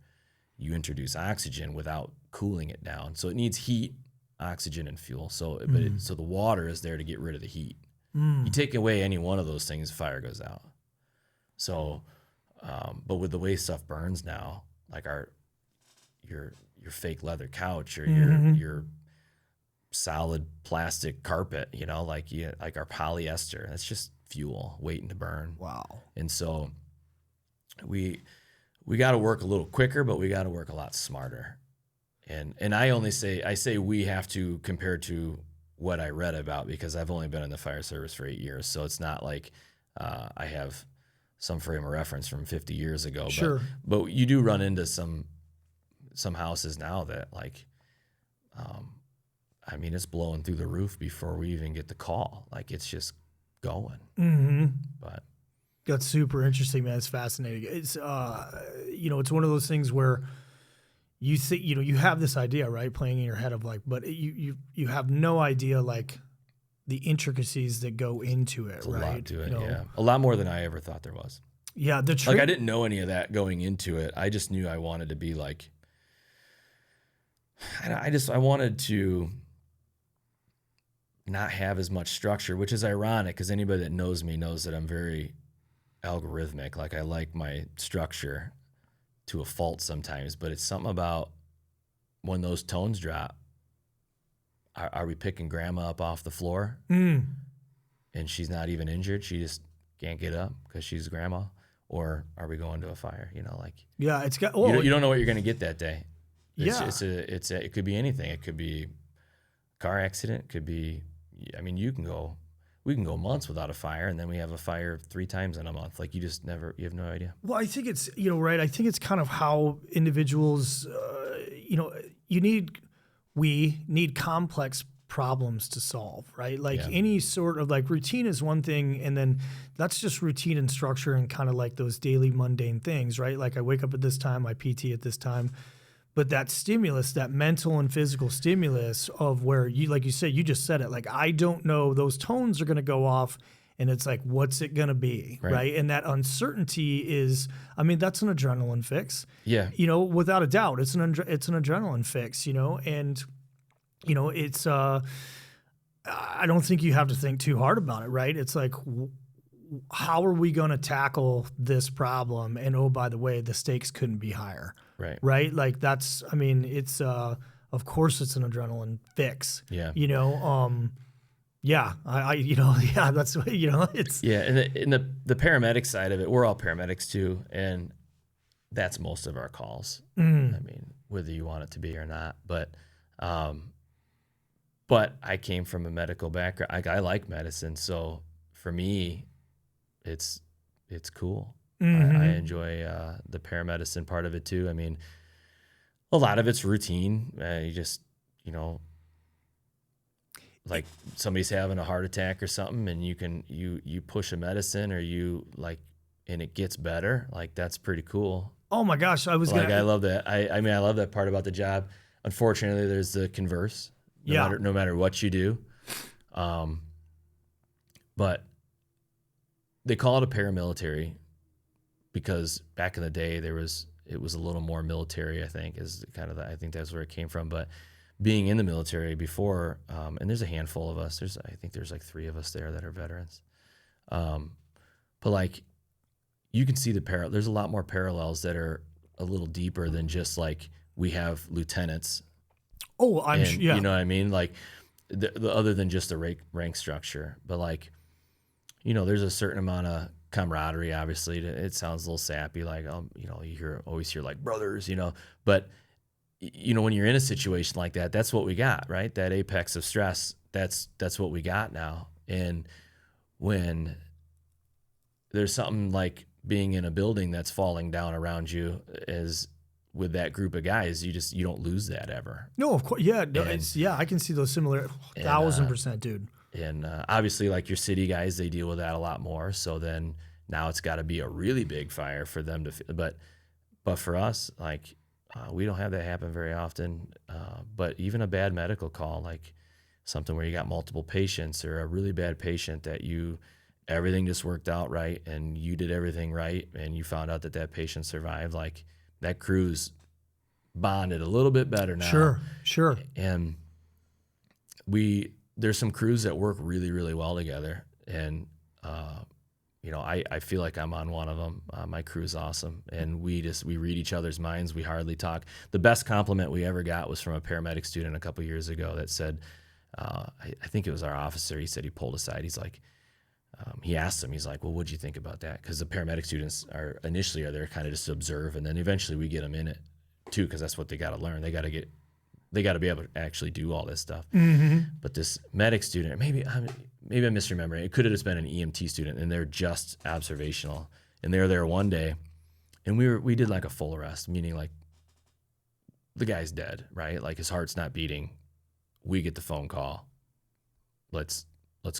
you introduce oxygen without cooling it down. So it needs heat, oxygen, and fuel. So, so the water is there to get rid of the heat. You take away any one of those things, the fire goes out. So, but with the way stuff burns now, like your fake leather couch or your solid plastic carpet, like our polyester, that's just fuel waiting to burn. Wow. And so we got to work a little quicker, but we got to work a lot smarter. And I say we have to compare to what I read about, because I've only been in the fire service for 8 years. So it's not like I have some frame of reference from 50 years ago. Sure. But you do run into some houses now that it's blowing through the roof before we even get the call. Like it's just going. But that's super interesting, man. It's fascinating. It's it's one of those things where you think you have this idea, right, playing in your head of like, but you have no idea like the intricacies that go into it. It's a right? lot to it. Yeah, a lot more than I ever thought there was. Yeah, like I didn't know any of that going into it. I just knew I wanted to be like I wanted to not have as much structure, which is ironic because anybody that knows me knows that I'm very algorithmic. Like I like my structure to a fault sometimes, but it's something about when those tones drop. Are we picking grandma up off the floor and she's not even injured? She just can't get up because she's grandma, or are we going to a fire? Yeah, it's got. You don't know what you're going to get that day. It could be anything. It could be a car accident. It could be. I mean, we can go months without a fire, and then we have a fire 3 times in a month. Like you have no idea. Well, I think it's, right. I think it's kind of how individuals, we need complex problems to solve, right? Like any sort of like routine is one thing, and then that's just routine and structure and kind of like those daily mundane things, right? Like I wake up at this time, I PT at this time. But that stimulus, that mental and physical stimulus of where you, like you said, you just said it, like, I don't know, those tones are going to go off and it's like, what's it going to be? Right. And that uncertainty is, I mean, that's an adrenaline fix. Yeah. Without a doubt, it's an adrenaline fix, and, it's, I don't think you have to think too hard about it, right? It's like, how are we going to tackle this problem? And oh, by the way, the stakes couldn't be higher. Right. Like that's, I mean, it's, of course it's an adrenaline fix. Yeah. That's what, it's. Yeah. And the paramedic side of it, we're all paramedics too. And that's most of our calls. I mean, whether you want it to be or not, but I came from a medical background. I like medicine. So for me, it's cool. I enjoy the paramedicine part of it too. I mean, a lot of it's routine. You just, like somebody's having a heart attack or something, and you push a medicine or and it gets better. Like that's pretty cool. Oh my gosh, I love that. I mean, I love that part about the job. Unfortunately, there's the converse. No matter what you do. But they call it a paramilitary because back in the day it was a little more military, I think, is kind of I think that's where it came from. But being in the military before, and there's a handful of us. I think there's like 3 of us there that are veterans. But like you can see there's a lot more parallels that are a little deeper than just like we have lieutenants. Oh, yeah. You know what I mean? Like the other than just the rank structure, but like, there's a certain amount of camaraderie. Obviously, it sounds a little sappy, like you always hear like brothers, But when you're in a situation like that, that's what we got, right? That apex of stress. That's what we got now. And when there's something like being in a building that's falling down around you, as with that group of guys, you don't lose that ever. No, of course, yeah, no, I can see those similar 1,000%, dude. And obviously, like your city guys, they deal with that a lot more. So then now it's got to be a really big fire for them to. But for us, like we don't have that happen very often. But even a bad medical call, like something where you got multiple patients or a really bad patient that everything just worked out right and you did everything right and you found out that patient survived, like that crew's bonded a little bit better now. Sure. And there's some crews that work really, really well together. And, I feel like I'm on one of them. My crew's awesome. And we read each other's minds. We hardly talk. The best compliment we ever got was from a paramedic student a couple years ago that said, I think it was our officer. He said he pulled aside. He's like, he asked him, he's like, well, what'd you think about that? Because the paramedic students are there kind of just to observe. And then eventually we get them in it too, because that's what they got to learn. They got to be able to actually do all this stuff. But this medic student, maybe I'm misremembering. It could have just been an EMT student, and they're just observational. And they were there one day, and we did like a full arrest, meaning like the guy's dead, right? Like his heart's not beating. We get the phone call. Let's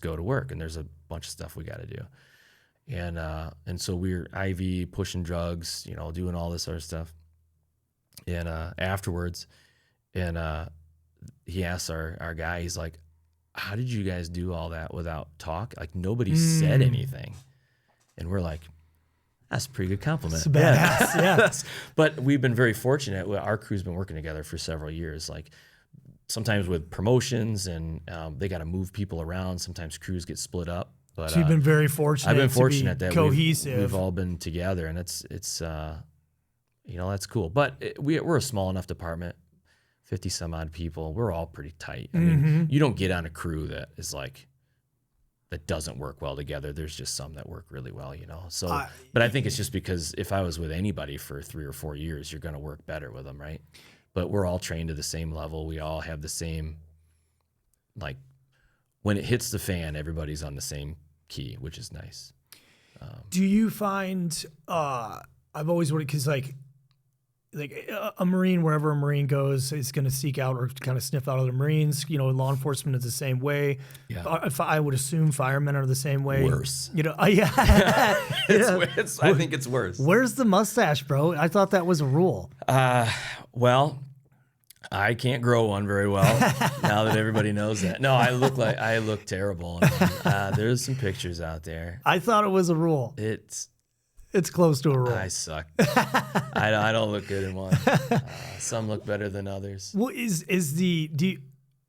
go to work, and there's a bunch of stuff we got to do. And so we're IV pushing drugs, doing all this other stuff. And afterwards. And he asks our guy, he's like, how did you guys do all that without talk? Like nobody said anything. And we're like, That's a pretty good compliment. It's a badass, yeah. But we've been very fortunate. Our crew's been working together for several years. Like sometimes with promotions and they got to move people around. Sometimes crews get split up. But so you've been very fortunate. I've been fortunate that cohesive. we've all been together, and it's that's cool. But we're a small enough department, 50 some odd people. We're all pretty tight. I mean, you don't get on a crew that is like that doesn't work well together. There's just some that work really well, So, but I think it's just because if I was with anybody for 3 or 4 years, you're going to work better with them, right? But we're all trained to the same level. We all have the same, like, when it hits the fan, everybody's on the same key, which is nice. Do you find, I've always wondered, because like a Marine, wherever a Marine goes, is going to seek out or kind of sniff out other Marines. Law enforcement is the same way. Yeah. If I would assume firemen are the same way. Worse. Yeah. I think it's worse. Where's the mustache, bro? I thought that was a rule. Well, I can't grow one very well now that everybody knows that. No, I look terrible. There's some pictures out there. I thought it was a rule. It's close to a rule. I suck. I don't look good in one. Some look better than others. Well, is the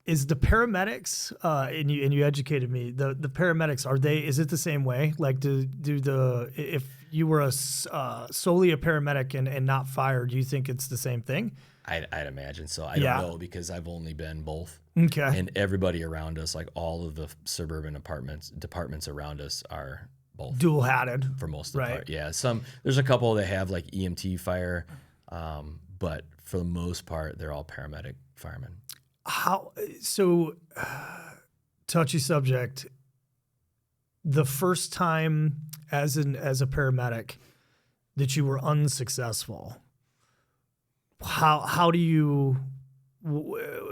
paramedics and you educated me, the paramedics, is it the same way? Like if you were solely a paramedic and not fire, do you think it's the same thing? I'd imagine so. I don't know because I've only been both. Okay. And everybody around us, like all of the suburban departments around us are both dual hatted for most of the part. Yeah, there's a couple that have like EMT fire, but for the most part, they're all paramedic firemen. Touchy subject. The first time as a paramedic that you were unsuccessful, how do you?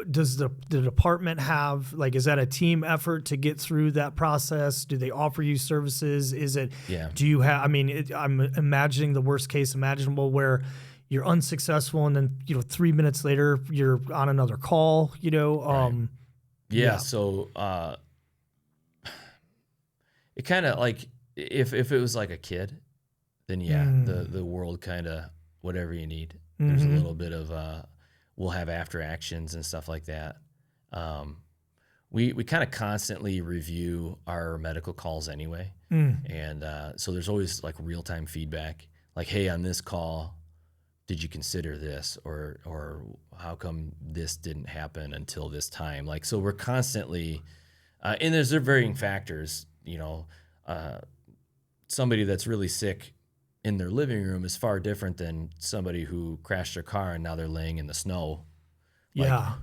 Does the department have, like, is that a team effort to get through that process? Do they offer you services? Is it, do you have, I'm imagining the worst case imaginable where you're unsuccessful and then, 3 minutes later you're on another call, Right. So, it kind of like, if it was like a kid, then the world kind of, whatever you need, there's a little bit of, we'll have after actions and stuff like that. We kind of constantly review our medical calls anyway. And so there's always like real-time feedback. Like, hey, on this call, did you consider this? Or how come this didn't happen until this time? Like, so we're constantly, and there's varying factors, somebody that's really sick in their living room is far different than somebody who crashed their car and now they're laying in the snow.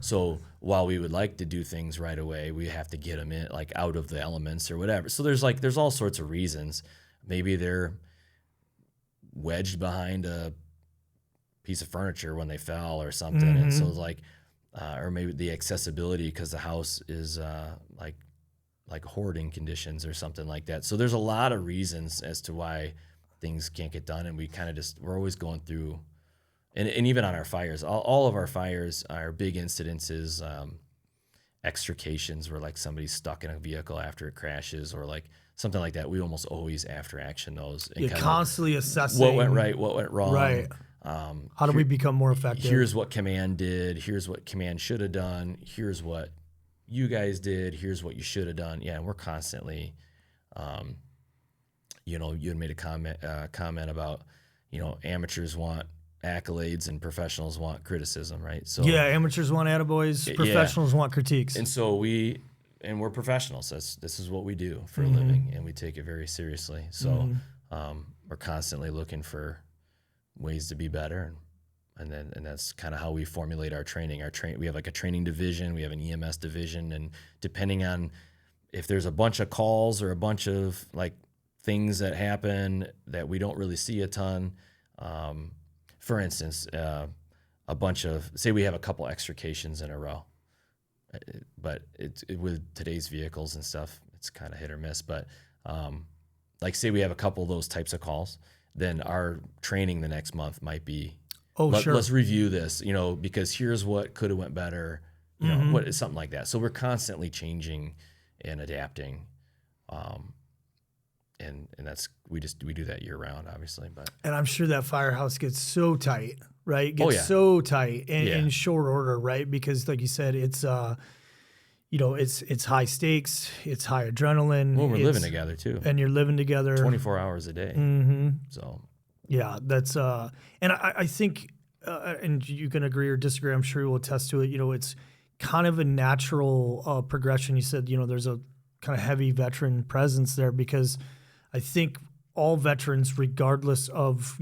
So while we would like to do things right away, we have to get them in, like, out of the elements or whatever. So there's all sorts of reasons. Maybe they're wedged behind a piece of furniture when they fell or something. And so or maybe the accessibility because the house is like hoarding conditions or something like that. So there's a lot of reasons as to why things can't get done, and we kind of we're always going through, and even on our fires, all of our fires, our big incidences, extrications where like somebody's stuck in a vehicle after it crashes or like something like that. We almost always after action those. And you're constantly assessing what went right, what went wrong. Right. How do we become more effective? Here's what command did. Here's what command should have done. Here's what you guys did. Here's what you should have done. Yeah, and we're constantly, you had made a comment about, amateurs want accolades and professionals want criticism, right? So amateurs want attaboys, professionals want critiques. And so we're professionals. This is what we do for a living, and we take it very seriously. So we're constantly looking for ways to be better, and that's kind of how we formulate our training. We have like a training division, we have an EMS division, and depending on if there's a bunch of calls or a bunch of like things that happen that we don't really see a ton. For instance, a bunch of, say we have a couple extrications in a row, but with today's vehicles and stuff, it's kind of hit or miss. But like say we have a couple of those types of calls, then our training the next month might be, let's review this, because here's what could have went better, what is something like that. So we're constantly changing and adapting. And we do that year round, obviously. But and I'm sure that firehouse gets so tight, right? So tight in short order, right? Because like you said, it's it's high stakes, it's high adrenaline. Well, we're living together too, and you're living together 24 hours a day. Mm-hmm. So yeah, that's and I think, and you can agree or disagree. I'm sure you will attest to it. It's kind of a natural progression. You said there's a kind of heavy veteran presence there because I think all veterans, regardless of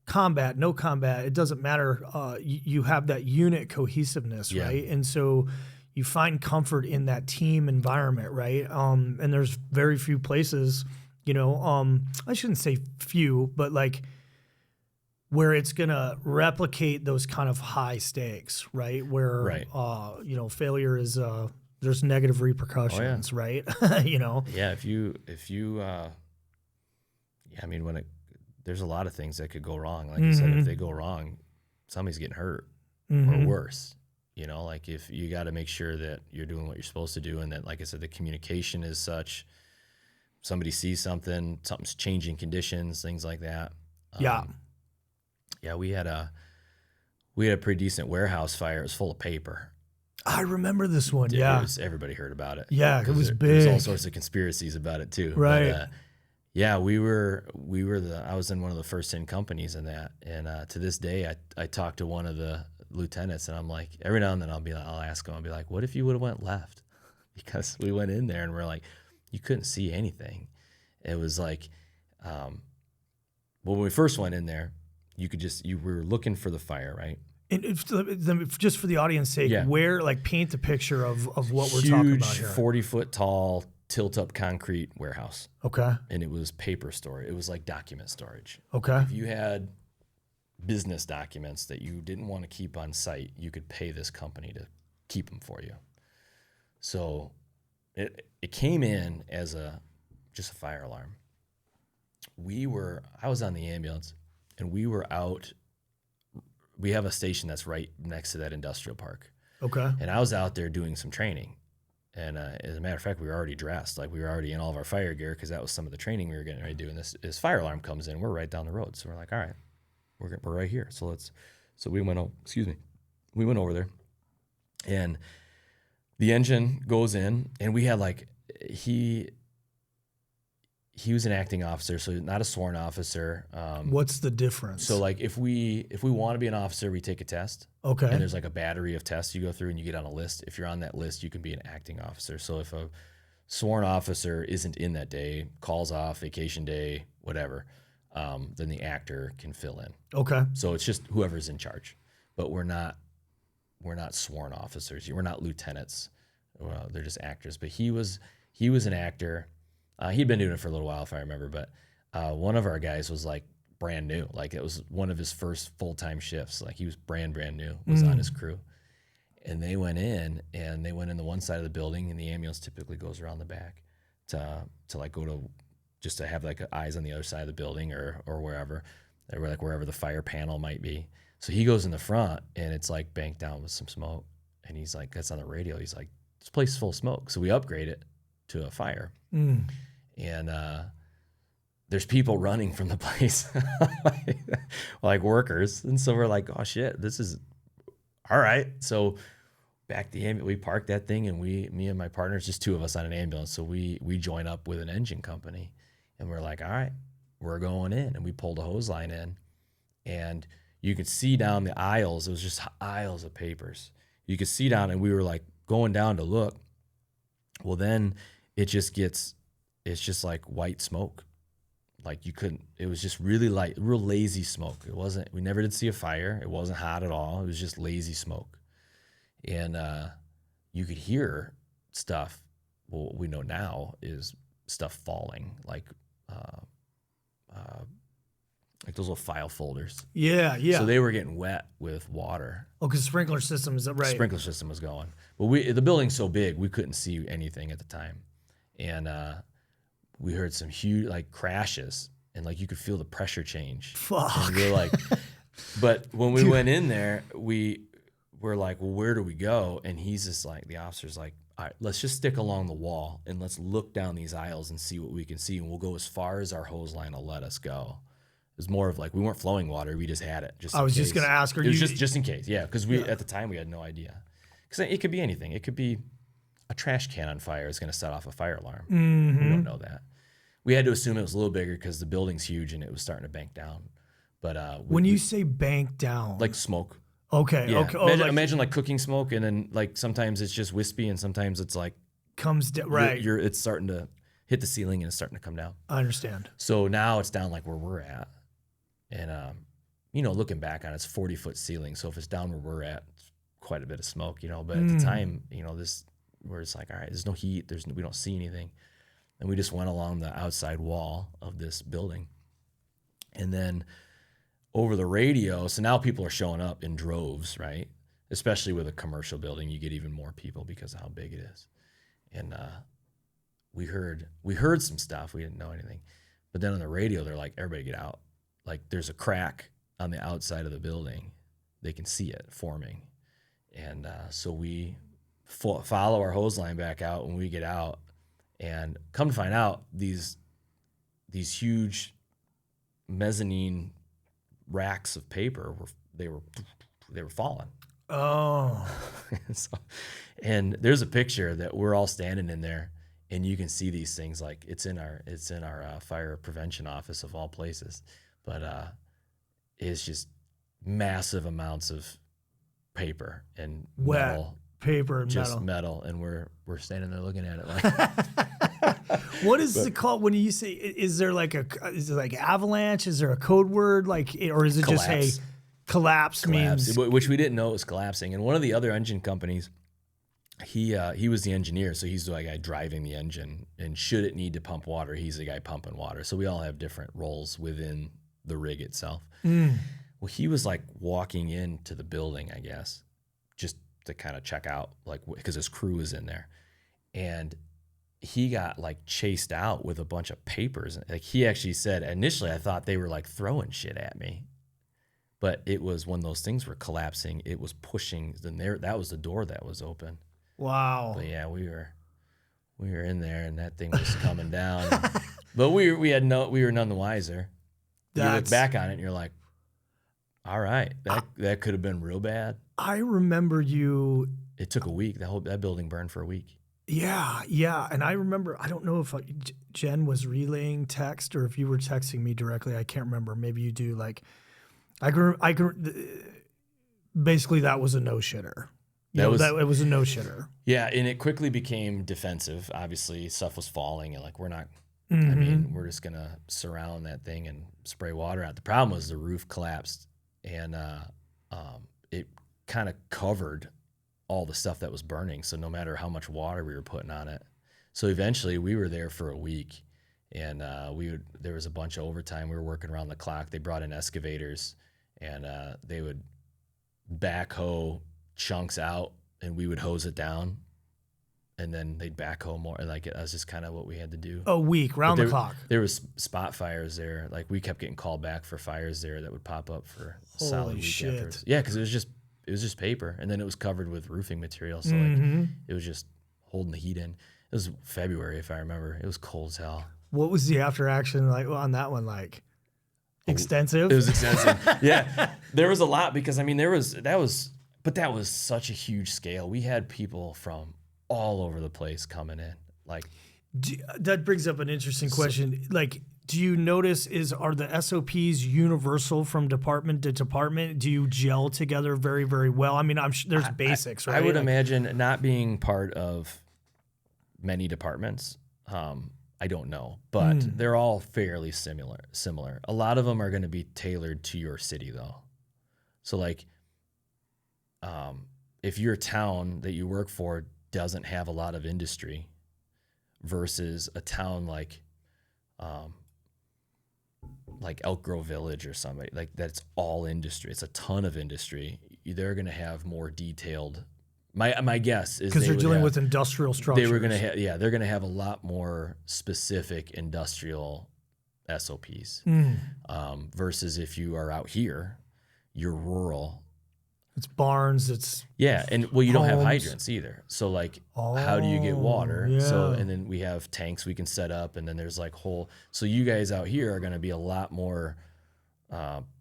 combat, no combat, it doesn't matter. You have that unit cohesiveness, right? And so you find comfort in that team environment, right? And there's very few places, I shouldn't say few, but like where it's gonna replicate those kind of high stakes, right? Where failure is there's negative repercussions, right? Yeah, if you I mean, there's a lot of things that could go wrong. Like you said, if they go wrong, somebody's getting hurt or worse. Like if you got to make sure that you're doing what you're supposed to do, and that, like I said, the communication is such. Somebody sees something's changing conditions, things like that. We had a pretty decent warehouse fire. It was full of paper. I remember this one. Everybody heard about it. Yeah, it was big. There's all sorts of conspiracies about it too. Right. But, I was in one of the first 10 companies in that, and to this day, I talked to one of the lieutenants, and I'm like, every now and then I'll ask him, I'll be like, what if you would have went left? Because we went in there and we're like, you couldn't see anything. It was like, when we first went in there, you were looking for the fire, right? And just for the audience sake, paint the picture of what we're talking about here. 40-foot tall, tilt-up concrete warehouse. Okay. And it was paper storage. It was like document storage. Okay. If you had business documents that you didn't want to keep on site, you could pay this company to keep them for you. So it came in as just a fire alarm. I was on the ambulance, and we were out. We have a station that's right next to that industrial park. Okay. And I was out there doing some training. And as a matter of fact, we were already dressed. Like, we were already in all of our fire gear because that was some of the training we were getting ready to do. And this fire alarm comes in. We're right down the road. So we're like, all right, we're right here. So we went over there. And the engine goes in, and we had he was an acting officer, so not a sworn officer. What's the difference? So like if we want to be an officer, we take a test. Okay. And there's like a battery of tests you go through, and you get on a list. If you're on that list, you can be an acting officer. So if a sworn officer isn't in that day, calls off, vacation day, whatever, then the actor can fill in. Okay. So it's just whoever's in charge. But we're not sworn officers. We're not lieutenants. Well, they're just actors. But he was an actor. He'd been doing it for a little while, if I remember, but one of our guys was like brand new. Like, it was one of his first full-time shifts. Like, he was brand new, was on his crew. And they went in the one side of the building, and the ambulance typically goes around the back to like go to, just to have like eyes on the other side of the building or wherever. They were like wherever the fire panel might be. So he goes in the front, and it's like banked down with some smoke. And he's like, that's on the radio. He's like, this place is full of smoke. So we upgrade it to a fire. And there's people running from the place, like workers. And so we're like, oh shit, this is all right. So back the ambulance, we parked that thing, and me and my partners, just two of us on an ambulance. So we join up with an engine company, and we're like, all right, we're going in. And we pulled a hose line in, and you could see down the aisles. It was just aisles of papers. You could see down, and we were like going down to look. Well, then it's just like white smoke. Like, it was just really light, real lazy smoke. We never did see a fire. It wasn't hot at all. It was just lazy smoke. And you could hear stuff. Well, what we know now is stuff falling, like those little file folders. Yeah. So they were getting wet with water. Oh, because sprinkler system is right. Sprinkler system was going. But the building's so big, we couldn't see anything at the time. And we heard some huge crashes, and like you could feel the pressure change. Fuck. And we were like, but when we went in there, we we're like, well, where do we go? And he's just like, the officer's like, all right, let's just stick along the wall and let's look down these aisles and see what we can see. And we'll go as far as our hose line will let us go. It was more of like, we weren't flowing water. We just had it. I was just going to ask, it was just in case. Yeah. Cause at the time we had no idea. Cause it could be anything. It could be a trash can on fire is going to set off a fire alarm. Mm-hmm. We don't know that. We had to assume it was a little bigger because the building's huge and it was starting to bank down. But when you say bank down, like smoke. Okay. Yeah. Okay. Imagine like cooking smoke, and then like sometimes it's just wispy, and sometimes it's like comes down. Right. It's starting to hit the ceiling and it's starting to come down. I understand. So now it's down like where we're at, and looking back on it, it's 40-foot ceiling. So if it's down where we're at, it's quite a bit of smoke, But at the time, where it's like, all right, there's no heat, we don't see anything, and we just went along the outside wall of this building, and then over the radio, so now people are showing up in droves, right? Especially with a commercial building, you get even more people because of how big it is. And we heard some stuff. We didn't know anything. But then on the radio, they're like, everybody get out. Like there's a crack on the outside of the building. They can see it forming. And so we follow our hose line back out when we get out. And come to find out, these huge mezzanine racks of paper they were falling. Oh. And there's a picture that we're all standing in there, and you can see these things. Like it's in our fire prevention office of all places, but it's just massive amounts of paper and wet metal, paper and just metal, and we're standing there looking at it like. What is it called when you say? Is it like avalanche? Is there a code word or is it collapse. Just collapse means? Which we didn't know it was collapsing. And one of the other engine companies, he was the engineer, so he's the guy driving the engine. And should it need to pump water, he's the guy pumping water. So we all have different roles within the rig itself. Well, he was like walking into the building, I guess, just to kind of check out, like because his crew was in there, and he got like chased out with a bunch of papers. Like he actually said, initially I thought they were like throwing shit at me, but it was when those things were collapsing, it was pushing. Then that was the door that was open. Wow. But yeah, we were in there and that thing was coming down. But we were none the wiser. You look back on it and you're like, all right, that could have been real bad. I remember you. It took a week. That building burned for a week. Yeah. And I remember, I don't know if Jen was relaying text or if you were texting me directly. I can't remember. Maybe you do. Basically that was a no shitter. It was a no shitter. Yeah. And it quickly became defensive. Obviously stuff was falling and like, we're not, we're just going to surround that thing and spray water out. The problem was the roof collapsed and it kind of covered all the stuff that was burning. So no matter how much water we were putting on it. So eventually we were there for a week and there was a bunch of overtime. We were working around the clock. They brought in excavators and they would backhoe chunks out and we would hose it down and then they'd backhoe more. Like that was just kind of what we had to do. A week round the clock. There was spot fires there. Like we kept getting called back for fires there that would pop up for a solid week afterwards. Yeah. Cause it was just paper and then it was covered with roofing material. So like it was just holding the heat in. It was February, if I remember. It was cold as hell. What was the after action like on that one? Like extensive? It was extensive. Yeah. There was a lot because that was such a huge scale. We had people from all over the place coming in. Like that brings up an interesting question. Like, do you notice are the SOPs universal from department to department? Do you gel together very, very well? I mean, I'm sure there's basics, right? I would imagine not being part of many departments. I don't know, but they're all fairly similar. A lot of them are going to be tailored to your city though. So like, if your town that you work for doesn't have a lot of industry versus a town like Elk Grove Village or somebody like that's all industry. It's a ton of industry. They're going to have more detailed. My guess is because they're dealing with industrial structures. They were going to have, they're going to have a lot more specific industrial SOPs versus if you are out here, you're rural. It's barns. It's Yeah, and well, you don't have homes. hydrants either. So like, how do you get water? Yeah. So and then we have tanks we can set up, and then there's like whole. So you guys out here are going to be a lot more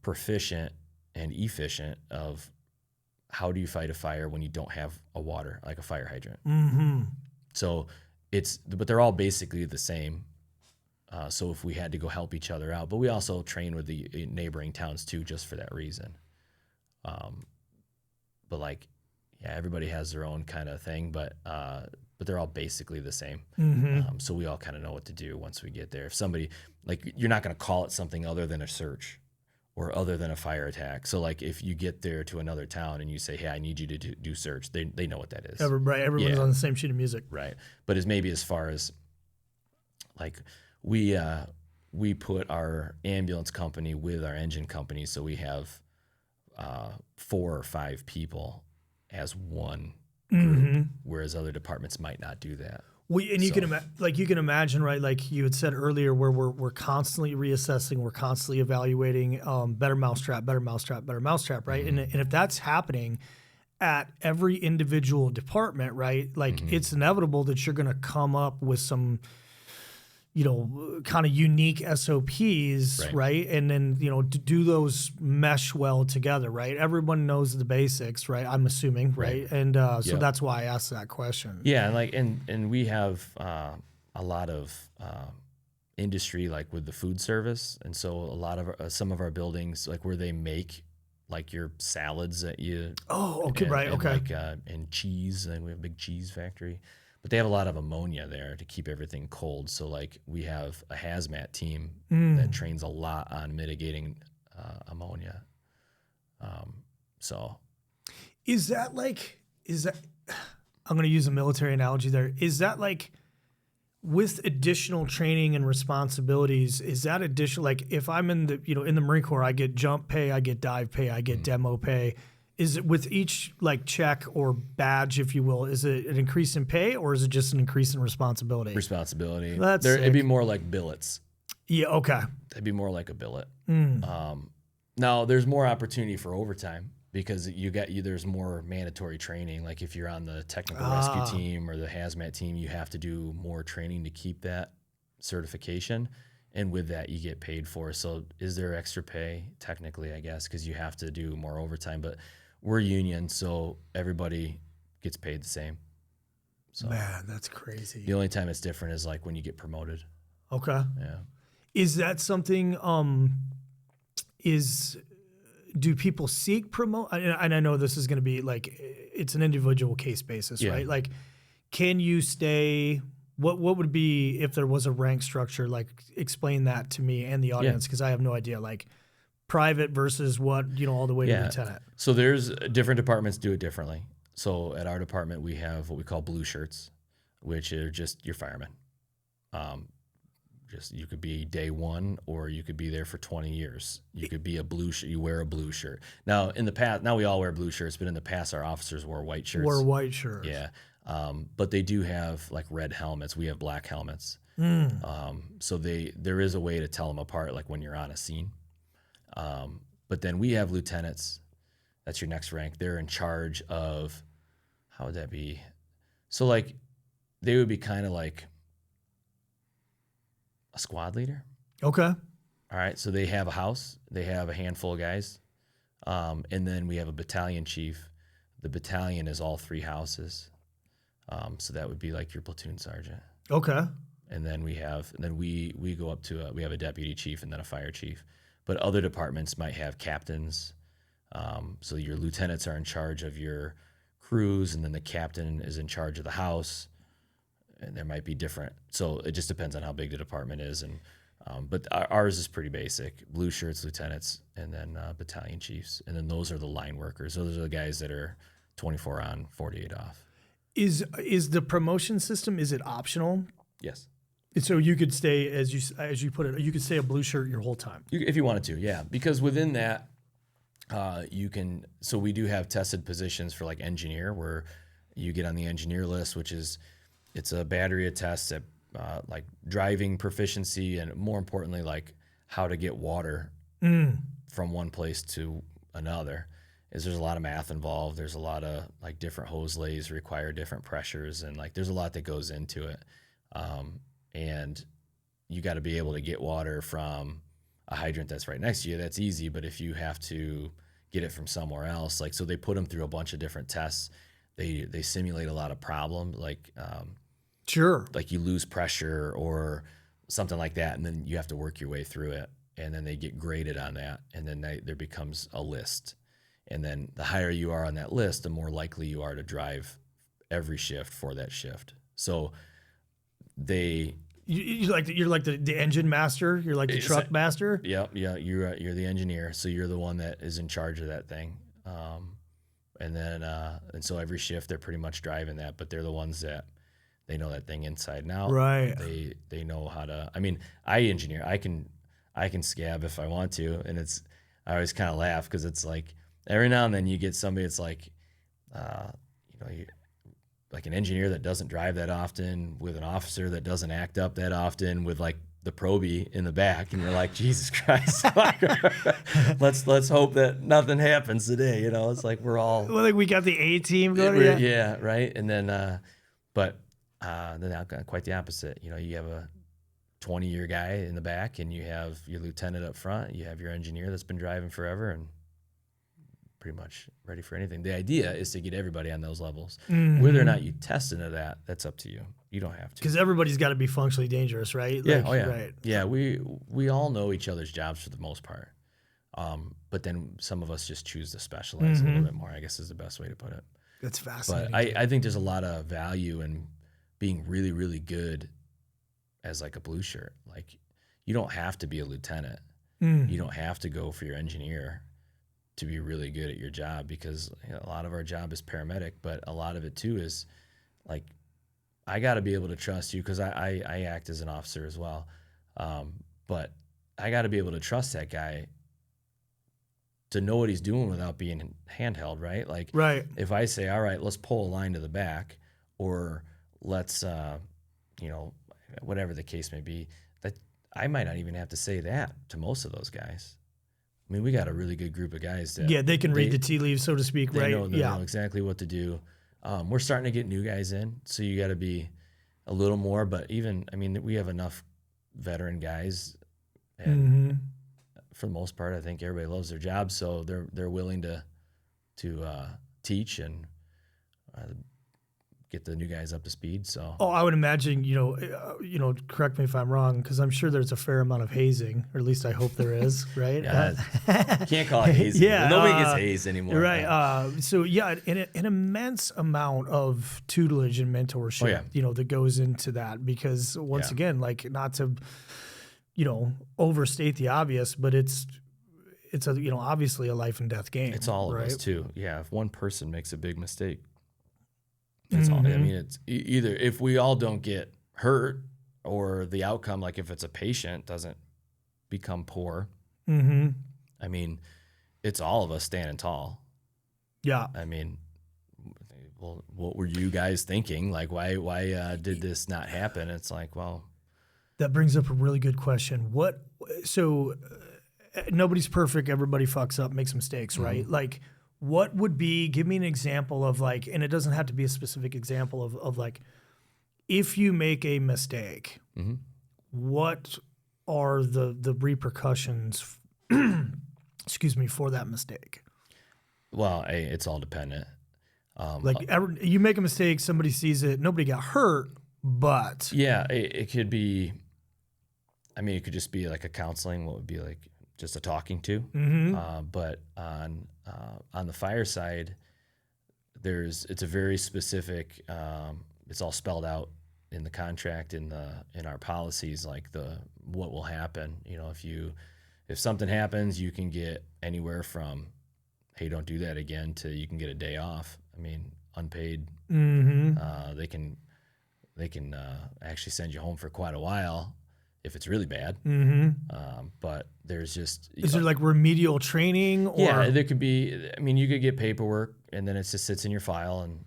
proficient and efficient of how do you fight a fire when you don't have a water, like a fire hydrant. Mm-hmm. So but they're all basically the same. So if we had to go help each other out, but we also train with the neighboring towns too, just for that reason. But like, yeah, everybody has their own kind of thing, but they're all basically the same. Mm-hmm. So we all kind of know what to do once we get there. If somebody, like, you're not going to call it something other than a search or other than a fire attack. So like, if you get there to another town and you say, hey, I need you to do search, they know what that is. Everyone's on the same sheet of music. Right. But as far as like, we put our ambulance company with our engine company, so we have 4 or 5 people as one group, whereas other departments might not do that. You can imagine, right? Like you had said earlier, where we're constantly reassessing, we're constantly evaluating better mousetrap, right? And if that's happening at every individual department, right? Like it's inevitable that you're going to come up with some, kind of unique SOPs, right? And then, do those mesh well together, right? Everyone knows the basics, right? I'm assuming, right? And so that's why I asked that question. Yeah, and we have a lot of industry, like with the food service, and so a lot of some of our buildings, like where they make like your salads that you. Oh, okay, Like, and cheese, and we have a big cheese factory. But they have a lot of ammonia there to keep everything cold. So like we have a hazmat team that trains a lot on mitigating ammonia. So is that I'm going to use a military analogy there. Is that like with additional training and responsibilities, is that additional, like if I'm in the, in the Marine Corps, I get jump pay, I get dive pay, I get demo pay. Is it with each like check or badge, if you will, is it an increase in pay or is it just an increase in responsibility? Responsibility. It'd be more like billets. Yeah, okay. It'd be more like a billet. Now there's more opportunity for overtime because there's more mandatory training. Like if you're on the technical rescue team or the hazmat team, you have to do more training to keep that certification. And with that, you get paid for. So is there extra pay? Technically, I guess, because you have to do more overtime. But we're union, so everybody gets paid the same. So man, that's crazy. The only time it's different is like when you get promoted. Okay. Yeah. Is that something, do people seek promote? And I know this is going to be like, it's an individual case basis, right? Like, can you stay, what would be, if there was a rank structure, like explain that to me and the audience, because I have no idea, like private versus what, all the way to lieutenant. So there's different departments do it differently. So at our department, we have what we call blue shirts, which are just your firemen. You could be day one, or you could be there for 20 years. You could be a blue shirt. You wear a blue shirt. Now in the past, now we all wear blue shirts, but in the past, our officers wore white shirts. Yeah. But they do have like red helmets. We have black helmets. So there is a way to tell them apart, like when you're on a scene. But then we have lieutenants. That's your next rank. They're in charge of, how would that be? So like, they would be kind of like a squad leader. Okay. All right. So they have a house. They have a handful of guys. And then we have a battalion chief. The battalion is all 3 houses. So that would be like your platoon sergeant. Okay. And then we go up to we have a deputy chief and then a fire chief. But other departments might have captains. So your lieutenants are in charge of your crews, and then the captain is in charge of the house. And there might be different. So it just depends on how big the department is. And but ours is pretty basic: blue shirts, lieutenants, and then battalion chiefs. And then those are the line workers. Those are the guys that are 24 on, 48 off. Is the promotion system, is it optional? Yes. So you could stay, as you put it, you could stay a blue shirt your whole time. If you wanted to, yeah. Because within that, you can. So we do have tested positions for like engineer, where you get on the engineer list, which is it's a battery of tests at like driving proficiency, and more importantly, like how to get water from one place to another. is there's a lot of math involved. There's a lot of like different hose lays require different pressures, and like there's a lot that goes into it. And you got to be able to get water from a hydrant that's right next to you. That's easy, but if you have to get it from somewhere else, like, so they put them through a bunch of different tests. They simulate a lot of problems, like sure, like you lose pressure or something like that, and then you have to work your way through it, and then they get graded on that, and then there becomes a list, and then the higher you are on that list, the more likely you are to drive every shift for that shift. So you're like the engine master. You're like the truck master. Yeah. You're the engineer, so you're the one that is in charge of that thing. And then and so every shift they're pretty much driving that, but they're the ones that they know that thing inside and out. Right. They know how to. I mean, I engineer. I can scab if I want to, and I always kind of laugh because it's like every now and then you get somebody that's like, like an engineer that doesn't drive that often, with an officer that doesn't act up that often, with like the probie in the back, and you're like, Jesus Christ, let's hope that nothing happens today. It's like we're all like we got the A team going. Yeah, right. And then but then quite the opposite. You have a 20-year guy in the back, and you have your lieutenant up front. You have your engineer that's been driving forever and pretty much ready for anything. The idea is to get everybody on those levels. Mm-hmm. Whether or not you test into that's up to you. You don't have to. Because everybody's got to be functionally dangerous, right? Yeah. Like, oh, yeah. Right. Yeah. We all know each other's jobs for the most part. But then some of us just choose to specialize a little bit more, I guess is the best way to put it. That's fascinating. But I think there's a lot of value in being really, really good as like a blue shirt. Like, you don't have to be a lieutenant. You don't have to go for your engineer to be really good at your job, because a lot of our job is paramedic, but a lot of it too is like, I got to be able to trust you, because I act as an officer as well. But I got to be able to trust that guy to know what he's doing without being handheld, right? Like, right. If I say, all right, let's pull a line to the back, or let's, whatever the case may be, that I might not even have to say that to most of those guys. I mean, we got a really good group of guys that they can read the tea leaves, so to speak, right? They know exactly what to do. We're starting to get new guys in, so you got to be a little more. But we have enough veteran guys, and for the most part, I think everybody loves their job, so they're willing to teach and get the new guys up to speed. So, I would imagine, correct me if I'm wrong, because I'm sure there's a fair amount of hazing, or at least I hope there is, right? Can't call it hazing. Yeah, nobody gets hazed anymore. Right. So an immense amount of tutelage and mentorship, that goes into that, because once again, like, not to, overstate the obvious, but it's obviously a life and death game. It's all of us too. Yeah. If one person makes a big mistake, it's all. It's either if we all don't get hurt, or the outcome, like if it's a patient, doesn't become poor. It's all of us standing tall. Yeah. Well, what were you guys thinking? Like, why did this not happen? It's like, well, that brings up a really good question. Nobody's perfect. Everybody fucks up, makes mistakes, right? Like, what would be, give me an example of, like, and it doesn't have to be a specific example of like, if you make a mistake, what are the repercussions, excuse me, for that mistake? Well, it's all dependent. You make a mistake, somebody sees it, nobody got hurt, but. Yeah, it could be, it could just be like a counseling, what would be like just a talking to. But on the fire side, it's a very specific, it's all spelled out in the contract, in our policies, like what will happen. If something happens, you can get anywhere from, hey, don't do that again, to you can get a day off. Unpaid. They can actually send you home for quite a while if it's really bad. But there's just... Is there like remedial training? Or? Yeah, there could be. You could get paperwork, and then it just sits in your file and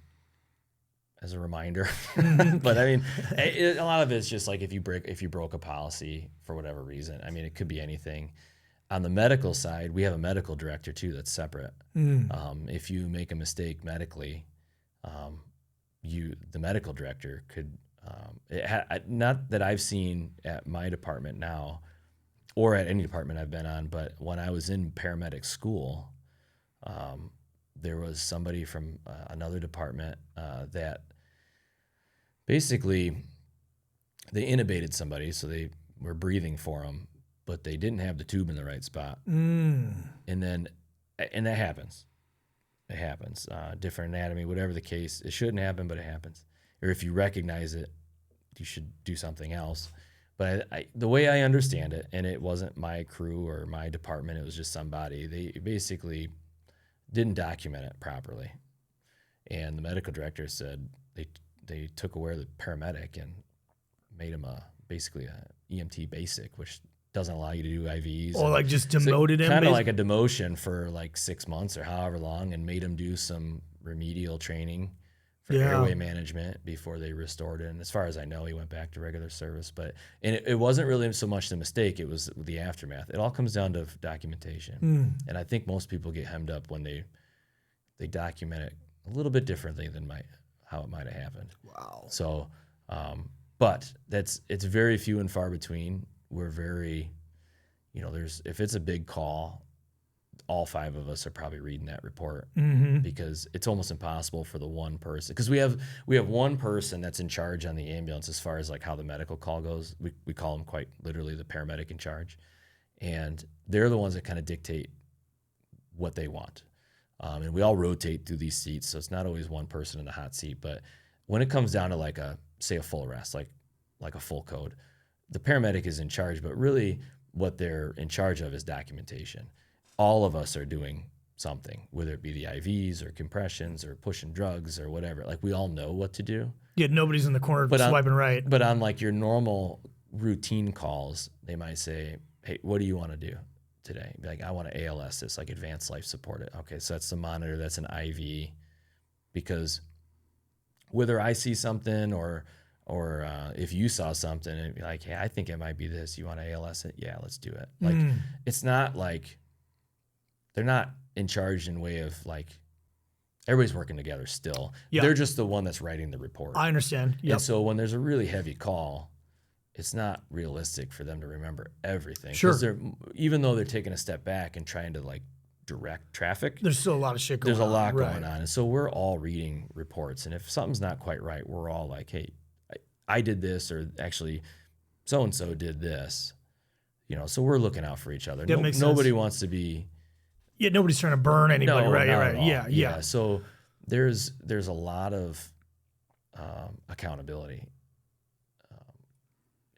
as a reminder. But a lot of it's just like if you broke a policy for whatever reason. It could be anything. on the medical side, we have a medical director too that's separate. If you make a mistake medically, the medical director could, not that I've seen at my department now or at any department I've been on, but when I was in paramedic school, there was somebody from another department that basically they intubated somebody, so they were breathing for them, but they didn't have the tube in the right spot. And that happens. It happens. Different anatomy, whatever the case. It shouldn't happen, but it happens. Or if you recognize it, you should do something else. But the way I understand it, and it wasn't my crew or my department, it was just somebody, they basically didn't document it properly. And the medical director said they took away the paramedic and made him basically a EMT basic, which doesn't allow you to do IVs. Oh, like just demoted him? Kind of like a demotion for like 6 months or however long, and made him do some remedial training for airway management before they restored it. And as far as I know, he went back to regular service. And it wasn't really so much the mistake, it was the aftermath. It all comes down to documentation. And I think most people get hemmed up when they document it a little bit differently than how it might have happened. Wow. So, but it's very few and far between. We're very, if it's a big call, all 5 of us are probably reading that report because it's almost impossible for the one person. Because we have one person that's in charge on the ambulance as far as like how the medical call goes. We call them quite literally the paramedic in charge, and they're the ones that kind of dictate what they want. And we all rotate through these seats, so it's not always one person in the hot seat. But when it comes down to like a full arrest, like a full code, the paramedic is in charge, but really what they're in charge of is documentation. All of us are doing something, whether it be the IVs or compressions or pushing drugs or whatever. Like, we all know what to do. Yeah, nobody's in the corner swiping right. But on like your normal routine calls, they might say, hey, what do you want to do today? Be like, I want to ALS this, like advanced life support it. Okay, so that's the monitor, that's an IV. Because whether I see something or if you saw something and be like, hey, I think it might be this, you want to ALS it? Yeah, let's do it. Like, it's not like, they're not in charge in way of like, everybody's working together still. Yep. They're just the one that's writing the report. I understand. Yep. And so when there's a really heavy call, it's not realistic for them to remember everything. Sure. Even though they're taking a step back and trying to like direct traffic, there's still a lot of shit going on. There's a lot going on. And so we're all reading reports. And if something's not quite right, we're all like, hey, I did this, or actually so-and-so did this. So we're looking out for each other. Nobody wants to be... Yeah, nobody's trying to burn anybody, right? Yeah. So there's a lot of accountability.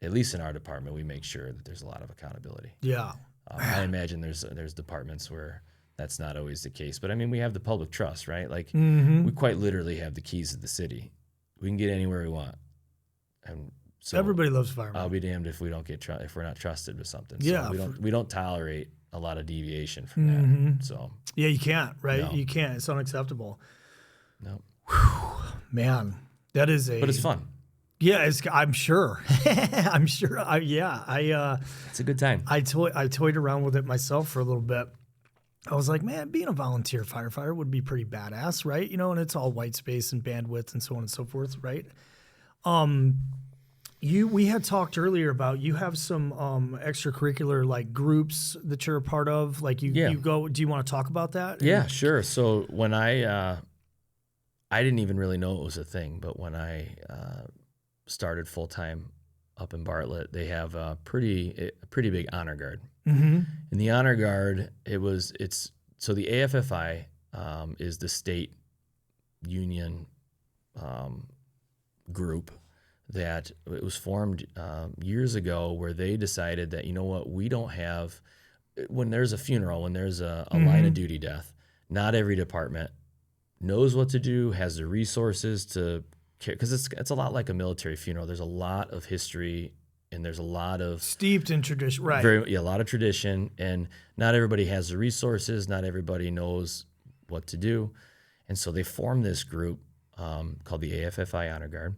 At least in our department, we make sure that there's a lot of accountability. Yeah. I imagine there's departments where that's not always the case. But I mean, we have the public trust, right? Like, we quite literally have the keys of the city. We can get anywhere we want. And so everybody loves firemen. I'll be damned if we don't if we're not trusted with something. Yeah. So we don't tolerate a lot of deviation from that. So yeah, you can't, right? No. You can't. It's unacceptable. No. Man, that is But it's fun. Yeah, I'm sure. I'm sure. It's a good time. I toyed around with it myself for a little bit. I was like, man, being a volunteer firefighter would be pretty badass, right? And it's all white space and bandwidth and so on and so forth, right? We had talked earlier about you have some extracurricular like groups that you're a part of. Like you go. Do you want to talk about that? Yeah, sure. So when I didn't even really know it was a thing, but when I started full time up in Bartlett, they have a pretty big honor guard. In the honor guard, so the AFFI is the state union group that it was formed years ago, where they decided that, we don't have, when there's a funeral, when there's a line of duty death, not every department knows what to do, has the resources to care, because it's a lot like a military funeral. There's a lot of history and there's a lot of steeped in tradition, right? A lot of tradition, and not everybody has the resources. Not everybody knows what to do, and so they formed this group called the AFFI Honor Guard,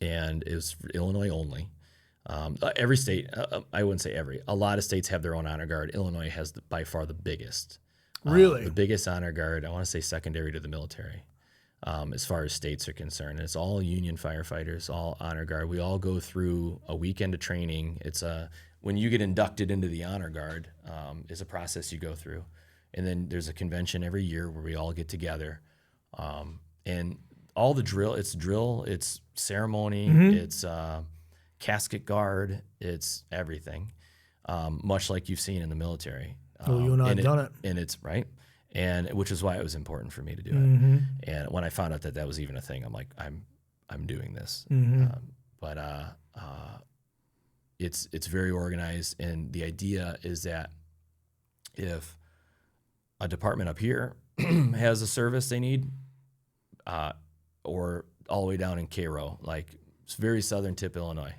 and it was Illinois only. Every state, I wouldn't say every, a lot of states have their own honor guard. Illinois has by far the biggest. Really? The biggest honor guard, I want to say secondary to the military, as far as states are concerned. It's all union firefighters, all honor guard. We all go through a weekend of training. It's when you get inducted into the honor guard, is a process you go through. And then there's a convention every year where we all get together. And all the drill, it's ceremony, it's casket guard, it's everything, much like you've seen in the military. Well, you and I have done it. And it's right. And which is why it was important for me to do it. And when I found out that that was even a thing, I'm like, I'm doing this. But it's very organized. And the idea is that if a department up here has a service they need, or all the way down in Cairo, like it's very southern tip Illinois,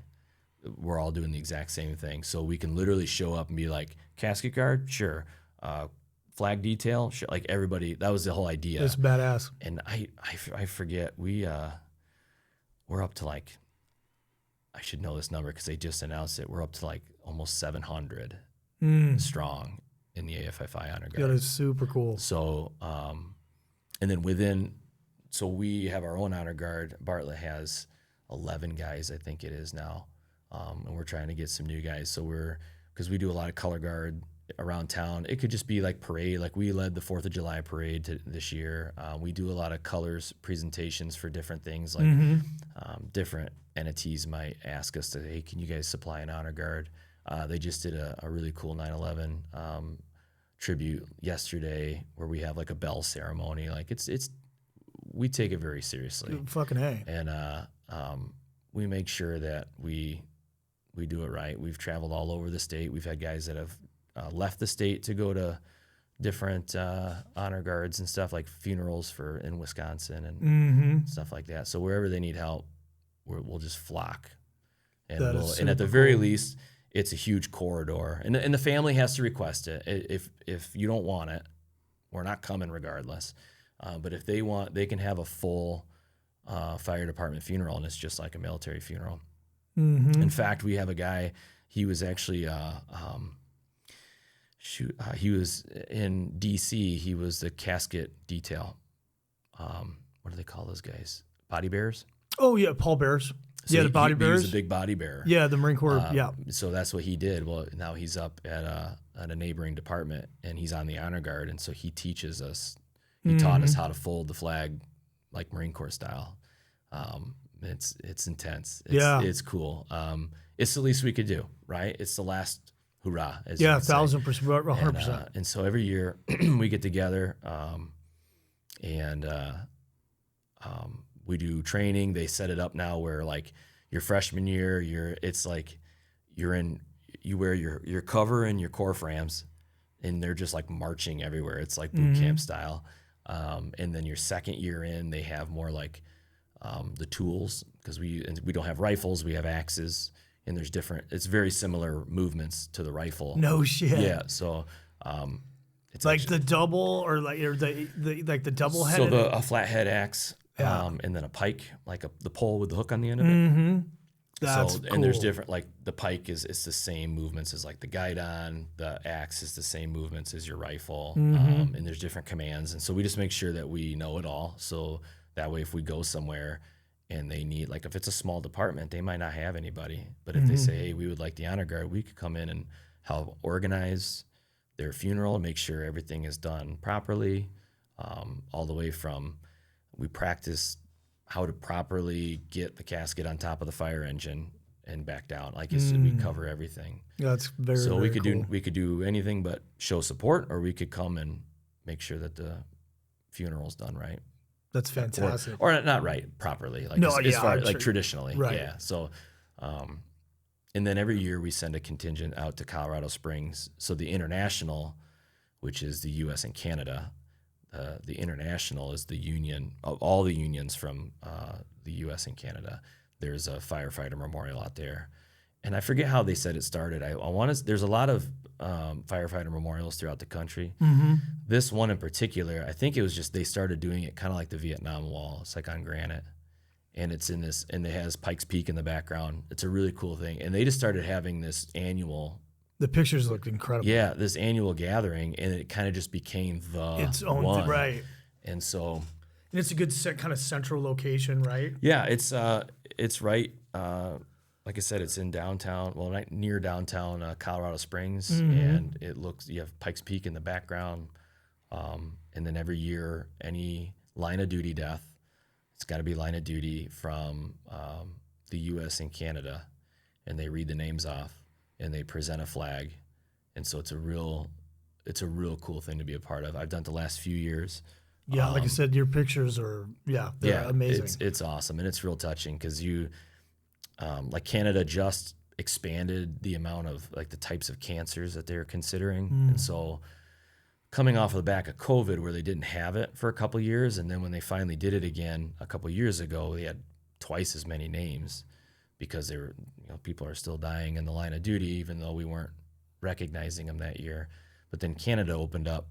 we're all doing the exact same thing. So we can literally show up and be like, casket guard, sure. Flag detail, sure. Like everybody, that was the whole idea. It's badass. And I forget, we're up to like, I should know this number because they just announced it. We're up to like almost 700 strong in the AFFI honor guard. That is super cool. So, and then so we have our own honor guard. Bartlett has 11 guys, I think it is now. And we're trying to get some new guys. So because we do a lot of color guard around town. It could just be like parade. Like we led the 4th of July parade this year. We do a lot of colors presentations for different things. Like different entities might ask us to, hey, can you guys supply an honor guard? They just did a really cool 9/11 tribute yesterday where we have like a bell ceremony. Like we take it very seriously. Fucking A. And we make sure that we do it right. We've traveled all over the state. We've had guys that have left the state to go to different honor guards and stuff, like funerals in Wisconsin and stuff like that. So wherever they need help, we'll just flock. And at the very least, it's a huge corridor, and the family has to request it. If you don't want it, we're not coming regardless. But if they want, they can have a full fire department funeral, and it's just like a military funeral. In fact, we have a guy. He was actually he was in D.C. He was the casket detail. What do they call those guys? Body bearers? Oh, yeah, pallbearers. So yeah, the body bearers. He was a big body bearer. Yeah, the Marine Corps, yeah. So that's what he did. Well, now he's up at a neighboring department, and he's on the honor guard, and so he teaches us. He taught us how to fold the flag like Marine Corps style. It's intense. It's cool. It's the least we could do, right? It's the last hurrah. 1,000%, 100%. And so every year we get together and we do training. They set it up now where like your freshman year, you wear your cover and your core frames, and they're just like marching everywhere. It's like boot camp style. And then your second year in, they have more like the tools, because we don't have rifles, we have axes, and there's different. It's very similar movements to the rifle. No shit. Yeah. So it's like the double or the double head. So a flathead axe, and then a pike, like the pole with the hook on the end of it. That's cool. And there's different, like the pike it's the same movements as like the guidon. The axe is the same movements as your rifle, and there's different commands. And so we just make sure that we know it all. So that way, if we go somewhere and they need, like if it's a small department, they might not have anybody. But if they say, hey, we would like the honor guard, we could come in and help organize their funeral and make sure everything is done properly, all the way from we practice how to properly get the casket on top of the fire engine and back down. Like we cover everything. Yeah, that's very, so very we could do anything but show support, or we could come and make sure that the funeral's done right. That's fantastic. Or not right, properly. Like as far as like traditionally. Right. Yeah. So and then every year we send a contingent out to Colorado Springs. So the international, which is the US and Canada, the international is the union of all the unions from the U.S. and Canada. There's a firefighter memorial out there, and I forget how they said it started. I want to. There's a lot of firefighter memorials throughout the country. This one in particular, I think it was just they started doing it kind of like the Vietnam Wall. It's like on granite, and it's in this, and it has Pikes Peak in the background. It's a really cool thing. And they just started having this annual. The pictures look incredible. Yeah, this annual gathering, and it kind of just became its own one. Right. And so. And it's a good kind of central location, right? Yeah, it's right. Like I said, it's in downtown. Well, right near downtown Colorado Springs, and you have Pikes Peak in the background. And then every year, any line of duty death, it's got to be line of duty from the U.S. and Canada, and they read the names off, and they present a flag, and so it's a real cool thing to be a part of. I've done it the last few years. Yeah, like I said, your pictures are they're amazing. It's awesome, and it's real touching because like Canada just expanded the amount of like the types of cancers that they're considering, and so coming off of the back of COVID where they didn't have it for a couple of years, and then when they finally did it again a couple of years ago, they had twice as many names because they were, people are still dying in the line of duty, even though we weren't recognizing them that year. But then Canada opened up.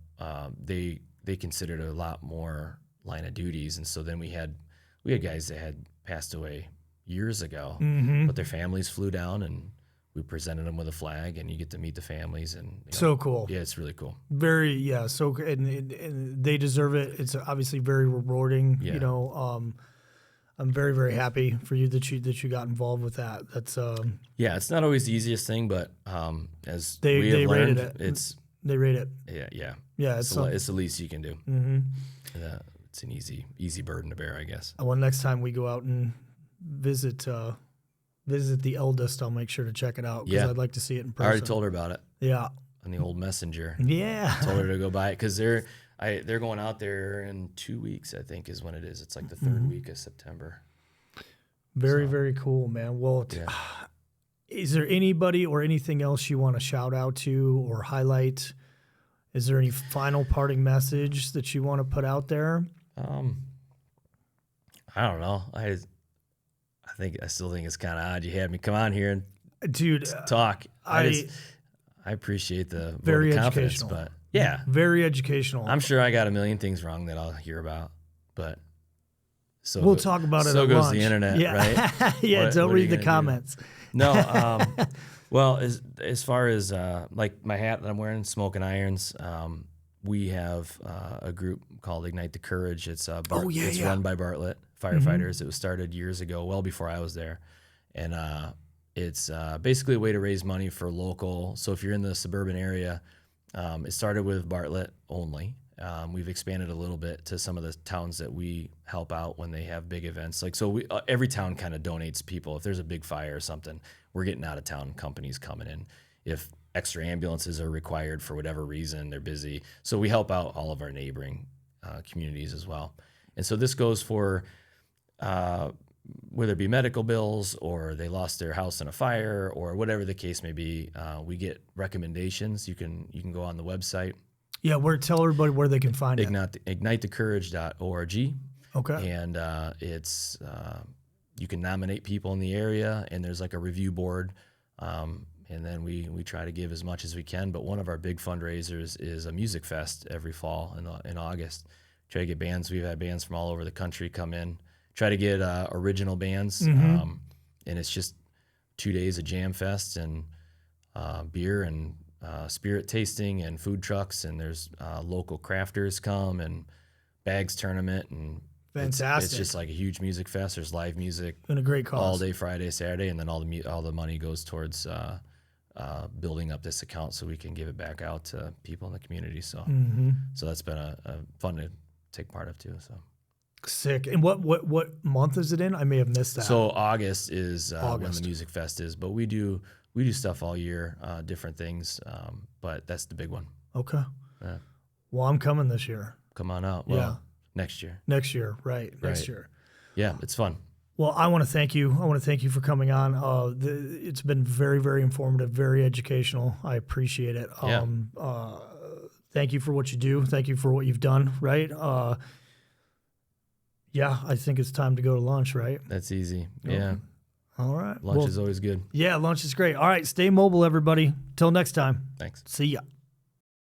They considered a lot more line of duties, and so then we had guys that had passed away years ago, but their families flew down, and we presented them with a flag, and you get to meet the families, and so cool. Yeah, it's really cool. Very so, and they deserve it. It's obviously very rewarding. Yeah. I'm very, very happy for you that you got involved with that. That's yeah, it's not always the easiest thing, but as they have learned, rated it. They rate it. Yeah. It's the least you can do. It's an easy burden to bear, I guess. Well, next time we go out and visit the eldest, I'll make sure to check it out because I'd like to see it in person. I already told her about it. Yeah. On the old messenger. Yeah. I told her to go buy it because they're going out there in 2 weeks, I think is when it is. It's like the third week of September. Very cool, man. Well, is there anybody or anything else you want to shout out to or highlight? Is there any final parting message that you want to put out there? I don't know. I still think it's kind of odd you had me come on here and talk. I appreciate the very confidence, but yeah, very educational. I'm sure I got a million things wrong that I'll hear about, but we'll talk about it. So at goes lunch. the internet, right? Yeah, don't read the comments. No, well, as far as like my hat that I'm wearing, Smoke and Irons, we have a group called Ignite the Courage. It's run by Bartlett Firefighters. It was started years ago, well before I was there, and it's basically a way to raise money for local. So if you're in the suburban area, it started with Bartlett only. We've expanded a little bit to some of the towns that we help out when they have big events. Like, so every town kind of donates people. If there's a big fire or something, we're getting out of town companies coming in. If extra ambulances are required for whatever reason, they're busy. So we help out all of our neighboring communities as well. And so this goes for whether it be medical bills or they lost their house in a fire or whatever the case may be. We get recommendations. You can go on the website. Yeah, tell everybody where they can find it. IgniteTheCourage.org. Okay. And it's you can nominate people in the area, and there's like a review board. And then we try to give as much as we can. But one of our big fundraisers is a music fest every fall in August. Try to get bands. We've had bands from all over the country come in. Try to get original bands. And it's just 2 days of jam fest and beer and spirit tasting and food trucks, and there's local crafters come and bags tournament, and fantastic. It's just like a huge music fest. There's live music and a great cause all day Friday, Saturday, and then all the money goes towards building up this account so we can give it back out to people in the community. So so that's been a fun to take part of too. So sick. And what month is it in? I may have missed that. So August is when the music fest is, but we do stuff all year, different things, but that's the big one. Okay. Yeah. Well, I'm coming this year. Come on out. Well, next year. Next year, right. Next year. Yeah, it's fun. Well, I want to thank you. I want to thank you for coming on. It's been very, very informative, very educational. I appreciate it. Thank you for what you do. Thank you for what you've done, right? Yeah, I think it's time to go to lunch, right? That's easy. Yeah. All right. Lunch is always good. Yeah, lunch is great. All right, stay mobile, everybody. Till next time. Thanks. See ya.